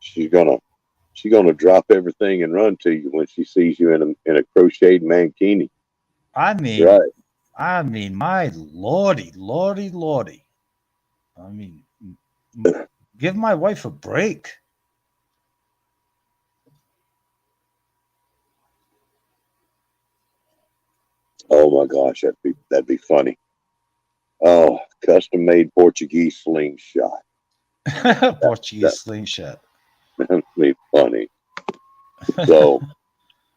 She's gonna drop everything and run to you when she sees you in a crocheted mankini. I mean, Right. my lordy, lordy, lordy. I mean, give my wife a break. Oh my gosh, that'd be funny. Oh, custom made Portuguese slingshot. Portuguese That, slingshot. that'd be funny. So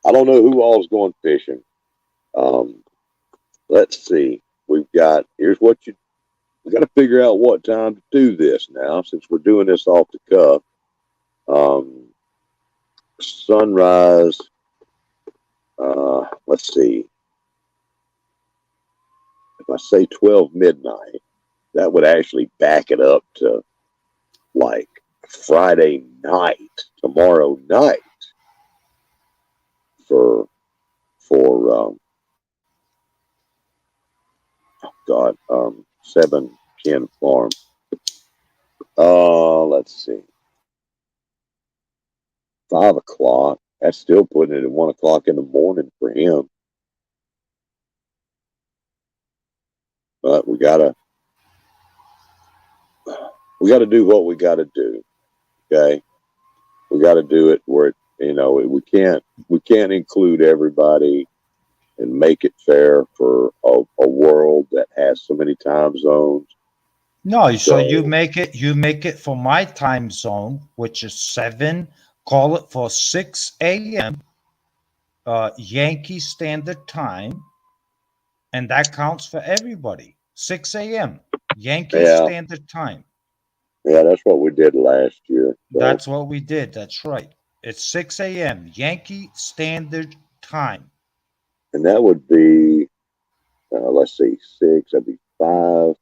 I don't know who all's going fishing. Um, let's see. Here's what we got to figure out what time to do this now since we're doing this off the cuff. Sunrise. Let's see. If I say 12 midnight, that would actually back it up to like Friday night, tomorrow night for God, 7 Ken Farm. Let's see. 5 o'clock. That's still putting it at 1 o'clock in the morning for him. But we gotta do what we gotta do. Okay, we gotta do it where we can't include everybody and make it fair for a world that has so many time zones. No, so So you make it for my time zone, which is 7. Call it for 6 a.m. Yankee Standard Time, and that counts for everybody. 6 a.m. Yankee yeah, Standard Time. yeah, that's what we did last year. So That's what we did. That's right. It's 6 a.m. Yankee Standard Time. and that would be let's see, 6. That'd be 5,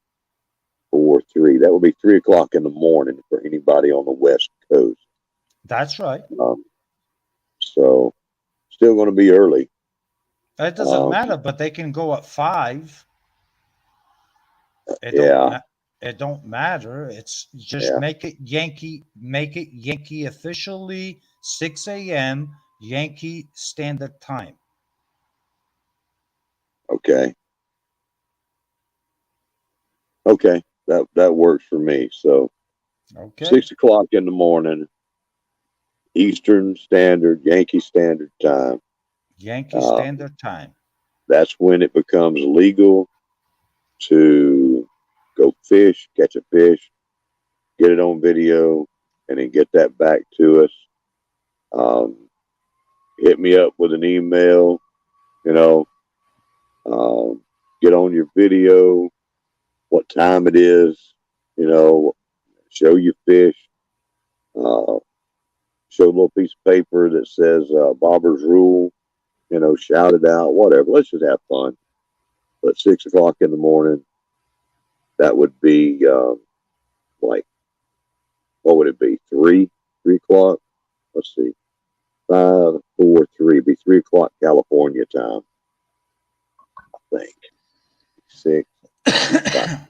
4, 3. That would be 3 o'clock in the morning for anybody on the West Coast. That's right. So still going to be early. It doesn't matter, but they can go at 5. It don't Yeah, ma- it don't matter. It's just yeah. make it Yankee officially 6 a.m. Yankee Standard Time. Okay, okay. That works for me. So Okay. 6 o'clock in the morning, Eastern Standard, Yankee Standard Time. Yankee Standard Time. That's when it becomes legal to go fish, catch a fish, get it on video, and then get that back to us. Hit me up with an email, you know, get on your video, what time it is, you know, show your fish, show a little piece of paper that says Bobber's Rule, you know, shout it out, whatever. Let's just have fun. But 6 o'clock in the morning, that would be like, what would it be? 3 o'clock? Let's see. 5, 4, 3. It'd be 3 o'clock California time, I think. 6, 5,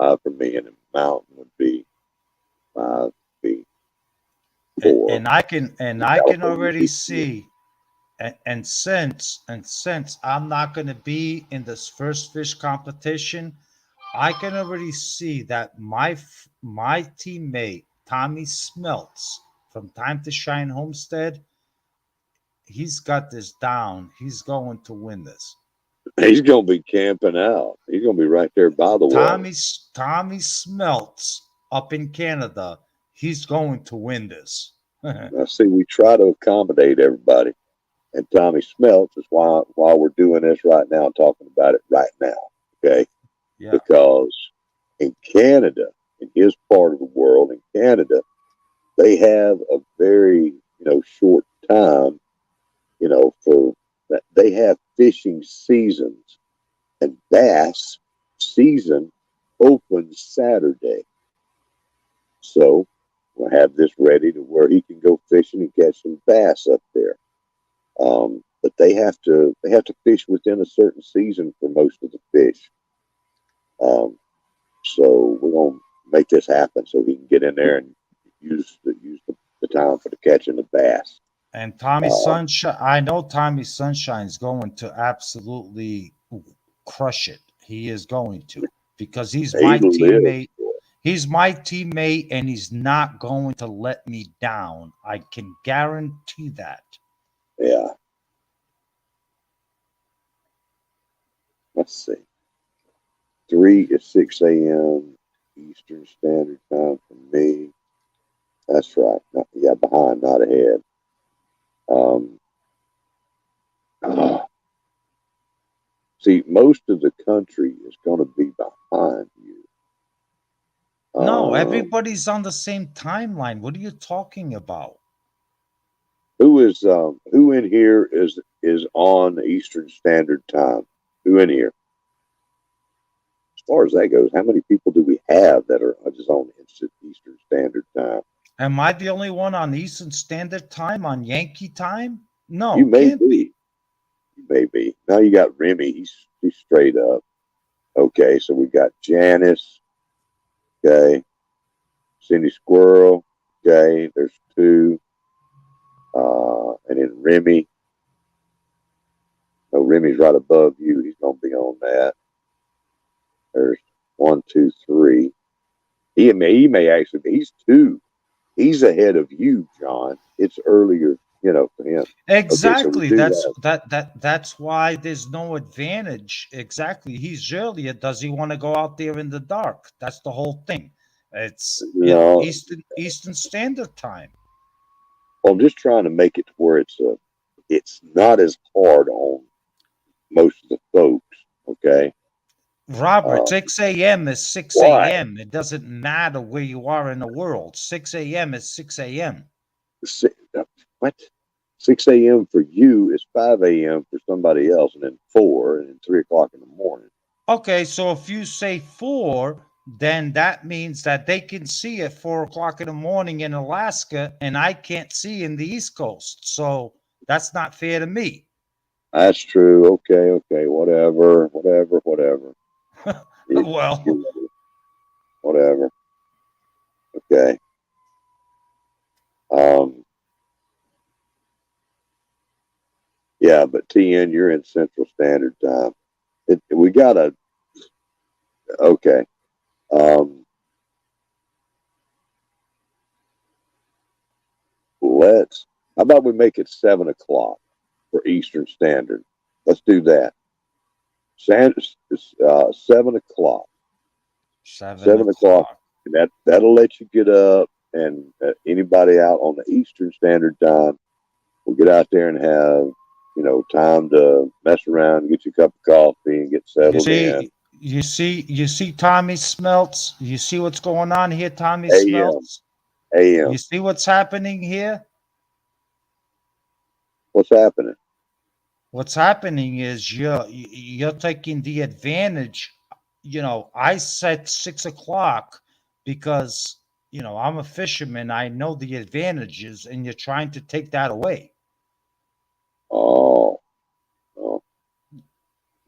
5 for me, and the mountain would be 5, be 4. And I can already see, and since I'm not going to be in this first fish competition, I can already see that my teammate Tommy Smelts from Time to Shine Homestead, he's got this down. He's going to win this. He's going to be camping out. He's going to be right there by the water. Tommy Smelts up in Canada, he's going to win this. Now, see, we try to accommodate everybody. And Tommy Smelts is why we're doing this right now, talking about it right now. Okay. Yeah. Because in Canada, in his part of the world, in Canada, they have a very, short time, for that. They have fishing seasons, and bass season opens Saturday. So we'll have this ready to where he can go fishing and catch some bass up there. But they have to fish within a certain season for most of the fish. So we're gonna make this happen so he can get in there and use the time for the catching the bass. And Tommy Sunshine, I know Tommy Sunshine's going to absolutely crush it. He is going to, because he's my teammate. He's my teammate, and he's not going to let me down. I can guarantee that. Yeah. Let's see. 3 to 6 a.m. Eastern Standard Time for me. That's right. Behind, not ahead. See, most of the country is going to be behind you. No, everybody's on the same timeline. What are you talking about? Who in here is on Eastern Standard Time? Who in here? As far as that goes, how many people do we have that are just on Eastern Standard Time? Am I the only one on Eastern Standard Time, on Yankee time? No, you may be. You may be. Now you got Remy. He's straight up. Okay, so we got Janice. Okay, Cindy Squirrel. Okay, there's 2. And then Remy. No, Remy's right above you. He's going to be on that. There's 1, 2, 3. He may actually be. He's 2. He's ahead of you, John. It's earlier, for him. Exactly. Okay, so that's why there's no advantage. Exactly. He's earlier. Does he want to go out there in the dark? That's the whole thing. It's Eastern Standard Time. Well, I'm just trying to make it to where it's not as hard on most of the folks. Okay. Robert, 6 a.m. is 6 a.m. It doesn't matter where you are in the world. 6 a.m. is 6 a.m. What? 6 a.m. for you is 5 a.m. for somebody else, and then 4, and then 3 o'clock in the morning. Okay, so if you say 4, then that means that they can see at 4 o'clock in the morning in Alaska, and I can't see in the East Coast. So that's not fair to me. That's true. Okay. Whatever. Well, whatever. Okay. Yeah, but TN, you're in Central Standard Time. We gotta. Okay. How about we make it 7 o'clock for Eastern Standard? Let's do that. 7 o'clock. 7 o'clock. And that'll let you get up, and anybody out on the Eastern Standard Time will get out there and have time to mess around, get you a cup of coffee, and get You settled in. see, you see Tommy Smelts. You see what's going on here, Tommy A.M. Smelts. A.M. You see what's happening here. What's happening? What's happening is you're taking the advantage. I set 6 o'clock because I'm a fisherman. I know the advantages, and you're trying to take that away. Oh, oh.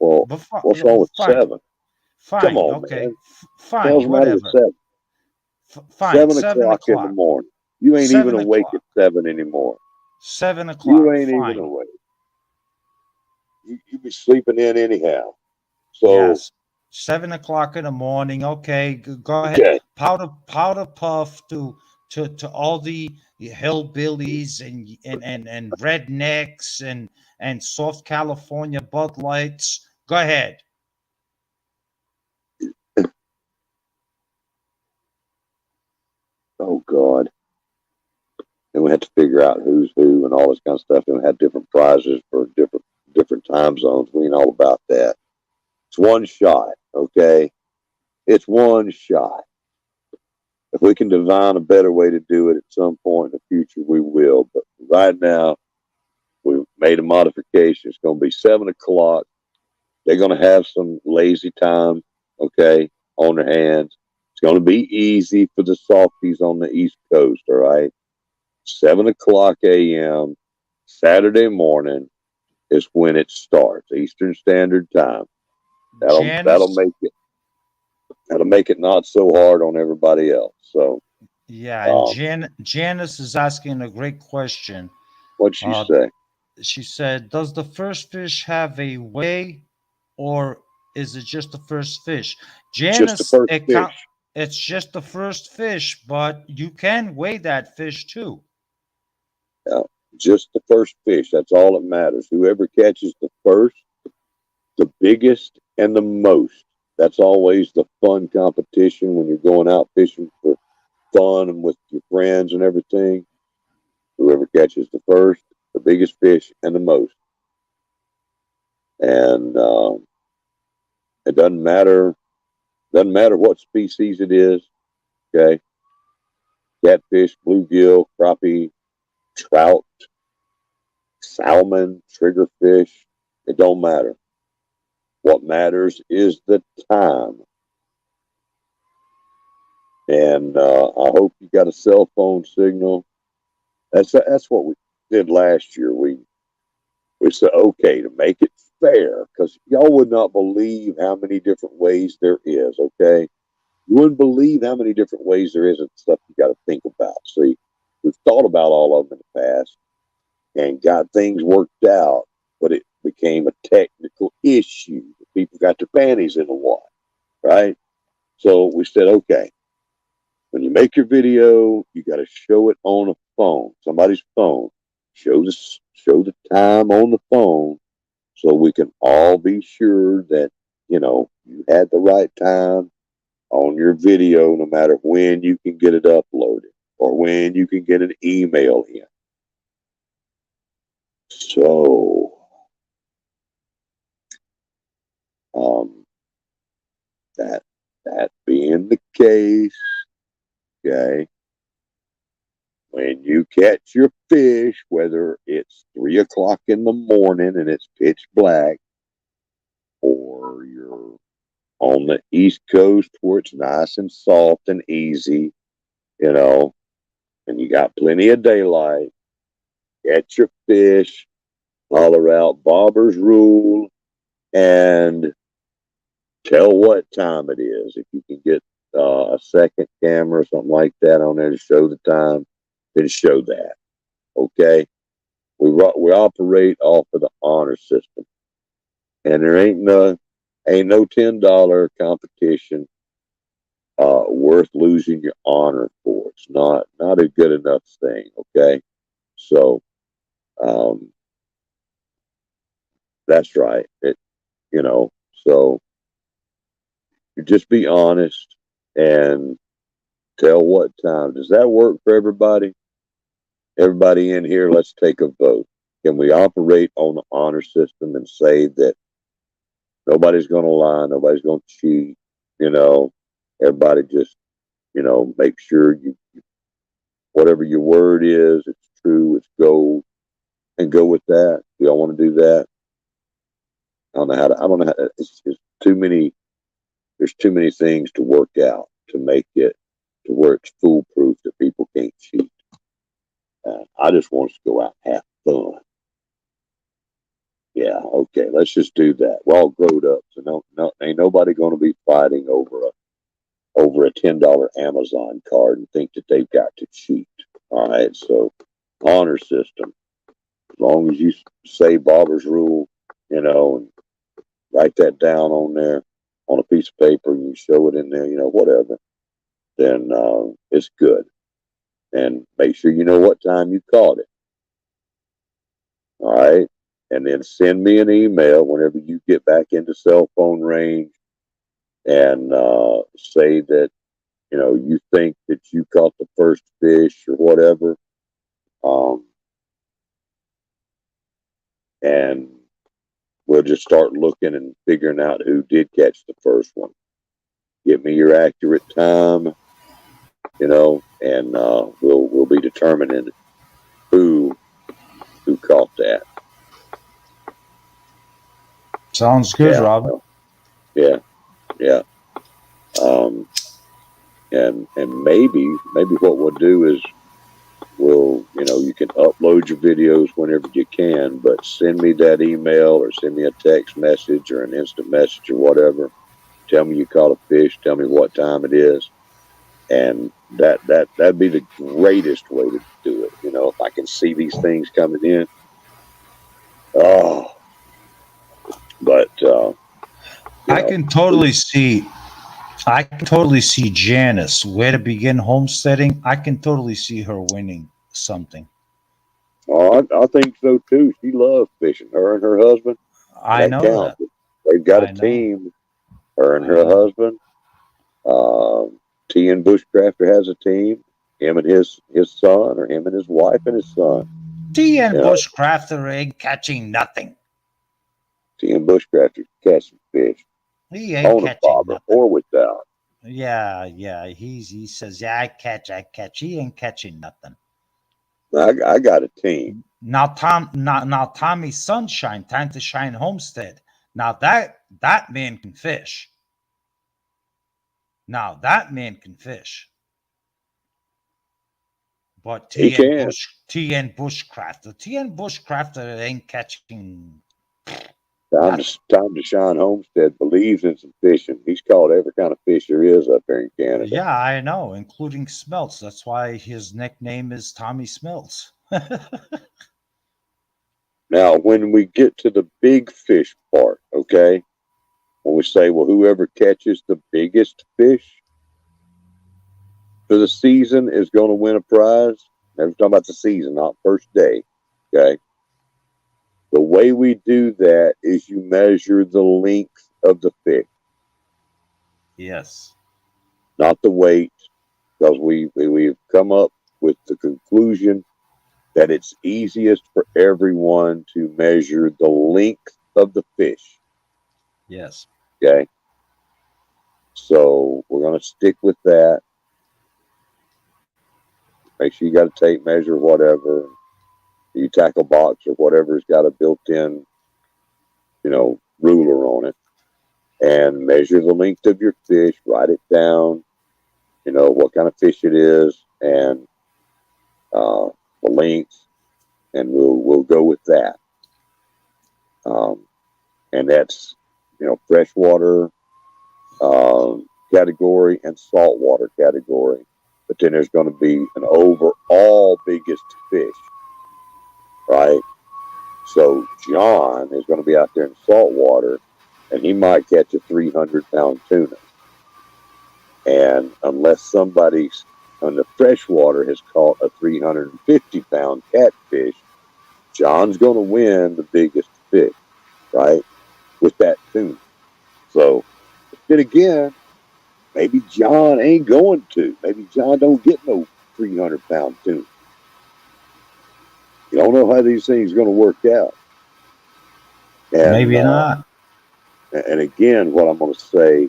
Well, But what's wrong with fine, 7? Come fine, on, okay, man. fine, Hell's the matter with whatever. 7? Fine, 7 o'clock in the 7 o'clock, morning. You ain't even seven awake at o'clock, 7 anymore. seven You o'clock. ain't even Fine. awake. You be sleeping in anyhow. So, Yes, 7 o'clock in the morning. Okay, go ahead. okay. Powder puff to all the hillbillies and rednecks and soft California Bud Lights. Go ahead. Oh, God. And we had to figure out who's who and all this kind of stuff. And we had different prizes for different time zones. We ain't all about that. It's one shot, okay? It's one shot. If we can divine a better way to do it at some point in the future, we will. But right now, we made a modification. It's going to be 7 o'clock. They're going to have some lazy time, okay, on their hands. It's going to be easy for the softies on the East Coast, all right? 7 o'clock a.m. Saturday morning is when it starts, Eastern Standard Time. That'll Janice, make it not so hard on everybody else. So, yeah, and um, Janice is asking a great question. what'd she Uh, say? she said, "Does the first fish have a weigh, or is it just the first fish?" Just the Janice, first fish. it's just the first fish, but you can weigh that fish too. Yeah, just the first fish. That's all that matters. Whoever catches the first, the biggest, and the most. That's always the fun competition when you're going out fishing for fun and with your friends and everything. Whoever catches the first, the biggest fish, and the most. And it doesn't matter. Doesn't matter what species it is. Okay, catfish, bluegill, crappie, trout, salmon, triggerfish. It don't matter. What matters is the time. And I hope you got a cell phone signal. That's what we did last year. We said okay to make it fair because y'all would not believe how many different ways there is. Okay, you wouldn't believe how many different ways there is and stuff you got to think about. See, we've thought about all of them in the past and got things worked out, but it became a technical issue. People got their panties in the water, right? So we said, okay, when you make your video, you got to show it on a phone, somebody's phone. Show the time on the phone, so we can all be sure that you had the right time on your video, no matter when you can get it uploaded or when you can get an email in. So, um, that that being the case, okay, when you catch your fish, whether it's 3 o'clock in the morning and it's pitch black, or you're on the East Coast where it's nice and soft and easy, you know, and you got plenty of daylight, catch your fish, holler out Bobber's Rule, and tell what time it is. If you can get a second camera or something like that on there to show the time, then show that. Okay, we operate off of the honor system, and there ain't no $10 competition worth losing your honor for. It's not a good enough thing. Okay, so um, that's right. So you just be honest and Tell what time. Does that work for everybody? Everybody in here, let's take a vote. Can we operate on the honor system and say that nobody's going to lie, nobody's going to cheat, you know, everybody just, make sure whatever your word is, it's true, it's gold, and go with that. Do y'all want to do that? I don't know how to, it's just there's too many things to work out to make it to where it's foolproof that people can't cheat. I just want us to go out and have fun. Yeah, okay, let's just do that. We're all grown up, so ain't nobody going to be fighting over a $10 Amazon card and think that they've got to cheat. All right, so honor system. As long as you say Bobber's rule, and write that down on there on a piece of paper and you show it in there, whatever, then it's good. And make sure you know what time you caught it. All right. And then send me an email whenever you get back into cell phone range and say that, you think that you caught the first fish or whatever. And we'll just start looking and figuring out who did catch the first one. Give me your accurate time, and we'll be determining who caught that. Sounds good, Rob. Yeah. And maybe what we'll do is you can upload your videos whenever you can, but send me that email or send me a text message or an instant message or whatever. Tell me you caught a fish. Tell me what time it is. And that'd be the greatest way to do it. If I can see these things coming in. Oh, but I can totally see Janice where to begin homesteading. I can totally see her winning something. Oh, I think so too. She loves fishing. Her and her husband. I know counts. that. They've got a team. Her and her husband. T and Bushcrafter has a team. Him and his son, or him and his wife and his son. T and Bushcrafter ain't catching nothing. T and Bushcrafter catching fish. He ain't catching nothing. Or without. Yeah. He says, yeah, I catch. He ain't catching nothing. I got a team. Now Tommy Sunshine, time to shine homestead. Now that man can fish. But T and Bushcrafter ain't catching. Time to shine homestead believes in some fishing. He's caught every kind of fish there is up there in Canada. Yeah, I know, including smelts. That's why his nickname is Tommy Smelts. Now, when we get to the big fish part, okay, when we say, well, whoever catches the biggest fish for the season is going to win a prize. Never talking about the season, not first day, okay? The way we do that is you measure the length of the fish. Yes. Not the weight, because we've come up with the conclusion that it's easiest for everyone to measure the length of the fish. Yes. Okay. So we're going to stick with that. Make sure you got a tape measure, whatever. You tackle box or whatever's got a built-in, ruler on it, and measure the length of your fish. Write it down. What kind of fish it is and the length, and we'll go with that. And that's freshwater category and saltwater category. But then there's going to be an overall biggest fish, right? So John is going to be out there in saltwater, and he might catch a 300-pound tuna. And unless somebody on the freshwater has caught a 350-pound catfish, John's going to win the biggest fish, right? With that tuna. So, then again, Maybe John ain't going to. Maybe John don't get no 300-pound tuna. You don't know how these things are going to work out. And Maybe not. and again, what I'm going to say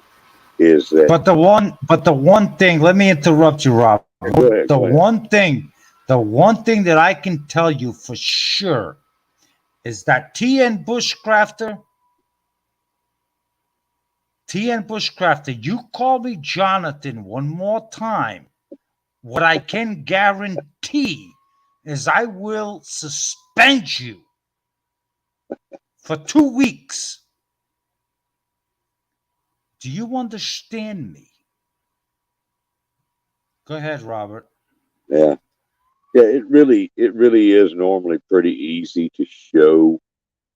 is that. But the one thing, let me interrupt you, Robert. Go ahead. Go ahead. The one thing that I can tell you for sure is that TN Bushcrafter, you call me Jonathan one more time. What I can guarantee is I will suspend you for 2 weeks. Do you understand me? Go ahead, Robert. Yeah. Yeah. It really is normally pretty easy to show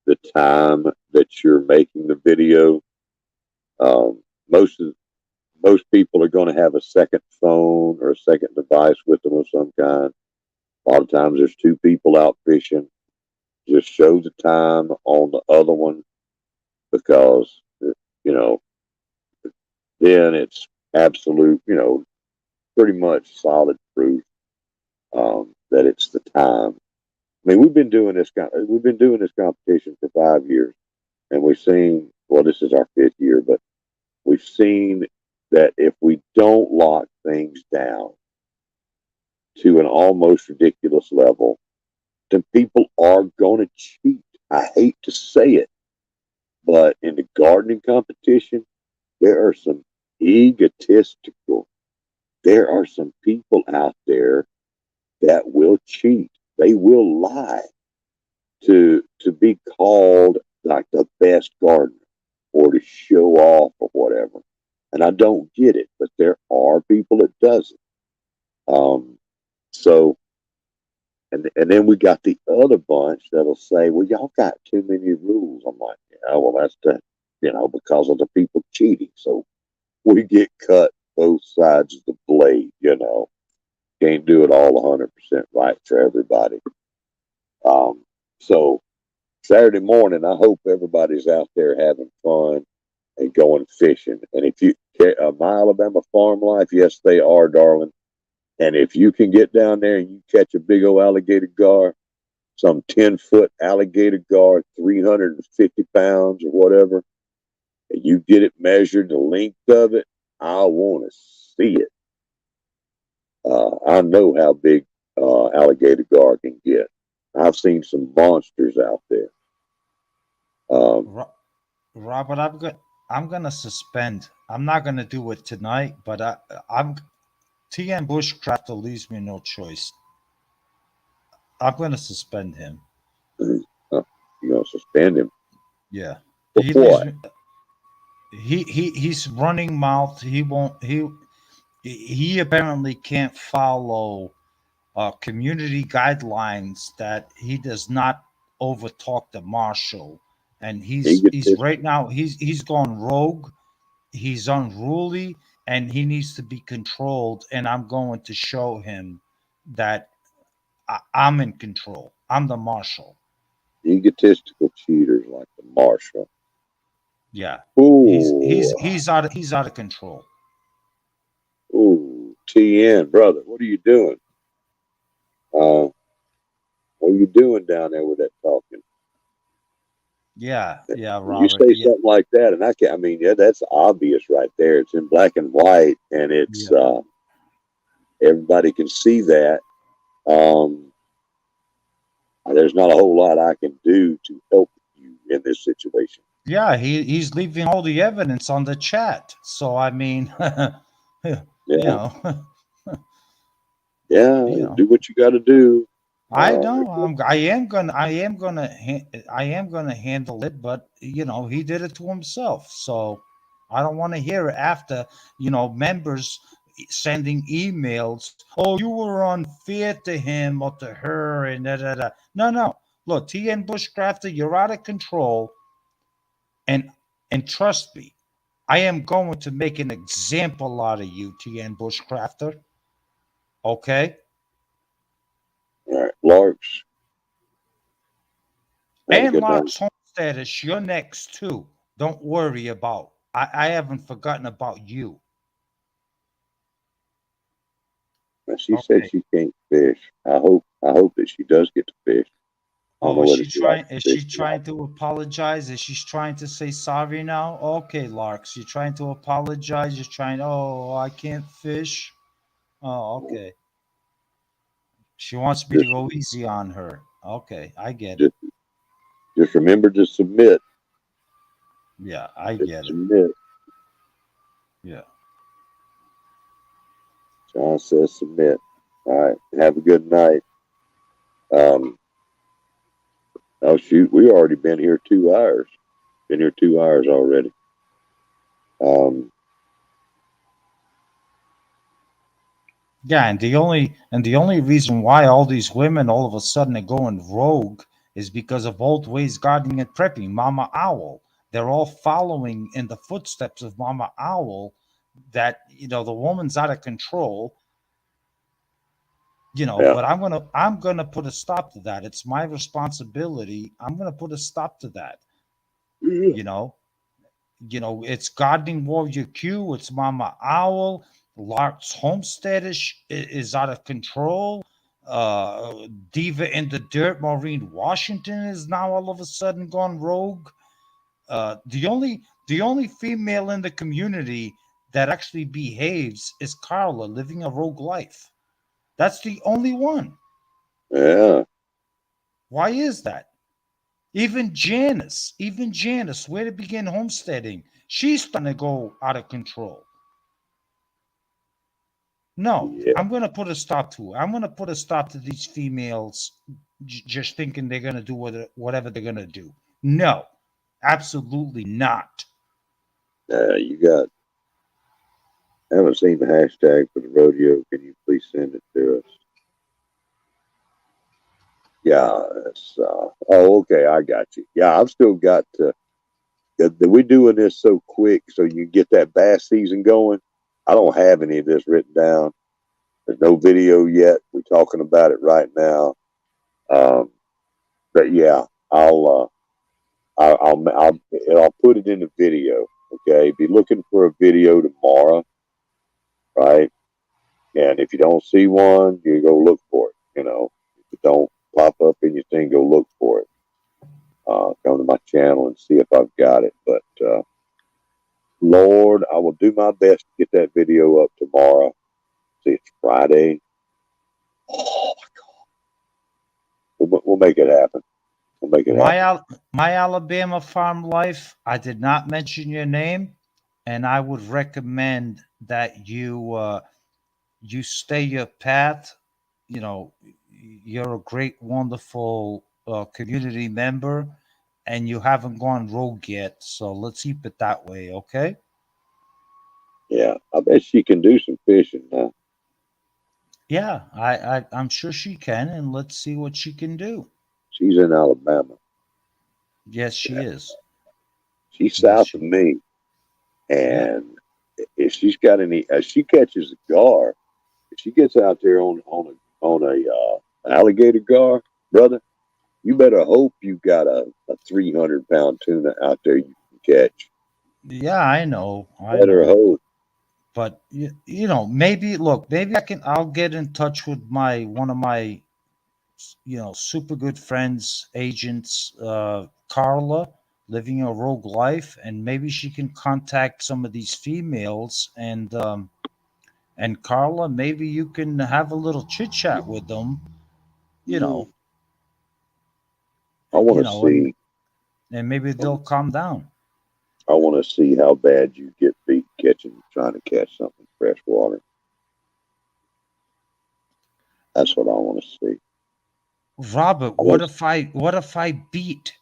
the time that you're making the video. Um, most of most people are going to have a second phone or a second device with them of some kind. A lot of times there's two people out fishing. Just show the time on the other one because, you know, then it's absolute, pretty much solid proof that it's the time. I mean, we've been doing this competition for 5 years, and we've seen. Well, this is our fifth year, but we've seen that if we don't lock things down to an almost ridiculous level, then people are going to cheat. I hate to say it, but in the gardening competition, there are some egotistical, there are some people out there that will cheat. They will lie to be called like the best gardener or to show off or whatever. And I don't get it, but there are people that does it. So and then we got the other bunch that'll say, "Well, y'all got too many rules." I'm like, "Yeah, well, that's because of the people cheating." So we get cut both sides of the blade. Can't do it all 100% right for everybody. So Saturday morning, I hope everybody's out there having fun and going fishing. And if you my Alabama farm life, yes, they are, darling. And if you can get down there and you catch a big old alligator gar, some 10-foot alligator gar, 350 pounds or whatever, and you get it measured, the length of it, I want to see it. I know how big alligator gar can get. I've seen some monsters out there. Um, Robert, I'm gonna suspend. I'm not gonna do it tonight, but I'm TN Bushcrafter leaves me no choice. I'm gonna suspend him. you know, suspend him Yeah, for he leaves what? me. He's running mouth. He apparently can't follow community guidelines that he does not overtalk the marshal, and he's right Egotistical. now he's gone rogue. He's unruly, and he needs to be controlled. And I'm going to show him that I'm in control. I'm the marshal. Egotistical cheaters like the marshal. Yeah, Ooh, he's out of control. ooh, TN, brother, what are you doing? What are you doing down there with that talking? Yeah, yeah, You Robert. say Yeah, something like that, and I can't. I mean, yeah, that's obvious right there. It's in black and white, and it's yeah, everybody can see that. Um, there's not a whole lot I can do to help you in this situation. yeah. He's leaving all the evidence on the chat. So I mean, you Yeah, know, yeah, you know. do what you got to do. I know. If I am gonna handle it, but he did it to himself. So I don't want to hear it after, members sending emails. Oh, you were unfair to him or to her, and da da da. No, no. Look, TN Bushcrafter, you're out of control, and trust me, I am going to make an example out of you, TN Bushcrafter. Okay. all right, Larks, have a And good night. Locke's home status, you're next too. Don't worry about. I haven't forgotten about you. Now, she said Okay. she can't fish. I hope that she does get to fish. I don't Oh, know whether she likes is to fish she or not. trying to apologize? Is she trying to say sorry now? Okay, Larks, you're trying to apologize. You're trying, oh, I can't fish. Oh, okay. She wants me to Just go easy on her. Okay, I get it. just just remember to submit. Yeah, I Just get it. submit. Yeah. John says submit. All right. Have a good night. Um. Oh shoot, we already been here 2 hours. Been here 2 hours already. Um. Yeah, and the only reason why all these women all of a sudden are going rogue is because of old ways gardening and prepping. Mama Owl, they're all following in the footsteps of Mama Owl. That the woman's out of control. Yeah. But I'm gonna put a stop to that. It's my responsibility. I'm gonna put a stop to that. Yeah. You know, it's Gardening Warrior Q, it's Mama Owl, Lark's Homestead is out of control. Diva in the Dirt, Maureen Washington is now all of a sudden gone rogue. The only female in the community that actually behaves is Carla, living a rogue life. That's the only one. Yeah. Why is that? Even Janice, where to begin homesteading, she's starting to go out of control. No, Yeah. I'm going to put a stop to it. I'm going to put a stop to these females just thinking they're going to do whatever they're going to do. No, absolutely not. You got. I haven't seen the hashtag for the rodeo. Can you please send it to us? Yeah. It's, oh, okay. I got you. Yeah, I've still got to. We're doing this so quick so you get that bass season going. I don't have any of this written down. There's no video yet. We're talking about it right now. Um, but yeah, I'll put it in the video. Okay, be looking for a video tomorrow, right? And if you don't see one, you go look for it. If it don't pop up in your thing, go look for it. Come to my channel and see if I've got it. But Lord, I will do my best to get that video up tomorrow. See, it's Friday. Oh, we'll make it happen. We'll make it My happen. my Alabama farm life. I did not mention your name, and I would recommend that you stay your path. You know, you're a great, wonderful community member, and you haven't gone rogue yet. So let's keep it that way, okay? Yeah, I bet she can do some fishing now. Yeah, I'm sure she can, and let's see what she can do. She's in Alabama. Yes, she Yeah, is. she's Yes, south of she. me, Yeah. and if she's got any, as she catches a gar, if she gets out there on a alligator gar, brother, you better hope you got a 300 pound tuna out there you can catch. Yeah, I know. I Better know. hope. But maybe look, maybe I'll get in touch with my one of my super good friends, agents, Carla, living a rogue life, and maybe she can contact some of these females, and Carla, maybe you can have a little chit chat with them, you Mm, know, I want you to know, and see. and maybe they'll calm down. I want to see how bad you get beat trying to catch something fresh water. That's what I want to see. Robert, I want what if I beat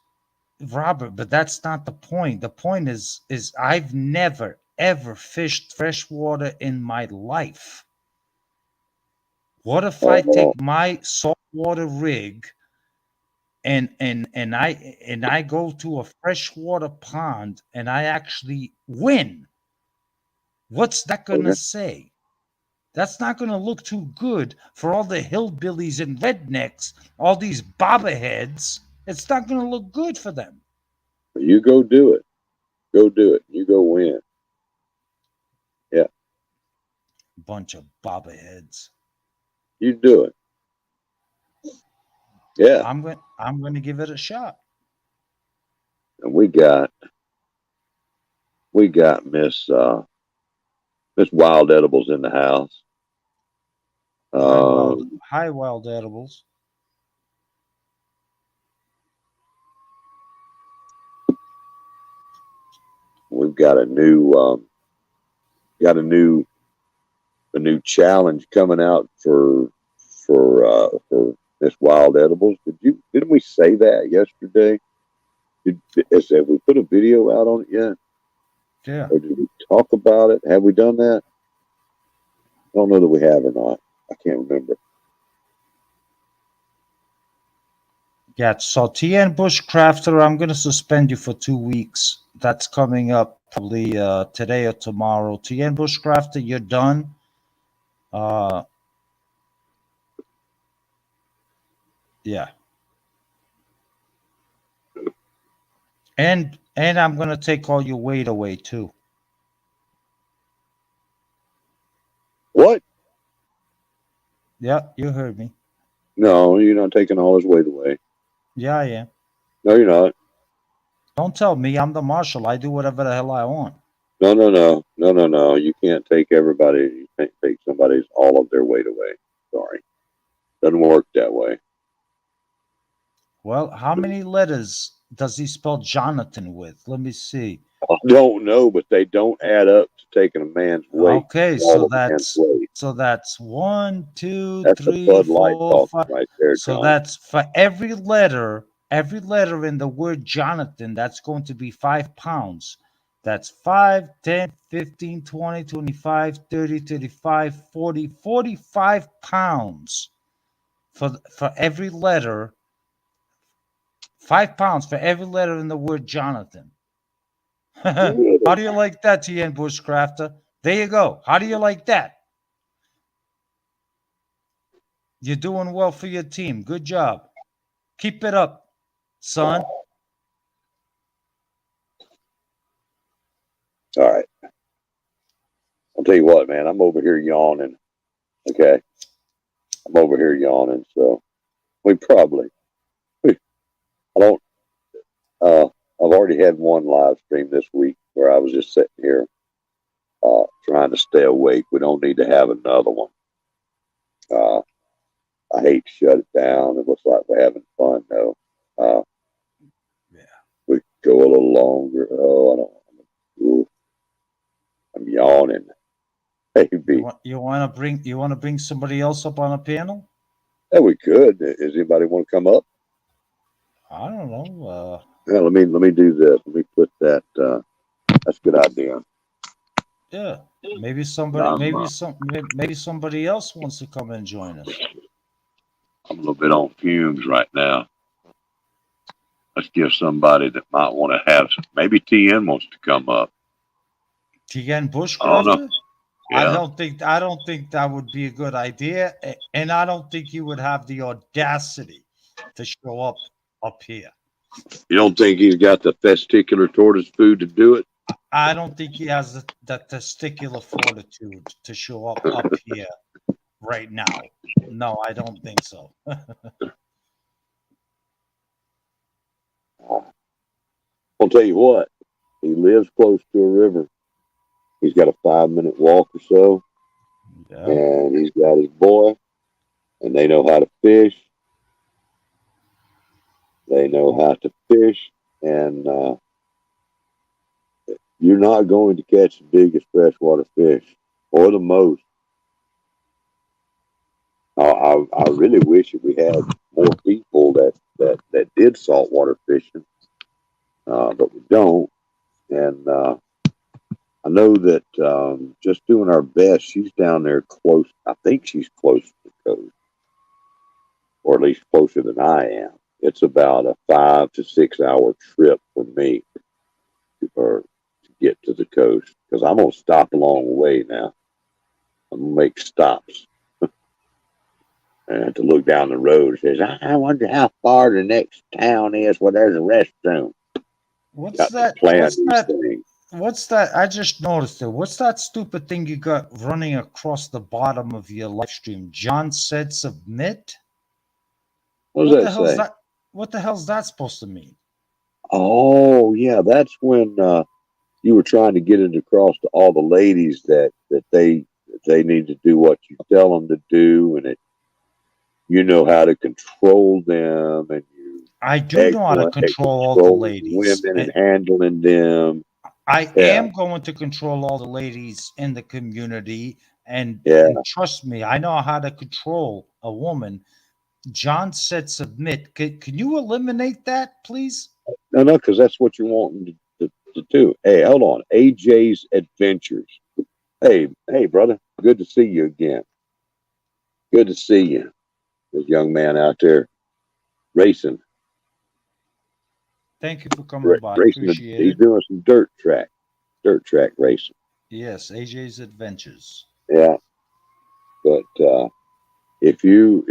Robert? But that's not the point. The point is I've never ever fished freshwater in my life. What if I to. take my saltwater rig and I go to a freshwater pond and I actually win? What's that gonna Okay. say? That's not gonna look too good for all the hillbillies and rednecks, all these bobberheads. It's not gonna look good for them. You go do it. Go do it. You go win. Yeah. Bunch of bobberheads. You do it. Yeah. I'm going to give it a shot. And we got Miss Wild Edibles in the house. High wild edibles. We've got a new challenge coming out for Miss Wild Edibles. Didn't we say that yesterday? Have we put a video out on it yet? Yeah. Or did we talk about it? Have we done that? I don't know that we have or not. I can't remember. Yeah, so TN Bushcrafter, I'm going to suspend you for 2 weeks. That's coming up probably today or tomorrow. TN Bushcrafter, you're done. Yeah. And I'm going to take all your weight away too. What? Yeah, you heard me. No, you're not taking all his weight away. Yeah, I am. No, you're not. Don't tell me. I'm the marshal. I do whatever the hell I want. No. You can't take everybody. You can't take somebody's all of their weight away. Sorry, doesn't work that way. Well, how many letters does he spell Jonathan with? Let me see. I don't know, but they don't add up to taking a man's weight. Okay, All of a man's weight. so that's 1, 2, That's a 3, Bud Light 4, talking 5. right there, So John. that's for every letter in the word Jonathan, that's going to be 5 pounds. That's 5, 10, 15, 20, 25, 30, 35, 40, 45 pounds for every letter. 5 pounds for every letter in the word Jonathan. How do you like that, TN Bushcrafter? There you go. How do you like that? You're doing well for your team. Good job. Keep it up, son. All right. I'll tell you what, man. I'm over here yawning. Okay. I'm over here yawning. So I don't, I've already had one live stream this week where I was just sitting here trying to stay awake. We don't need to have another one. I hate to shut it down. It looks like we're having fun, though. Yeah. We could go a little longer. Oh, I don't. Ooh, I'm yawning. Maybe. You want to bring somebody else up on a panel? Yeah, we could. Does anybody want to come up? I don't know. Yeah, let me do this. Let me put that. That's a good idea. Yeah. Maybe somebody else wants to come and join us. I'm a little bit on fumes right now. Let's give somebody that might want to have. Maybe TN wants to come up. TN Bushcrafter? Yeah. I don't think that would be a good idea, and I don't think he would have the audacity to show up here. You don't think he's got the testicular tortoise food to do it? I don't think he has the testicular fortitude to show up here right now. No, I don't think so. I'll tell you what. He lives close to a river. He's got a 5-minute walk or so, and he's got his boy, and they know how to fish. And you're not going to catch the biggest freshwater fish or the most. I really wish that we had more people that did saltwater fishing, but we don't. And I know that just doing our best, she's down there close. I think she's close to the coast, or at least closer than I am. It's about a 5 to 6 hour trip for me to get to the coast, because I'm going to stop along the way now. I'm going to make stops. And to look down the road, it says, I wonder how far the next town is where there's a restroom. What's that? What's that? I just noticed it. What's that stupid thing you got running across the bottom of your live stream? John said submit. What does What that the hell's say? that? What the hell's that supposed to mean? Oh, yeah, that's when you were trying to get it across to all the ladies that they need to do what you tell them to do, and you know how to control them, and you I do know how to excellent at control all the controlling ladies. women and handling them. I Yeah, am going to control all the ladies in the community, yeah. and trust me, I know how to control a woman. John said submit. Can you eliminate that, please? No, no, because that's what you want them to do. Hey, hold on. AJ's Adventures. Hey, brother. Good to see you again. Good to see you. This young man out there racing, Thank you for coming by. racing. Appreciate He's it. doing some dirt track racing. Yes, AJ's Adventures. Yeah, but if you're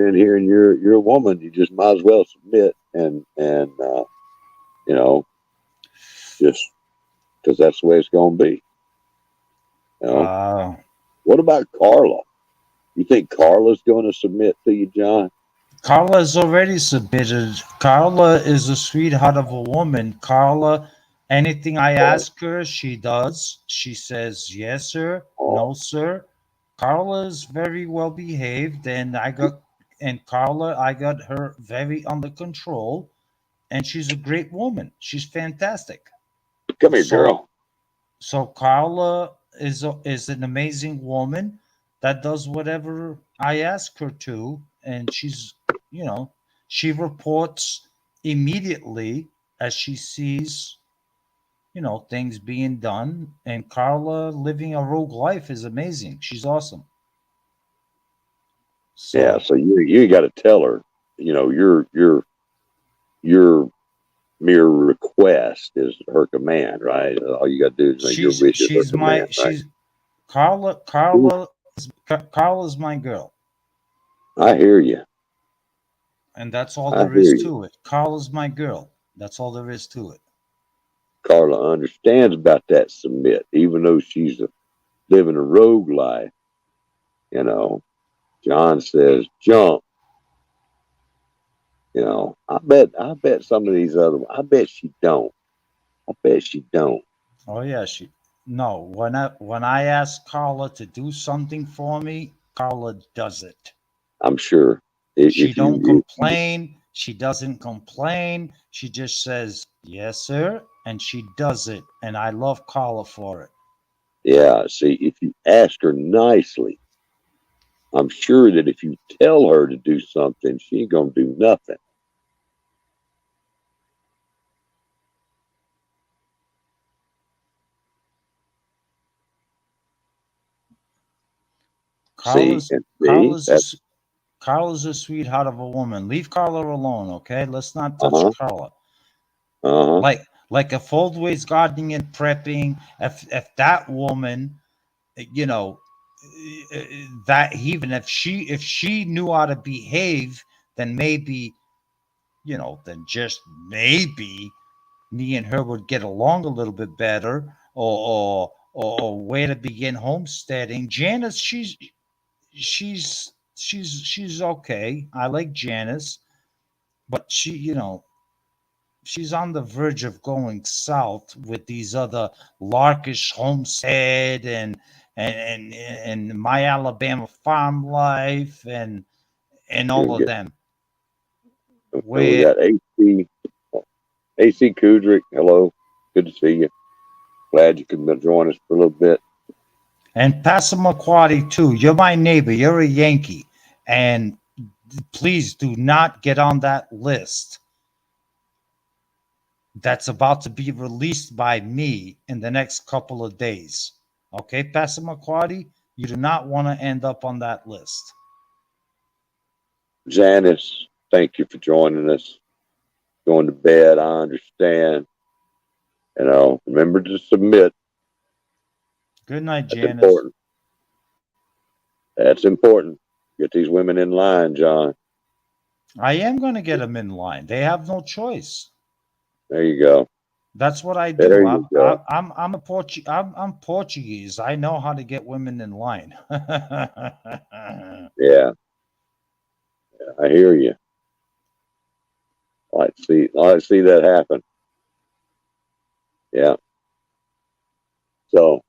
in here and you're a woman, you just might as well submit and you know just because that's the way it's going to be. You know, Uh, what about Carla? You think Carla's going to submit to you, John? Carla has already submitted. Carla is a sweetheart of a woman. Carla, anything I Oh, ask her, she does. She says, yes, sir, oh, no, sir. Carla is very well behaved, and Carla, I got her very under control, and she's a great woman. She's fantastic. come here, So girl. So Carla is an amazing woman that does whatever I ask her to, and you know, she reports immediately as she sees, things being done. And Carla living a rogue life is amazing. She's awesome. Yeah, So so you got to tell her, your mere request is her command, right? All you got to do is make your she's wish is her she's my command, right? she's Carla. Carla's my girl, I hear you. and that's all I there hear is you. to it. Carla's my girl. That's all there is to it. Carla understands about that submit, even though she's living a rogue life. You know, John says jump. I bet some of these other. I bet she don't. I bet she don't. Oh yeah, she no. When I ask Carla to do something for me, Carla does it. I'm sure She if don't you, if, complain. She doesn't complain. She just says yes, sir, and she does it. And I love Carla for it. yeah, see, if you ask her nicely, I'm sure that if you tell her to do something, she ain't gonna do nothing. See Carla's and see Carla's a, that. s- Carla's a sweetheart of a woman. Leave Carla alone, okay? Let's not Uh touch huh. Carla. Uh huh. Like if Foldways gardening and prepping, if that woman, you know, that even if she knew how to behave, then maybe, then just maybe me and her would get along a little bit better, or where to begin homesteading. Janice, she's okay. I like Janice, but she's on the verge of going south with these other Larkish Homestead and My Alabama Farm Life and Here all we of go. them. So we Where got AC Kudrick. Hello. Good to see you. Glad you could join us for a little bit. and Passamaquoddy too. You're my neighbor. You're a Yankee, and please do not get on that list that's about to be released by me in the next couple of days. Okay, Passamaquoddy, you do not want to end up on that list. Janice, thank you for joining us. Going to bed. I understand. Remember to submit. Good night, That's Janice. important. That's important. Get these women in line, John. I am going to get them in line. They have no choice. There you go. That's what I There do. you go. I'm Portuguese. I know how to get women in line. Yeah, I hear you. I like to see that happen. Yeah. So,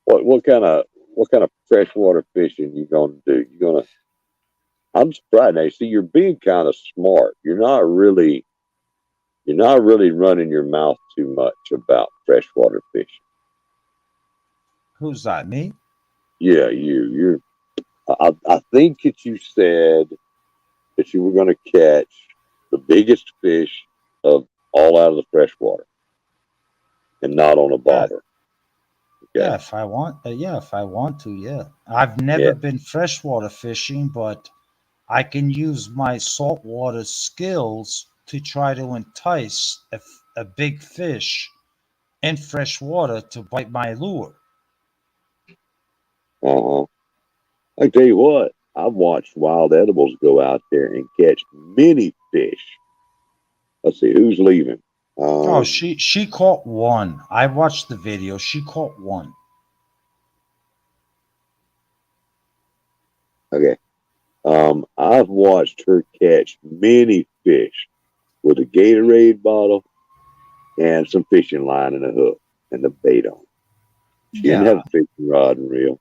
what kind of freshwater fishing you gonna do? You gonna? I'm surprised. Now, see, you're being kind of smart. You're not really running your mouth too much about freshwater fishing. Who's that? Me? Yeah, you're. I think that you said that you were going to catch the biggest fish of all out of the freshwater and not on a Yeah. bobber. Yeah, Okay. if I want, yeah, if I want to, yeah. I've Yeah. never been freshwater fishing, but I can use my saltwater skills to try to entice a big fish in fresh water to bite my lure. Uh huh. I tell you what, I've watched wild edibles go out there and catch many fish. Let's see who's leaving. Oh, Um. she caught one. I watched the video. She caught one. Okay. I've watched her catch many fish with a Gatorade bottle and some fishing line and a hook and the bait on. She didn't have Yeah, a fishing rod and reel.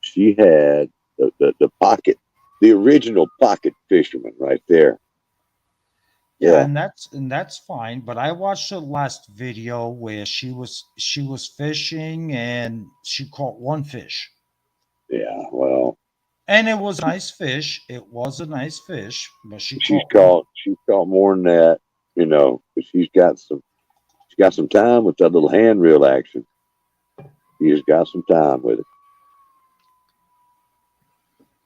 She had the pocket, the original pocket fisherman right there. yeah, Yeah, and that's fine. But I watched the last video where she was fishing and she caught one fish. yeah. Well, And it was a nice fish. It was a nice fish, but she she's caught one. caught she's caught more than that, but she's got some time with that little hand reel action. She's got some time with it.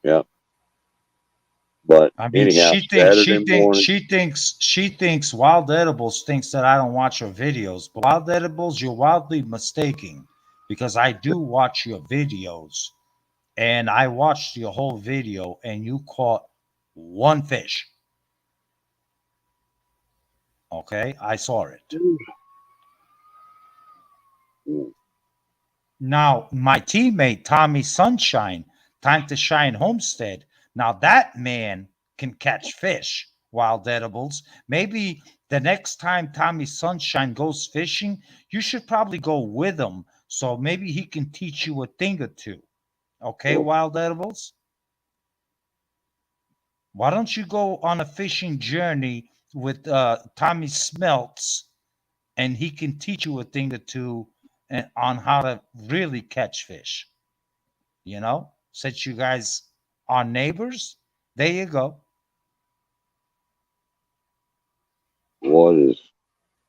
Yeah. But I mean, anyhow, she thinks Saturday she thinks morning. she thinks she thinks Wild Edibles thinks that I don't watch her videos. But Wild Edibles, you're wildly mistaken because I do watch your videos, and I watched your whole video, and you caught one fish. Okay, I saw it. Mm, Now, my teammate Tommy Sunshine, Time to Shine Homestead. Now that man can catch fish, Wild Edibles. Maybe the next time Tommy Sunshine goes fishing, you should probably go with him. So maybe he can teach you a thing or two. Okay, mm. Wild Edibles? Why don't you go on a fishing journey with Tommy Smelts and he can teach you a thing or two on how to really catch fish? Since you guys are neighbors, there you go.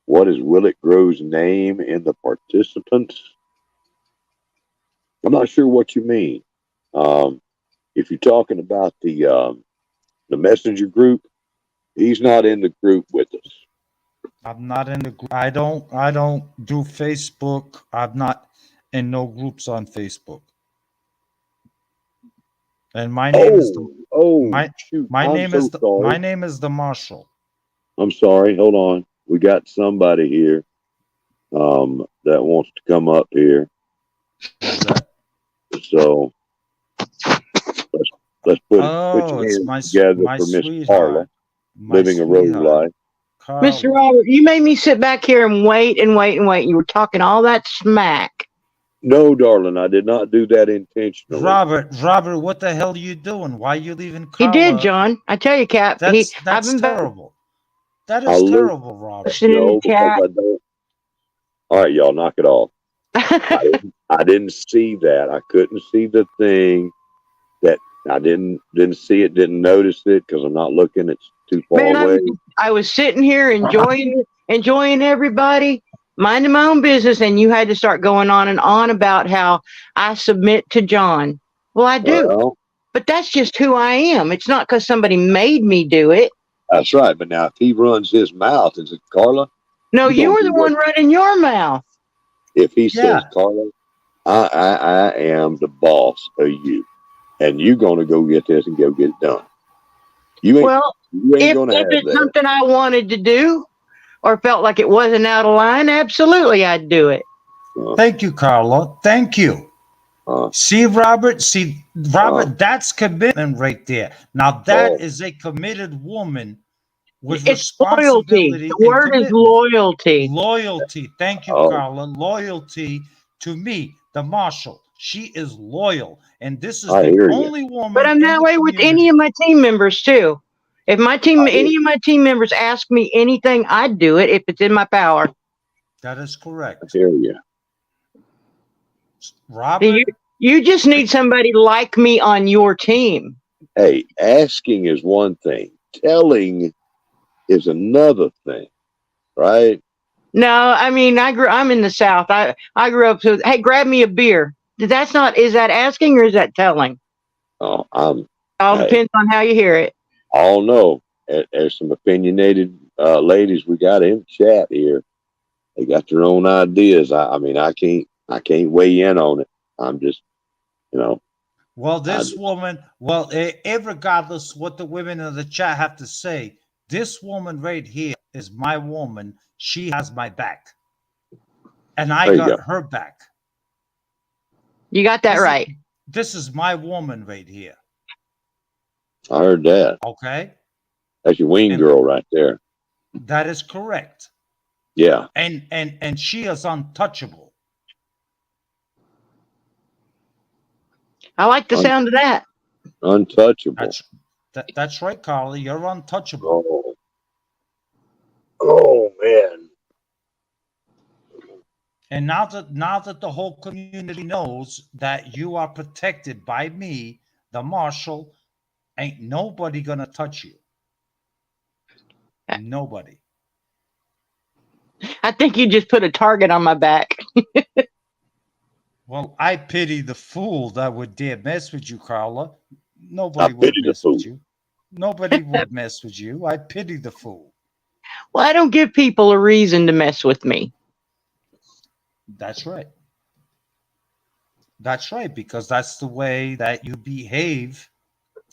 What is Willet Grove's name in the participants? I'm not sure what you mean. Um, if you're talking about the messenger group, he's not in the group with us. I'm not in the group. I don't do Facebook. I'm not in no groups on Facebook. And my name is the Oh, my shoot! my I'm name is so the my sorry. name is the Marshal. I'm sorry. Hold on. We got somebody here that wants to come up here. Who's that? So let's put Oh, your it's hands together my for Miss Carla, sweetheart. My living a road sweetheart. life. Mr. Carla. Robert, you made me sit back here and wait and wait and wait. You were talking all that smack. No, darling, I did not do that intentionally. Robert, what the hell are you doing? Why are you leaving He did, Carla? John. I tell you, Cap. I've That's been terrible. That I is live terrible, Robert. posting in the no because chat. I don't. All right, y'all, knock it off. I didn't see that. I couldn't see the thing that I didn't see it. Didn't notice it because I'm not looking. It's too far Man, away. I was sitting here enjoying everybody, minding my own business, and you had to start going on and on about how I submit to John. Well, I do, Well, but that's just who I am. It's not because somebody made me do it. that's right. But now if he runs his mouth and says, "Carla, No, you you gonna were do the what?" one running your mouth. If he Yeah. says, "Carla, I am the boss of you, and you gonna go get this and go get it done." You ain't Well, You ain't gonna If have it's that. something I wanted to do or felt like it wasn't out of line, absolutely I'd do it. Thank you, Carla. Thank you. Uh, See, Robert, that's commitment right there. Now, that is a committed woman with It's loyalty. responsibility The and word is commitment. loyalty. Loyalty. Thank you, oh, Carla. Loyalty to me, the marshal. She is loyal. And this is I the hear you. only But woman I'm in that the way with any community. of my team members too. If my team, I hear any you. of my team members ask me anything, I'd do it if it's in my power. That is I correct. hear you. You, Robert, you just need somebody like me on your team. Hey, asking is one thing. Telling is another thing, right? No, I mean, I'm in the South. I grew up with, hey, grab me a beer. That's not, is that asking or is that telling? Oh, I'm. All Hey, depends on how you hear it. all know. There's some opinionated ladies we got in chat here. They got their own ideas. I mean, I can't weigh in on it. I'm just, you know, well, I this just, woman, well, regardless what the women in the chat have to say, this woman right here is my woman. She has my back. And I there you go. got her back. You got that This is right. this is my woman right here. I heard that. Okay? That's your wing And girl right there. that is correct. Yeah, And she is untouchable. I like the sound of that. untouchable. That's right, Carly. You're untouchable. Oh, oh man. And now that the whole community knows that you are protected by me, the marshal, ain't nobody gonna touch you. Nobody. I think you just put a target on my back. Well, I pity the fool that would dare mess with you, Carla. I Nobody would pity the mess fool. with you. Nobody would mess with you. I pity the fool. Well, I don't give people a reason to mess with me. That's right. That's right, because that's the way that you behave.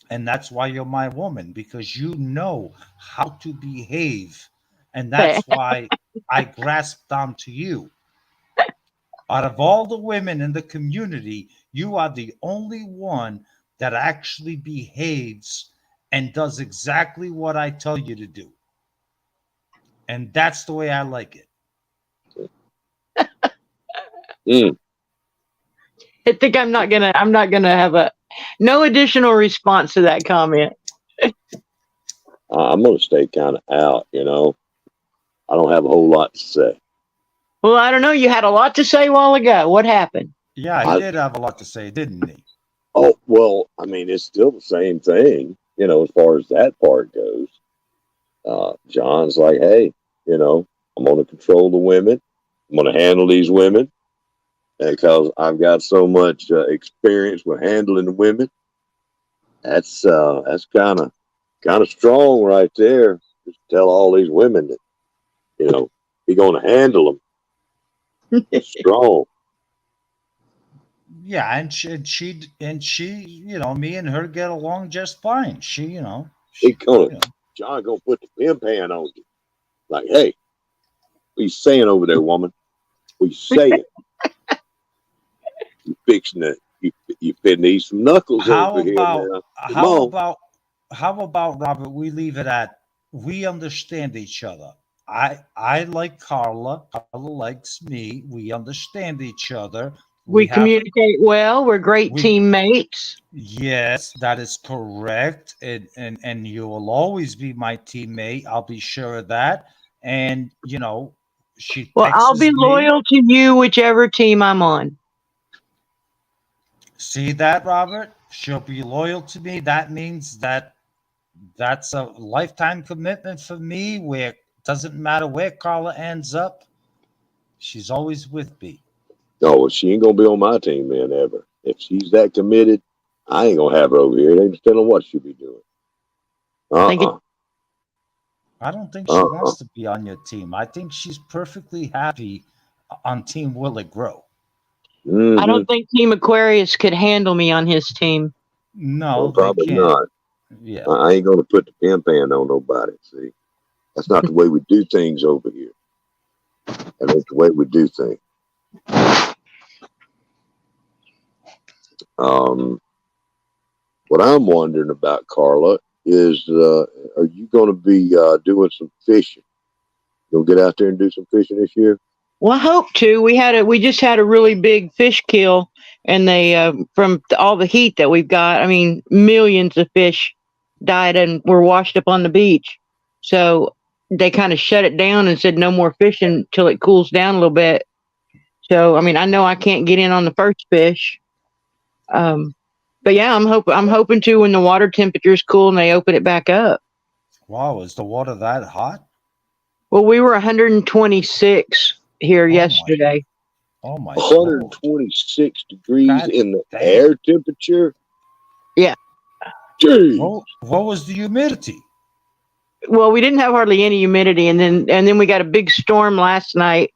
And that's why you're my woman, because you know how to behave. And that's why I grasped onto you. Out of all the women in the community, you are the only one that actually behaves and does exactly what I tell you to do. And that's the way I like it. Mm. I think I'm not gonna have no additional response to that comment. I'm gonna stay kind of out. I don't have a whole lot to say. Well, I don't know. You had a lot to say a while ago. What happened? Yeah, he I did have a lot to say, didn't he? Oh well, I mean, it's still the same thing. As far as that part goes. John's like, hey, I'm gonna control the women. I'm gonna handle these women because I've got so much experience with handling the women. That's kind of strong right there. Just tell all these women that he's gonna handle them. It's strong. Yeah, and she, me and her get along just fine. He gonna You know, John gonna put the pin pan on you. Like, hey, what you saying over there, woman? What you saying? You fixing it? You fitting these some knuckles how over here about now? Come how on. about how about Robert? We leave it at we understand each other. I like Carla. Carla likes me. We understand each other. We We have communicate well. We're great we teammates. Yes, that is correct. And you will always be my teammate. I'll be sure of that. And she Well, I'll be texts me. loyal to you, whichever team I'm on. See that, Robert? She'll be loyal to me. That means that's a lifetime commitment for me where it doesn't matter where Carla ends up. She's always with me. No, well, she ain't gonna be on my team, man, ever. If she's that committed, I ain't gonna have her over here. They just don't know what she'll be doing. I think Uh-uh. I don't think she Uh-uh. wants to be on your team. I think she's perfectly happy on Team Will It Grow. I Mm-hmm. don't think Team Aquarius could handle me on his team. No, they Probably can't. not. Yeah. I ain't gonna put the pin pan on nobody. See, that's not the way we do things over here. And that's the way we do things. What I'm wondering about, Carla, is are you going to be doing some fishing? You'll get out there and do some fishing this year? Well, I hope to. We just had a really big fish kill, and they from all the heat that we've got. I mean, millions of fish died and were washed up on the beach. So they kind of shut it down and said no more fishing till it cools down a little bit. So I mean, I know I can't get in on the first fish. Um, but yeah, I'm hoping to when the water temperature is cool and they open it back up. Wow, is the water that hot? Well, we were 126 here yesterday. Oh my 126 degrees God in the damn. air temperature? Yeah. Jeez. What was the humidity? Well, we didn't have hardly any humidity, and then we got a big storm last night.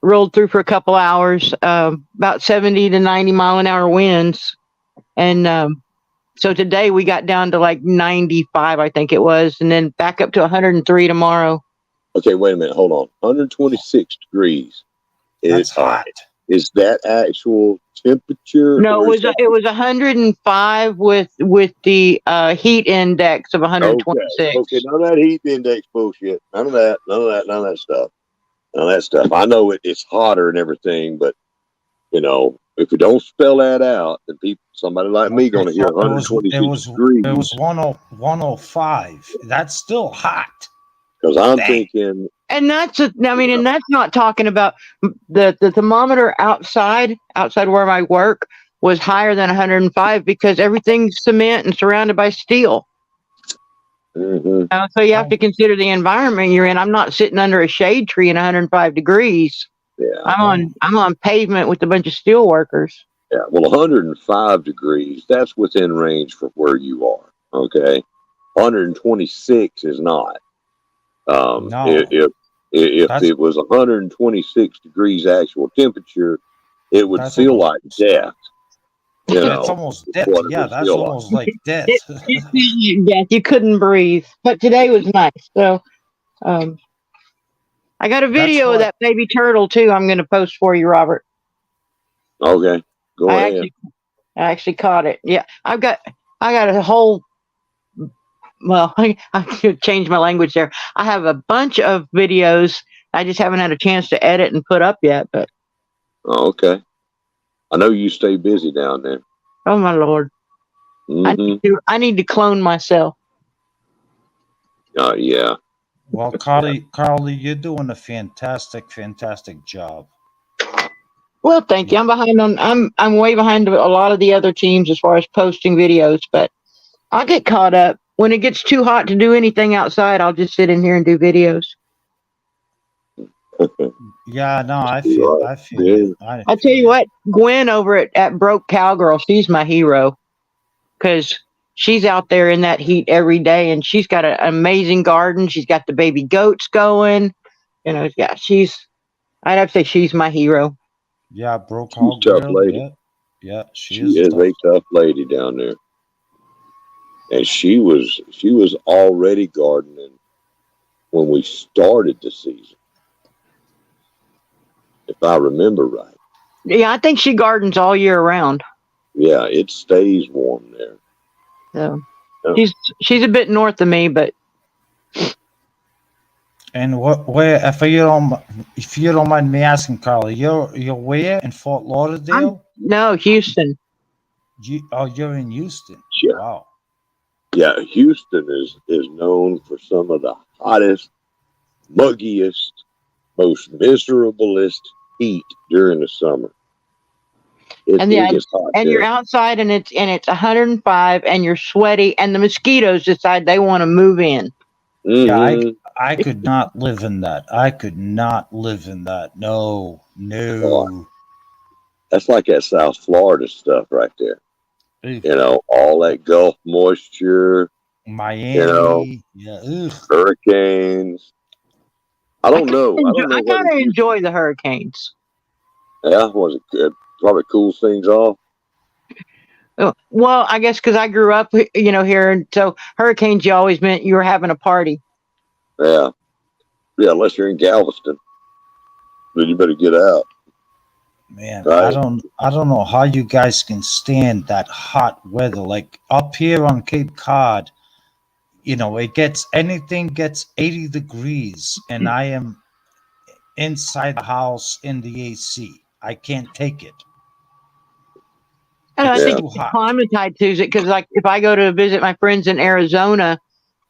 Rolled through for a couple hours, about 70 to 90 mile an hour winds, and so today we got down to like 95, I think it was, and then back up to 103 tomorrow. Okay, wait a minute. Hold on. 126 degrees. That's hot. Is that actual temperature? No, it was 105 with the heat index of 126. Okay, none of that heat index bullshit. None of that stuff. None of that stuff. I know it's hotter and everything, but you know, if you don't spell that out, then somebody like me going to hear 126 degrees. It was 105. That's still hot. Because I'm thinking, and that's not talking about the thermometer outside where I work was higher than 105 because everything's cement and surrounded by steel. Mm-hmm. So you have to consider the environment you're in. I'm not sitting under a shade tree in 105 degrees. Yeah, I'm on pavement with a bunch of steel workers. Yeah, well, 105 degrees, that's within range for where you are. Okay, 126 is not. No. If it was 126 degrees actual temperature, it would feel like death. You know, that's almost death. Yeah, that's almost like death. Yeah, you couldn't breathe. But today was nice. So, I got a video of that baby turtle too. I'm going to post for you, Robert. Okay, go ahead. I actually caught it. Yeah, I got a whole. Well, I could change my language there. I have a bunch of videos. I just haven't had a chance to edit and put up yet. But okay, I know you stay busy down there. Oh my Lord, Mm-hmm. I need to clone myself. Yeah. Well, Carly, you're doing a fantastic job. Well, thank you. I'm way behind a lot of the other teams as far as posting videos, but I'll get caught up. When it gets too hot to do anything outside, I'll just sit in here and do videos. Yeah, no, I feel. I tell you what, Gwen over at Broke Cowgirl, she's my hero because she's out there in that heat every day, and she's got an amazing garden. She's got the baby goats going. You know, yeah, I'd have to say she's my hero. Yeah, Broke Cowgirl. She's a tough lady. Yeah, she is a tough lady down there. And she was already gardening when we started the season, if I remember right. Yeah, I think she gardens all year round. Yeah, it stays warm there. So she's a bit north of me, but. And where, if you don't mind me asking, Carly, you're where in Fort Lauderdale? No, Houston. You're in Houston. Yeah. Wow. Yeah, Houston is known for some of the hottest, muggiest, most miserablest heat during the summer. And you're outside and it's 105 and you're sweaty and the mosquitoes decide they want to move in. Mm-hmm. Yeah, I could not live in that. No. Oh, that's like that South Florida stuff right there. You know, all that Gulf moisture, Miami, hurricanes. I don't know. I kind of enjoy the hurricanes. Yeah, was it good? Probably cools things off. Well, I guess because I grew up, here, and so hurricanes, you always meant you were having a party. Yeah. Yeah, unless you're in Galveston, then you better get out. Man, Right? I don't know how you guys can stand that hot weather. Like up here on Cape Cod, anything gets 80 degrees, and I am inside the house in the AC. I can't take it. And I It's Yeah. think too it's hot. climatized to it because, like, if I go to visit my friends in Arizona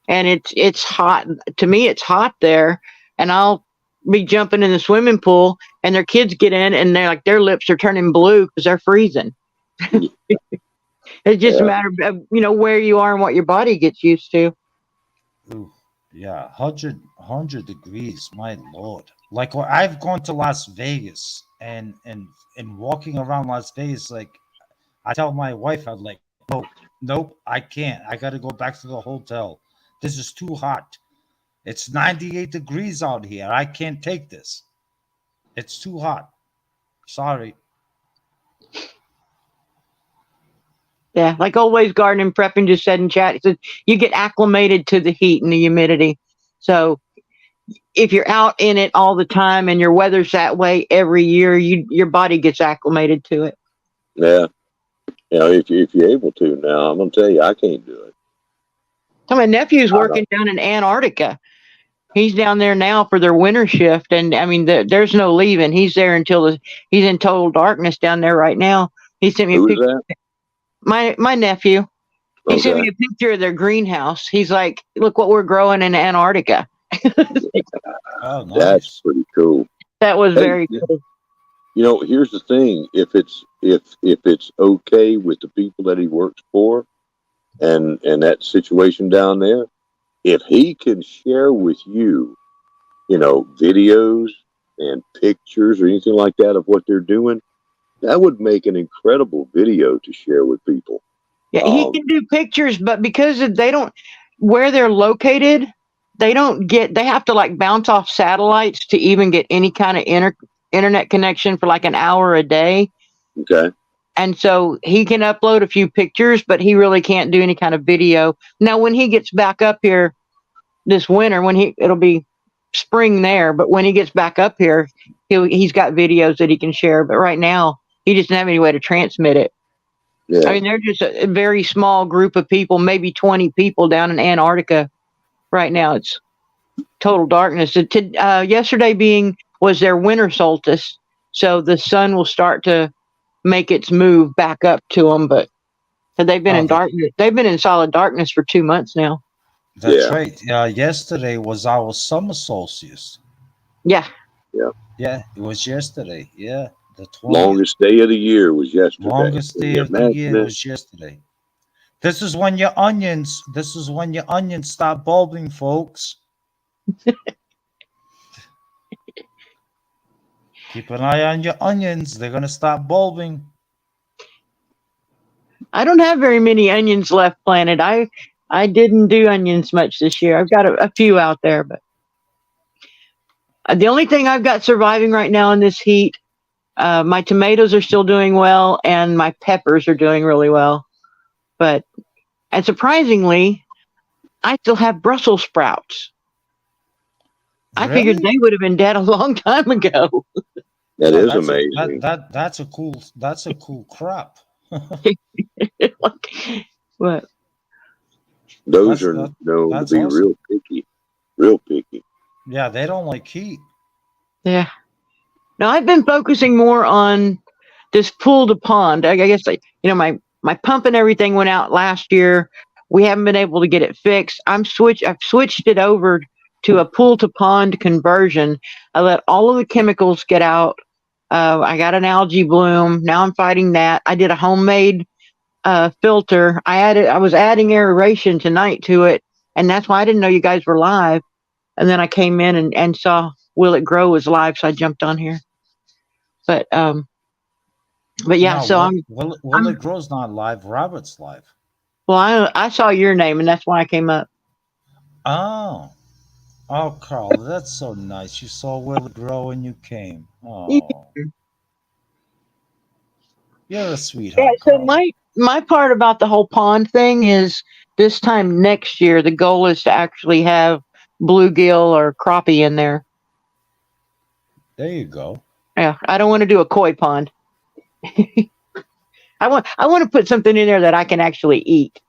and it's hot, to me it's hot there, and I'll be jumping in the swimming pool, and their kids get in, and they're like their lips are turning blue because they're freezing. It's just a Yeah. matter of where you are and what your body gets used to. Ooh, yeah, 100 degrees, my lord. Like I've gone to Las Vegas and walking around Las Vegas, like I tell my wife, I'm like, nope, I can't. I got to go back to the hotel. This is too hot. It's 98 degrees out here. I can't take this. It's too hot. Sorry. Yeah, like always, garden and prepping just said in chat, it said you get acclimated to the heat and the humidity. So if you're out in it all the time and your weather's that way every year, your body gets acclimated to it. Yeah. If you're able to now, I'm gonna tell you, I can't do it. So my nephew's I don't. working down in Antarctica. He's down there now for their winter shift, and I mean, there's no leaving. He's there until he's in total darkness down there right now. He sent me a Who is picture. that? My nephew. He sent Okay. me a picture of their greenhouse. He's like, "Look what we're growing in Antarctica." Oh, That's nice. pretty cool. That was Hey, very cool. here's the thing: if it's okay with the people that he works for, and that situation down there, if he can share with you, videos and pictures or anything like that of what they're doing, that would make an incredible video to share with people. Yeah, he can do pictures, but because they don't where they're located, they have to like bounce off satellites to even get any kind of internet connection for like an hour a day. Okay. And so he can upload a few pictures, but he really can't do any kind of video. Now, when he gets back up here this winter, it'll be spring there, but when he gets back up here, he's got videos that he can share. But right now, he doesn't have any way to transmit it. Yeah. I mean, they're just a very small group of people, maybe 20 people down in Antarctica right now. It's total darkness. Yesterday was their winter solstice, so the sun will start to make its move back up to them. But they've been Oh, in darkness. They've been in solid darkness for 2 months now. that's Yeah. right. Yesterday was our summer solstice. Yeah, Yeah. Yeah, it was yesterday. Yeah, the 20th. Longest day of the year was yesterday. Longest Can day you of the imagine year it? was yesterday. This is when your onions start bulbing, folks. Keep an eye on your onions. They're gonna start bulbing. I don't have very many onions left planted. I didn't do onions much this year. I've got a few out there, but the only thing I've got surviving right now in this heat, my tomatoes are still doing well, and my peppers are doing really well. But and surprisingly, I still have Brussels sprouts. I figured Really? they would have been dead a long time ago. That Oh, is that's a that amazing. that that's a cool crop. Like, what? Those That's are that known to that's be awesome. real picky. Real picky. Yeah, they don't like heat. Yeah. Now I've been focusing more on this pool to pond. I guess my pump and everything went out last year. We haven't been able to get it fixed. I've switched it over to a pool to pond conversion. I let all of the chemicals get out. I got an algae bloom. Now I'm fighting that. I did a homemade filter. I was adding aeration tonight to it, and that's why I didn't know you guys were live. And then I came in and saw Will It Grow was live, so I jumped on here. But yeah, No, so Will I'm It Grow's not live. Robert's live. well, I saw your name, and that's why I came up. Oh, oh, Carl, that's so nice. You saw Will It Grow and you came. Yeah, Oh, you're a sweetheart, so Carl. my part about the whole pond thing is this time next year, the goal is to actually have bluegill or crappie in there. There you go. Yeah, I don't want to do a koi pond. I want to put something in there that I can actually eat.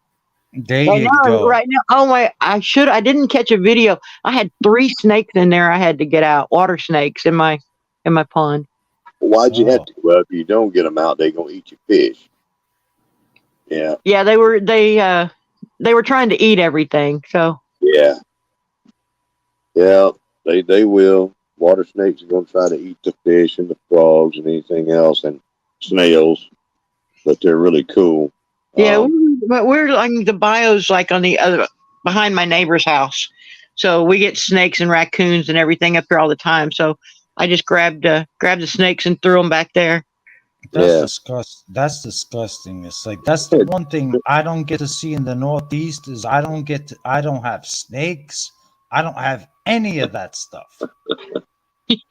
There Right you now, go. right now, oh my! I didn't catch a video. I had 3 snakes in there. I had to get out. Water snakes in my pond. Why'd you have Oh, to? Well, if you don't get them out, they're gonna eat your fish. Yeah, Yeah, they were trying to eat everything. So yeah, yeah. They will. Water snakes are gonna try to eat the fish and the frogs and anything else and snails, but they're really cool. yeah, Um, but we're like the bio's like on the other behind my neighbor's house, so we get snakes and raccoons and everything up here all the time. So I just grabbed the snakes and threw them back there. that's yeah, disgust. That's disgusting. It's like that's the one thing I don't get to see in the Northeast is I don't have snakes. I don't have any of that stuff.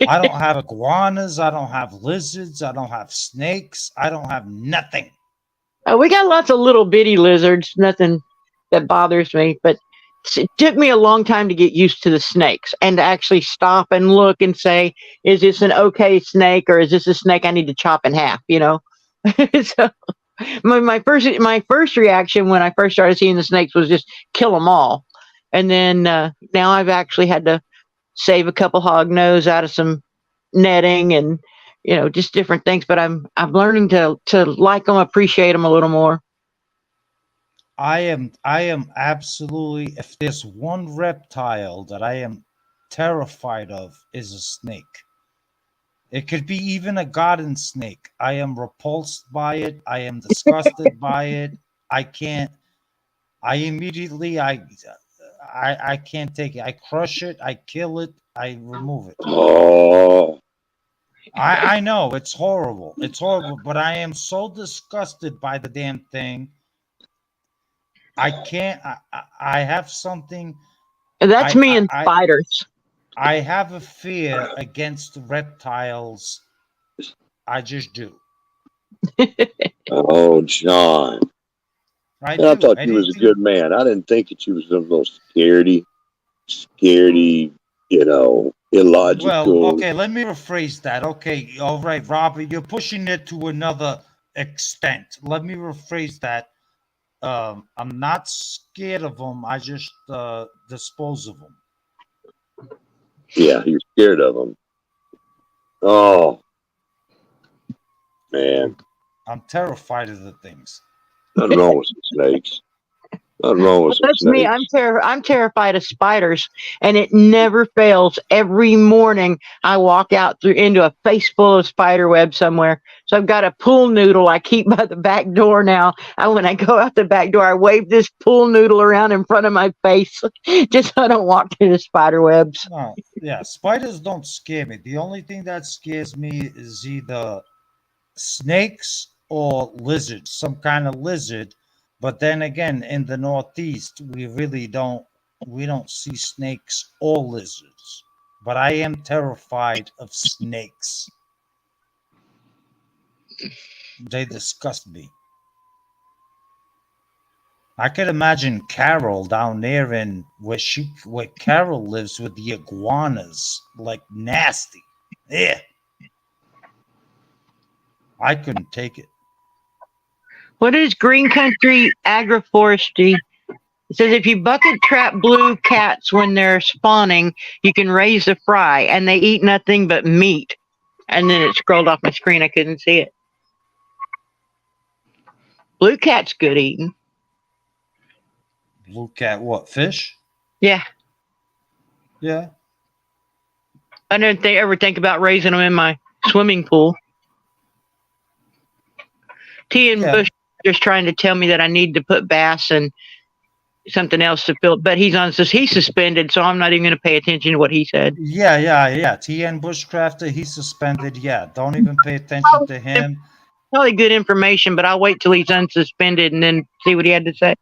I don't have iguanas. I don't have lizards. I don't have snakes. I don't have nothing. We got lots of little bitty lizards. Nothing that bothers me, but it took me a long time to get used to the snakes and to actually stop and look and say, "Is this an okay snake, or is this a snake I need to chop in half?" So my first reaction when I first started seeing the snakes was just kill them all, and then now I've actually had to save a couple hog nose out of some netting and just different things. But I'm learning to like them, appreciate them a little more. I am absolutely if there's one reptile that I am terrified of is a snake. It could be even a garden snake. I am repulsed by it. I am disgusted by it. I can't I immediately I can't take it. I crush it, I kill it, I remove it. oh, I know it's horrible. It's horrible, but I am so disgusted by the damn thing. I can't I have something That's I, me I and I spiders. I have a fear against reptiles. I just do. oh, John. I I do. thought you was a Anything. good man. I didn't think that you was a little scaredy, Well, illogical. okay, let me rephrase that. Okay, all right, Robert, you're pushing it to another extent. Let me rephrase that. I'm not scared of them. I just dispose of them. Yeah, you're scared of them. Oh man, I'm, I'm terrified of the things. nothing wrong with some snakes. Nothing wrong with some That's me. I'm snakes. I'm terrified of spiders, and it never fails. Every morning, I walk out through into a face full of spider web somewhere. So I've got a pool noodle I keep by the back door now. When I go out the back door, I wave this pool noodle around in front of my face, just so I don't walk through the spider webs. No, yeah, spiders don't scare me. The only thing that scares me is either snakes or lizards, some kind of lizard. But then again, in the Northeast, we don't see snakes or lizards. But I am terrified of snakes. They disgust me. I could imagine Carol down there in where Carol lives with the iguanas, like nasty. Yeah, I couldn't take it. What is green country agroforestry? It says if you bucket trap blue cats when they're spawning, you can raise the fry, and they eat nothing but meat. And then it scrolled off my screen. I couldn't see it. Blue cat's good eating. Look at what fish? Yeah. Yeah. I didn't ever think about raising them in my swimming pool. T and Yeah. Bush just trying to tell me that I need to put bass and something else to fill, but he's suspended, so I'm not even going to pay attention to what he said. Yeah. TN Bushcrafter, he's suspended. Yeah, don't even pay attention to him. Probably good information, but I'll wait till he's unsuspended and then see what he had to say.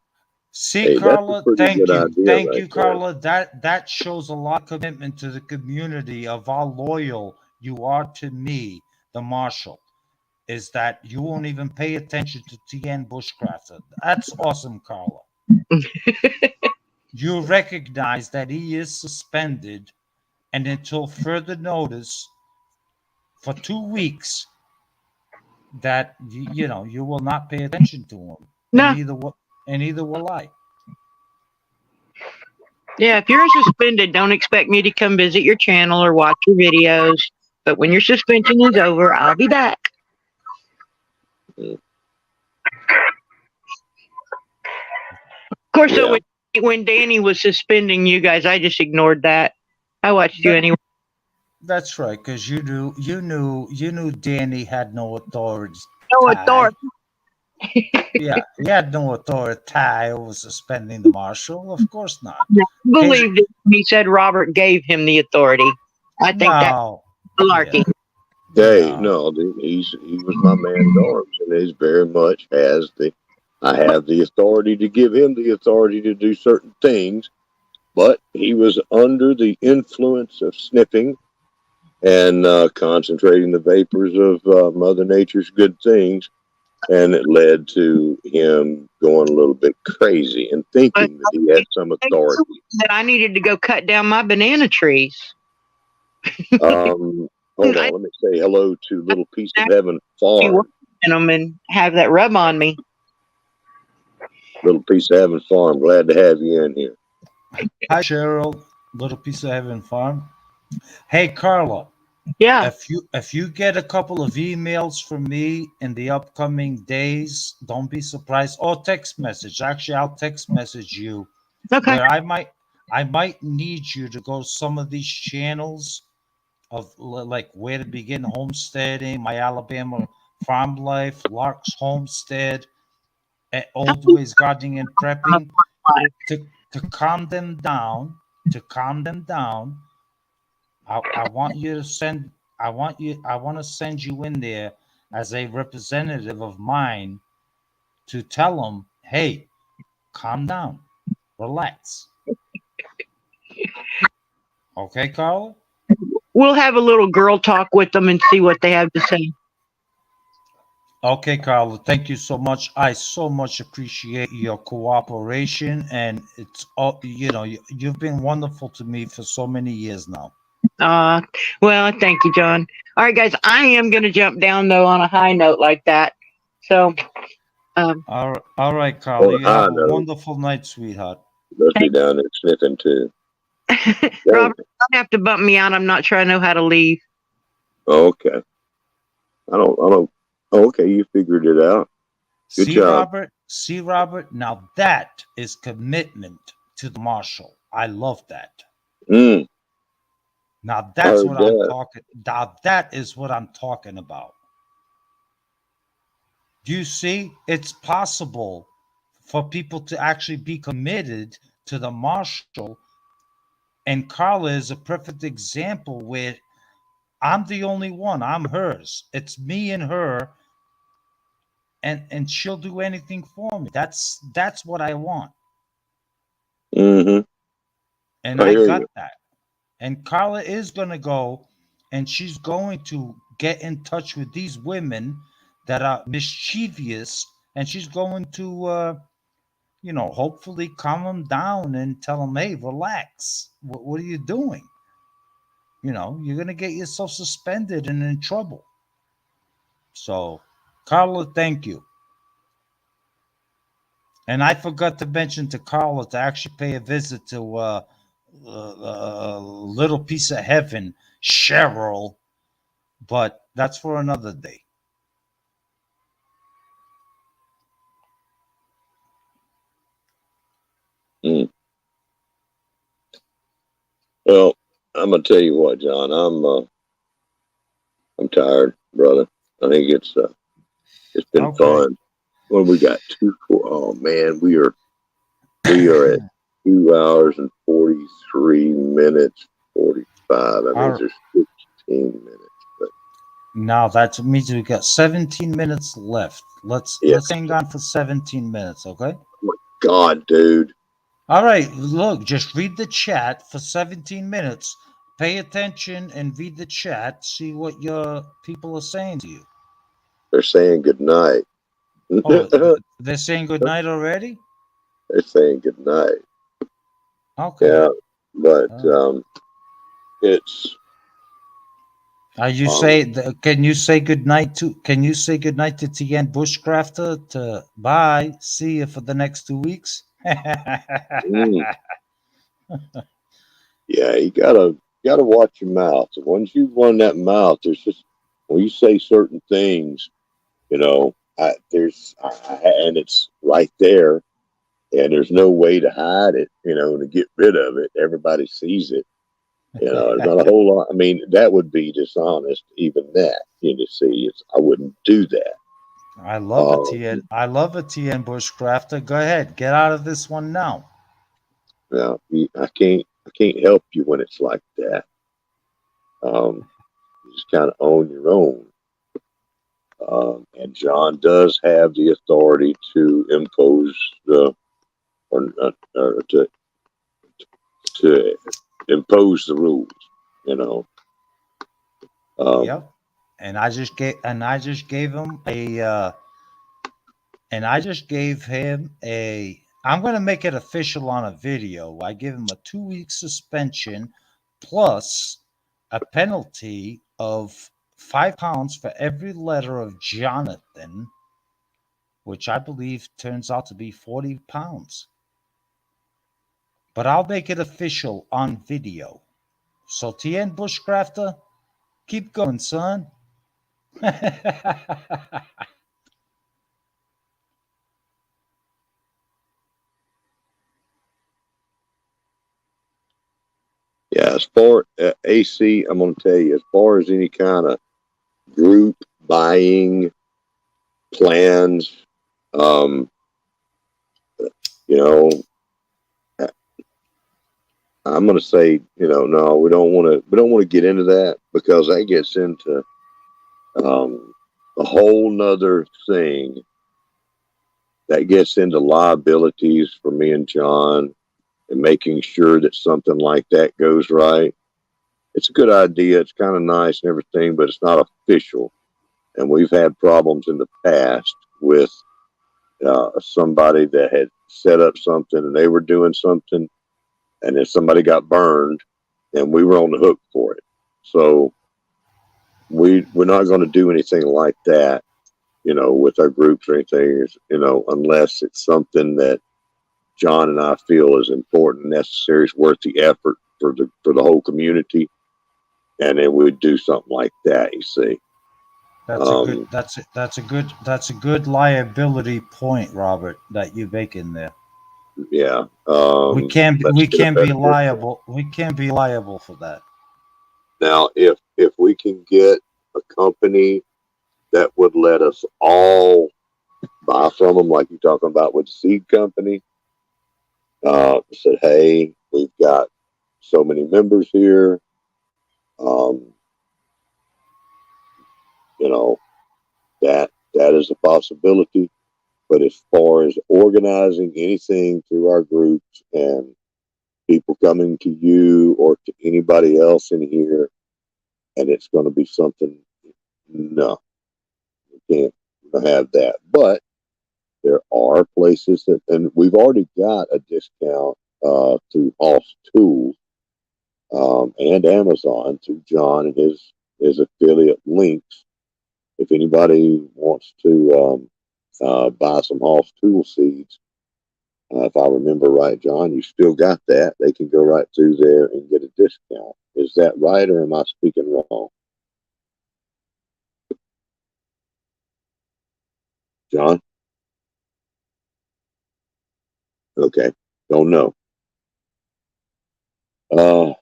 See, Hey, that's a Carla, pretty thank good you. idea Thank right you, there. Carla. That shows a lot of commitment to the community of how loyal you are to me, the marshal. is that you won't even pay attention to TN Bushcrafter. That's awesome, Carla. You recognize that he is suspended, and until further notice, for 2 weeks, that you will not pay attention to him, and No. neither will I. Yeah, if you're suspended, don't expect me to come visit your channel or watch your videos. But when your suspension is over, I'll be back. Mm. Of course, Yeah. though, when Danny was suspending you guys, I just ignored that. I watched you anyway. That's right, because you knew Danny had no authority. No authority. Yeah, he had no authority over suspending the marshal. Of course not. I His believed it when he said Robert gave him the authority. I think that's no, malarkey. Hey, no. no, he was my man at arms, and he's very much has the. I have the authority to give him the authority to do certain things, but he was under the influence of sniffing and concentrating the vapors of Mother Nature's good things, and it led to him going a little bit crazy and But thinking that he had some authority. that I needed to go cut down my banana trees. Hold on, let me say hello to Little Piece of Heaven Farm. And have that rub on me. Little Piece of Heaven Farm, glad to have you in here. Hi, Cheryl, Little Piece of Heaven Farm. Hey, Carla. Yeah. If you get a couple of emails from me in the upcoming days, don't be surprised. Or text message. Actually, I'll text message you. Okay. Where I might need you to go to some of these channels of like Where to Begin Homesteading, My Alabama Farm Life, Lark's Homestead, Old Ways Gardening and Prepping, to calm them down. I want you to send. I want to send you in there as a representative of mine to tell them, hey, calm down, relax. Okay, Carla? We'll have a little girl talk with them and see what they have to say. Okay, Carla, thank you so much. I so much appreciate your cooperation, and it's all you've been wonderful to me for so many years now. Well, thank you, John. All right, guys, I am going to jump down though on a high note like that. So, All right, Carla, you have a wonderful night, sweetheart. Must be down there sniffing too. Robert, you don't have to bump me out. I'm not sure I know how to leave. Okay. I don't. Oh, okay, you figured it out. Good job. See, Robert. Now that is commitment to the marshal. I love that. Mm, Now that's what I'm talking. Now that is what I'm talking about. Do you see? It's possible for people to actually be committed to the marshal, and Carla is a perfect example where I'm the only one. I'm hers. It's me and her, and she'll do anything for me. That's what I want. mm-hmm. And I got that. And Carla is going to go, and she's going to get in touch with these women that are mischievous, and she's going to, hopefully calm them down and tell them, hey, relax. What are you doing? You're going to get yourself suspended and in trouble. So, Carla, thank you. And I forgot to mention to Carla to actually pay a visit to Little Piece of Heaven, Cheryl, but that's for another day. Mm. Well, I'm gonna tell you what, John. I'm tired, brother. I think it's been fun. Well, we got oh man, we are at 2 hours and 43 minutes 45. That means there's 15 minutes. But now that means we got 17 minutes left. Let's hang on for 17 minutes, okay? Oh my God, dude. All right, look, just read the chat for 17 minutes. Pay attention and read the chat. See what your people are saying to you. They're saying good night. Oh, They're they're saying good night already? saying good night. Okay. Yeah, but Uh, it's are you um, say? Can you say good night to? Can you say good night to TN Bushcrafter? To bye. See you for the next 2 weeks. mm, yeah, you gotta watch your mouth. Once you run that mouth, there's just when you say certain things, you know, and it's right there, and there's no way to hide it, to get rid of it. Everybody sees it. There's not a whole lot. I mean, that would be dishonest. Even that, see, I wouldn't do that. I love it, Um, TN. I love it, TN Bushcrafter. Go ahead, get out of this one now. now, I can't help you when it's like that. You just kind of own your own. And John does have the authority to impose or to impose the rules. You know, um, Yep. And I just gave him I'm going to make it official on a video. I give him a 2 week suspension plus a penalty of £5 for every letter of Jonathan, which I believe turns out to be £40. But I'll make it official on video. So TN Bushcrafter, keep going, son. yeah. As far AC, I'm going to tell you, as far as any kind of group buying plans, um, you know, I'm going to say, no, we don't want to get into that because that gets into a whole nother thing that gets into liabilities for me and John and making sure that something like that goes right. It's a good idea. It's kind of nice and everything, but it's not official. And we've had problems in the past with somebody that had set up something and they were doing something, and then somebody got burned, and we were on the hook for it. So we're not going to do anything like that, with our groups or anything, unless it's something that John and I feel is important, necessary, is worth the effort for the whole community, and then we'd do something like that. You see, um, That's a good liability point, Robert, that you make in there. yeah. Let's We get a can't be better word for it. liable. We can't be liable for that. Now, if we can get a company that would let us all buy from them, like you're talking about with the seed company, said, hey, we've got so many members here. Um, you know, that is a possibility. But as far as organizing anything through our groups and people coming to you or to anybody else in here, and it's going to be something, no, we can't have that. But there are places that, and we've already got a discount through Hoss Tools and Amazon through John and his affiliate links. If anybody wants to buy some Hoss Tool seeds, if I remember right, John, you still got that. They can go right through there and get a discount. Is that right, or am I speaking wrong? John? Okay. Don't know. Uh,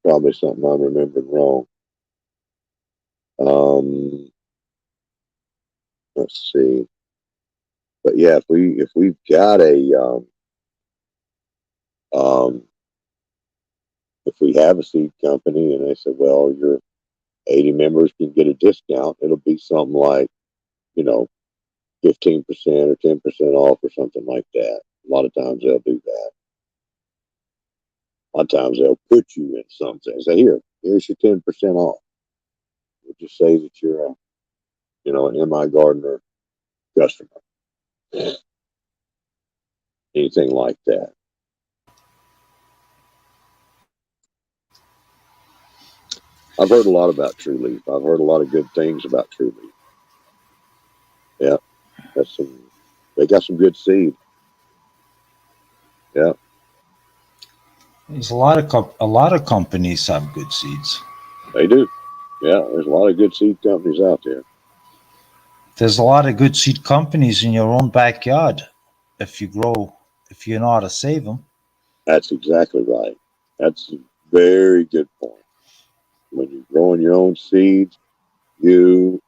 Probably something I'm remembering wrong. Um, let's see. But yeah, if we've got um, if we have a seed company and they say, well, your 80 members can get a discount, it'll be something like, you know, 15% or 10% off or something like that. A lot of times they'll do that. A lot of times they'll put you in something. Say, here's your 10% off. but just say that you're a, an MI Gardener customer, anything like that. I've heard a lot about True Leaf. I've heard a lot of good things about True Leaf. Yeah, that's some. They got some good seed. Yeah, There's a lot of companies have good seeds. they do. Yeah, there's a lot of good seed companies out there. There's a lot of good seed companies in your own backyard if you grow, if you know how to save them. That's exactly right. That's a very good point. When you're growing your own seeds, and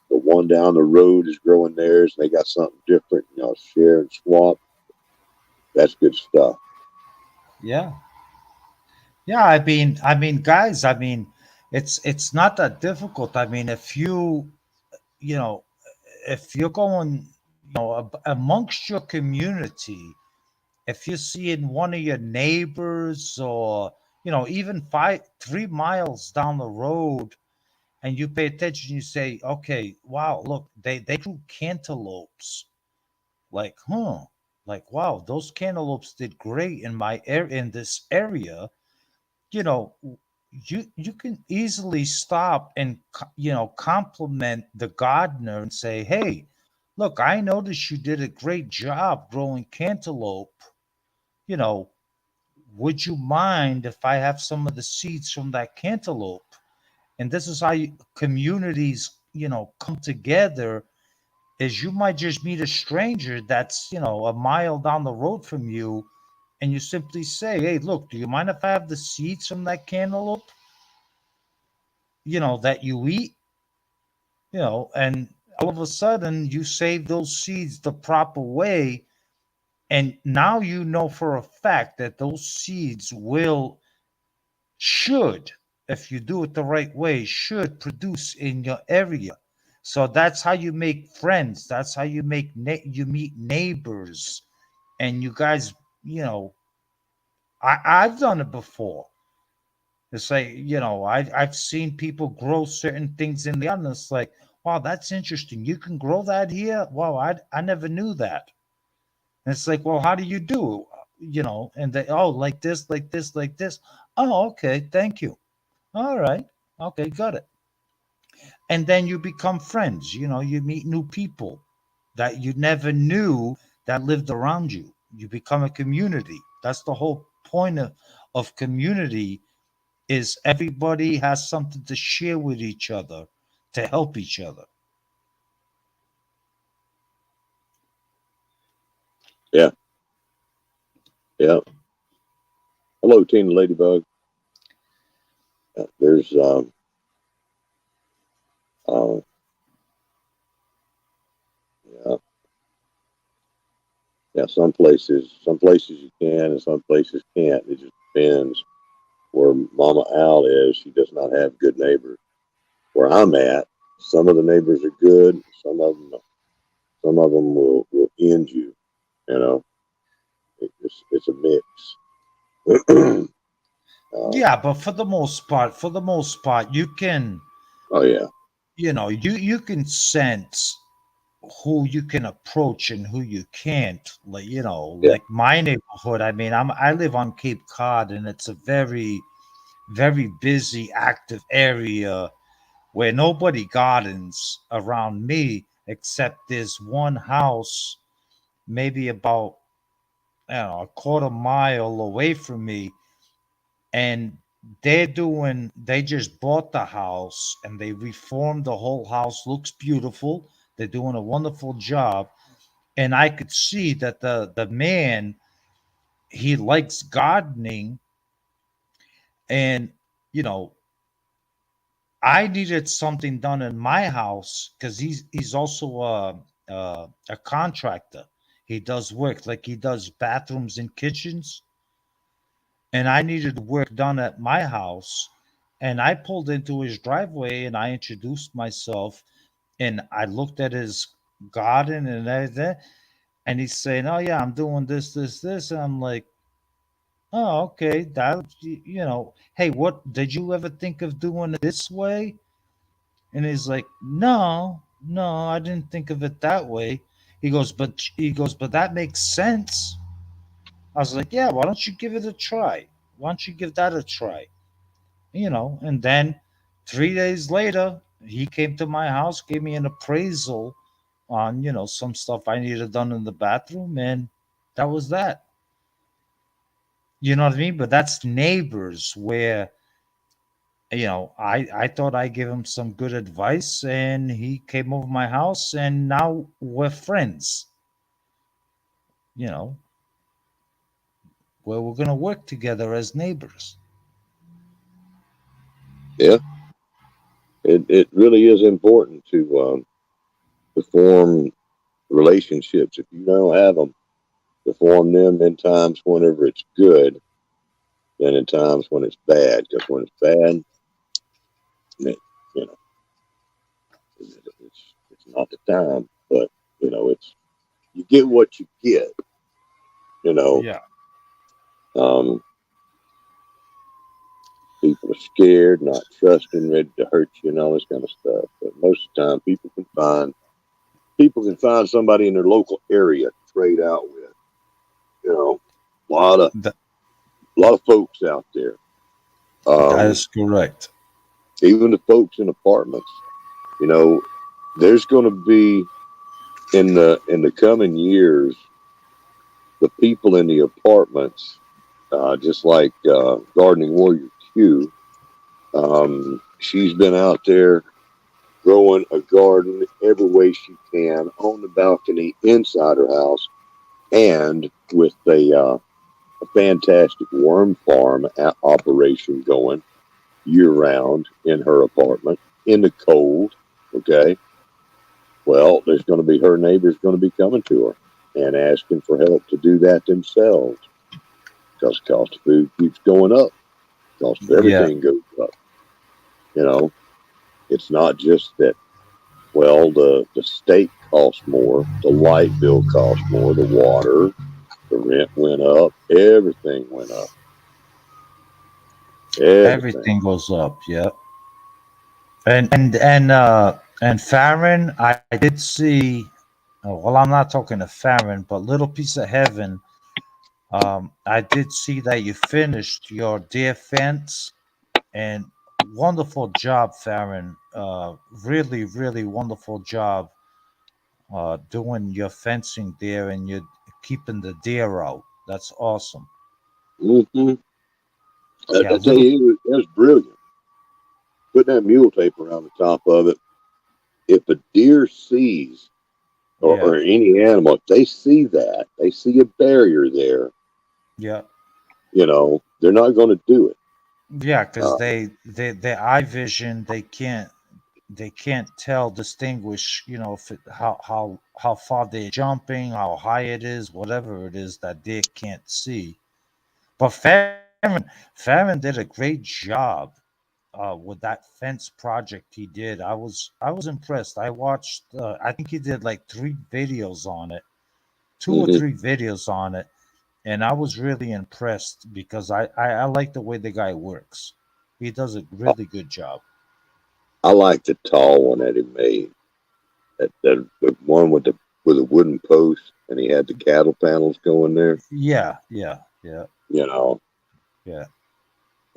the one down the road is growing theirs, and they got something different. Share and swap. That's good stuff. Yeah. Yeah, I mean, guys, I mean, it's not that difficult. I mean, you know, if you're going, amongst your community, if you're seeing one of your neighbors or, even 3 miles down the road, and you pay attention, you say, okay, wow, look, they grew cantaloupes. Like, like, wow, those cantaloupes did great in this area. you know you can easily stop and compliment the gardener and say, hey, look, I noticed you did a great job growing cantaloupe. you know would you mind if I have some of the seeds from that cantaloupe? And this is how communities come together, is you might just meet a stranger that's a mile down the road from you, and you simply say, hey, look, do you mind if I have the seeds from that cantaloupe, that you eat, and all of a sudden you save those seeds the proper way. And now you know for a fact that those seeds should, if you do it the right way, should produce in your area. So that's how you make friends. That's how you meet neighbors, and you guys, you know, I've done it before. It's like, I've seen people grow certain things in the garden. It's like, wow, that's interesting. You can grow that here? Wow, I never knew that. And it's like, well, how do you do? And they, oh, like this, like this, like this. Oh, okay, thank you. All right. Okay, got it. And then you become friends. You meet new people that you never knew that lived around you. You become a community. That's the whole point of community, is everybody has something to share with each other, to help each other. Yeah, yeah. Hello, Tina Ladybug. There's uh, yeah, yeah. Some places you can, and some places can't. It just depends where Mama Owl is. She does not have good neighbors. Where I'm at, some of the neighbors are good. Some of them will end you. You know, it's a mix. Yeah, but for the most part, you can, Oh yeah, you can sense who you can approach and who you can't. Like, yeah, like my neighborhood. I mean, I live on Cape Cod, and it's a very, very busy, active area where nobody gardens around me, except there's one house, maybe about, I don't know, a quarter mile away from me, and they just bought the house and they reformed the whole house. Looks beautiful. They're doing a wonderful job. And I could see that the man, he likes gardening. And you know I needed something done in my house, because he's also a contractor. He does work, like he does bathrooms and kitchens, and I needed work done at my house. And I pulled into his driveway and I introduced myself, and I looked at his garden and everything. And he's saying, "Oh yeah, I'm doing this, this, this." And I'm like, "Oh, okay. Hey, what did you ever think of doing it this way?" And he's like, no, no, I didn't think of it that way. But that makes sense. I was like, yeah, why don't you give it a try? Why don't you give that a try? And then 3 days later, he came to my house, gave me an appraisal on, some stuff I needed done in the bathroom, and that was that. You know what I mean? But that's neighbors where, I thought I gave him some good advice, and he came over my house, and now we're friends, you know, where we're going to work together as neighbors. Yeah, it really is important to form relationships. If you don't have them, to form them in times whenever it's good than in times when it's bad. Because when it's bad, it, you know, it's not the time. But it's you get what you get. You know, Yeah. um, people are scared, not trusting, ready to hurt you, and all this kind of stuff. But most of the time, people can find somebody in their local area to trade out with. You know, a lot of That, a lot of folks out there. that Um, is correct. even the folks in apartments. You know, there's going to be in the coming years the people in the apartments, just like Gardening Warrior Q. She's been out there growing a garden every way she can on the balcony inside her house, and with a fantastic worm farm operation going year round in her apartment in the cold. Okay, well, there's going to be her neighbors going to be coming to her and asking for help to do that themselves because the cost of food keeps going up, cost of Yeah. everything goes up. You know, it's not just that. Well, the state costs more, the light bill costs more, the water, the rent went up, everything went up, everything. Everything goes up. Yeah. And Farron, I did see. Well, I'm not talking to Farron, but Little Piece of Heaven. I did see that you finished your deer fence, and wonderful job, Farron. Really, really wonderful job doing your fencing there, and you're keeping the deer out. That's awesome. Mm-hmm. Yeah, I tell little. you, it was brilliant. Putting that mule tape around the top of it. If a deer sees, Yeah, or any animal, if they see that, they see a barrier there, yeah. they're not going to do it. Yeah, because Uh, they their eye vision, they can't tell distinguish, if how far they're jumping, how high it is, whatever it is that they can't see. But Farron did a great job with that fence project he did. I was impressed. I watched. I think he did like 3 videos on it, two or mhm. three videos on it, and I was really impressed because I like the way the guy works. He does a I, really good job. I like the tall one that he made. The one with the wooden post, and he had the cattle panels going there. Yeah, yeah, yeah, You know, yeah,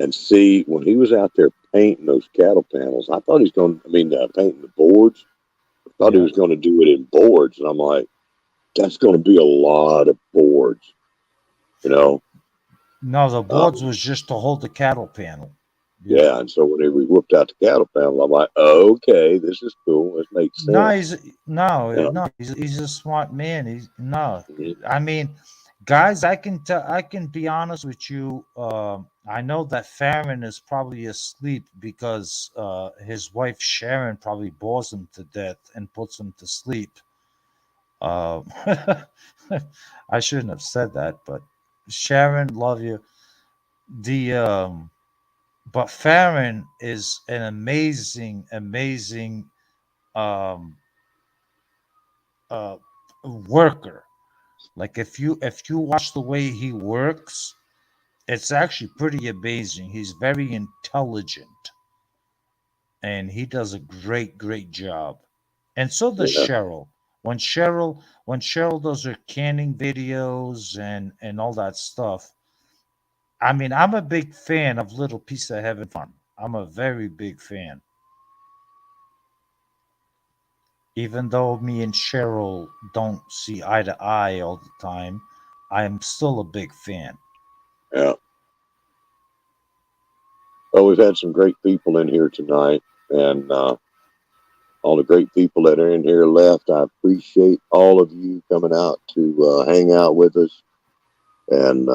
and see when he was out there painting those cattle panels, I thought he's going. I mean, painting the boards. I thought he yeah. was going to do it in boards, and I'm like, that's going to be a lot of boards. You know, No, the boards um, was just to hold the cattle panel. Yeah. yeah. And so when we whipped out the cattle panel, I'm like, oh, okay, this is cool. This makes No, sense. he's no, You know, no. He's a smart man. He's no. mhm. I mean, guys, I can be honest with you. I know that Farron is probably asleep because his wife Sharon probably bores him to death and puts him to sleep. Uh, I shouldn't have said that, but Sharon, love you. The But Farron is an amazing, amazing um, uh, worker. Like if you watch the way he works, it's actually pretty amazing. He's very intelligent. and he does a great job. And so does Yeah, Cheryl. When Cheryl does her canning videos and all that stuff, I mean, I'm a big fan of Little Piece of Heaven Farm. I'm a very big fan. Even though me and Cheryl don't see eye to eye all the time, I'm still a big fan. yeah. Well, we've had some great people in here tonight, and all the great people that are in here left. I appreciate all of you coming out to hang out with us and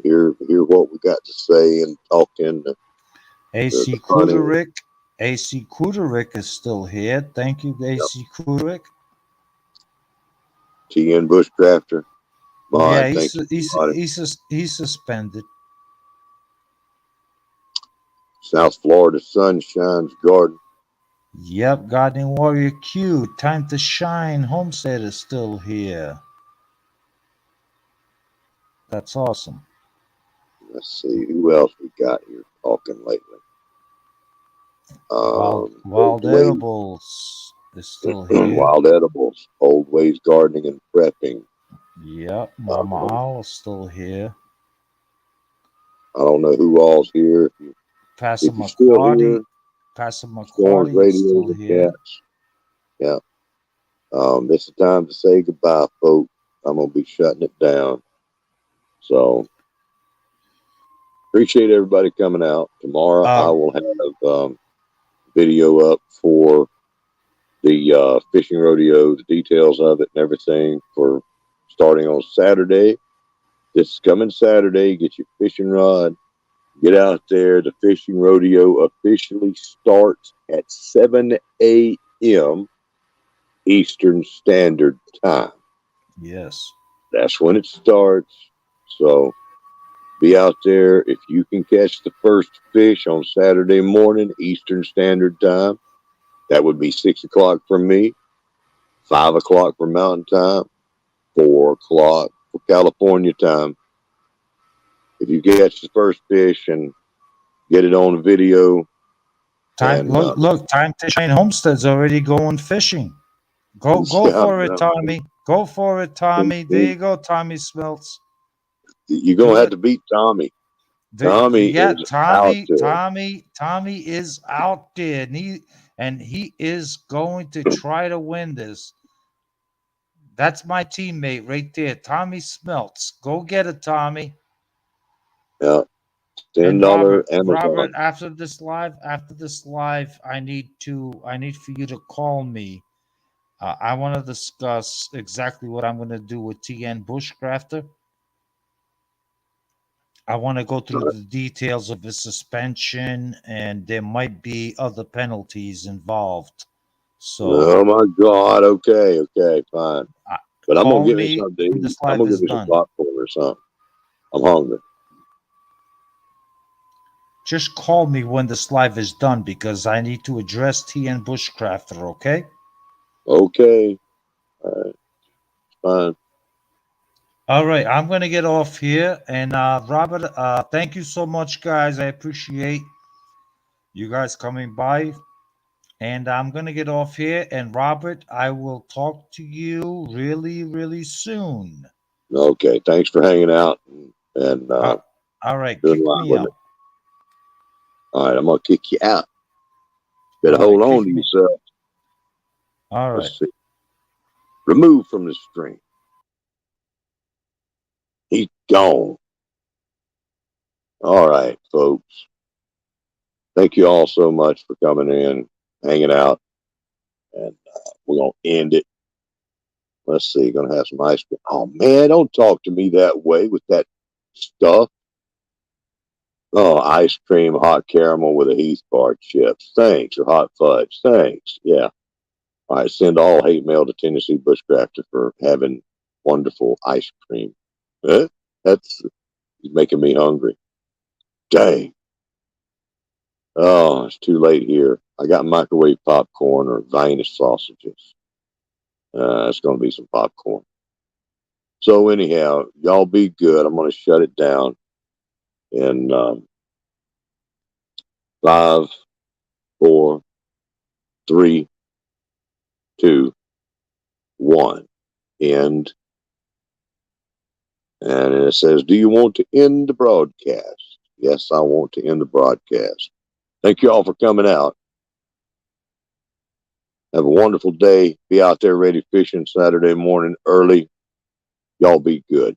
hear what we got to say and talking the AC funny. Kuderick, AC Kuderick is still here. Thank you, Yep. AC Kuderick. TN Bushcrafter, Yeah, Mod, thank you, Mod. he's suspended. South Florida Sunshine's Garden. Yep, Gardening Warrior Q, Time to Shine, Homestead is still here. That's awesome. Let's see who else we got here talking lately. Wild Old Ways, Edibles is still here. Wild Edibles, Old Ways Gardening and Prepping. Yep, Mama Um, Owl is still here. I don't know who all's here. Pastor If you're still McQuarrie, here, Pastor Storms McQuarrie is Radio, still the here. cats. Yeah. This is time to say goodbye, folks. I'm gonna be shutting it down. So appreciate everybody coming out. Tomorrow I Uh, will have video up for the fishing rodeo, the details of it and everything for starting on Saturday. This coming Saturday, get your fishing rod, get out there. The fishing rodeo officially starts at 7 a.m. Eastern Standard Time. yes. That's when it starts. So be out there. If you can catch the first fish on Saturday morning, Eastern Standard Time, that would be 6 o'clock for me, 5 o'clock for Mountain Time, 4 o'clock for California time. If you catch the first fish and get it on video, Time and look, Time to Shine Homestead's already going fishing. Go yeah, for it, Tommy. Go for it, Tommy. There you go, Tommy Smelts. you're gonna Do have it. to beat Tommy. Tommy Yeah, is out there. Tommy is out there, and he is going to try to win this. That's my teammate right there, Tommy Smelts. Go get it, Tommy. Yeah, And $10 Robert, Amazon. after this live, I need for you to call me. I want to discuss exactly what I'm going to do with TN Bushcrafter. I want to go through the details of his suspension, and there might be other penalties involved. So Oh my God. Okay, okay, fine. uh, But I'm gonna call get me me something to when eat. this I'm live gonna is get me some done. popcorn or something. I'm hungry. Just call me when this live is done because I need to address TN Bushcrafter, okay? Okay, all right, fine. All right, I'm going to get off here. And Robert, thank you so much, guys. I appreciate you guys coming by. And I'm going to get off here. And Robert, I will talk to you really soon. Okay, thanks for hanging out and Uh, all right, doing kick live me with me. out. All right, I'm gonna kick you out. Better All right, hold on kick to me. yourself. All right. Let's see. Remove from the stream. He's gone. All right, folks. Thank you all so much for coming in, hanging out, and we're gonna end it. Let's see. Gonna have some ice cream. Oh man, don't talk to me that way with that stuff. Oh, ice cream, hot caramel with a Heath bar chips. Thanks. Or hot fudge. Thanks. Yeah. All right. Send all hate mail to Tennessee Bushcrafter for having wonderful ice cream. Huh? That's making me hungry. Dang. Oh, it's too late here. I got microwave popcorn or Venus sausages. It's going to be some popcorn. So anyhow, y'all be good. I'm going to shut it down in 5, 4, 3, 2, 1. End. And it says, do you want to end the broadcast? Yes, I want to end the broadcast. Thank you all for coming out. Have a wonderful day. Be out there ready fishing Saturday morning early. Y'all be good.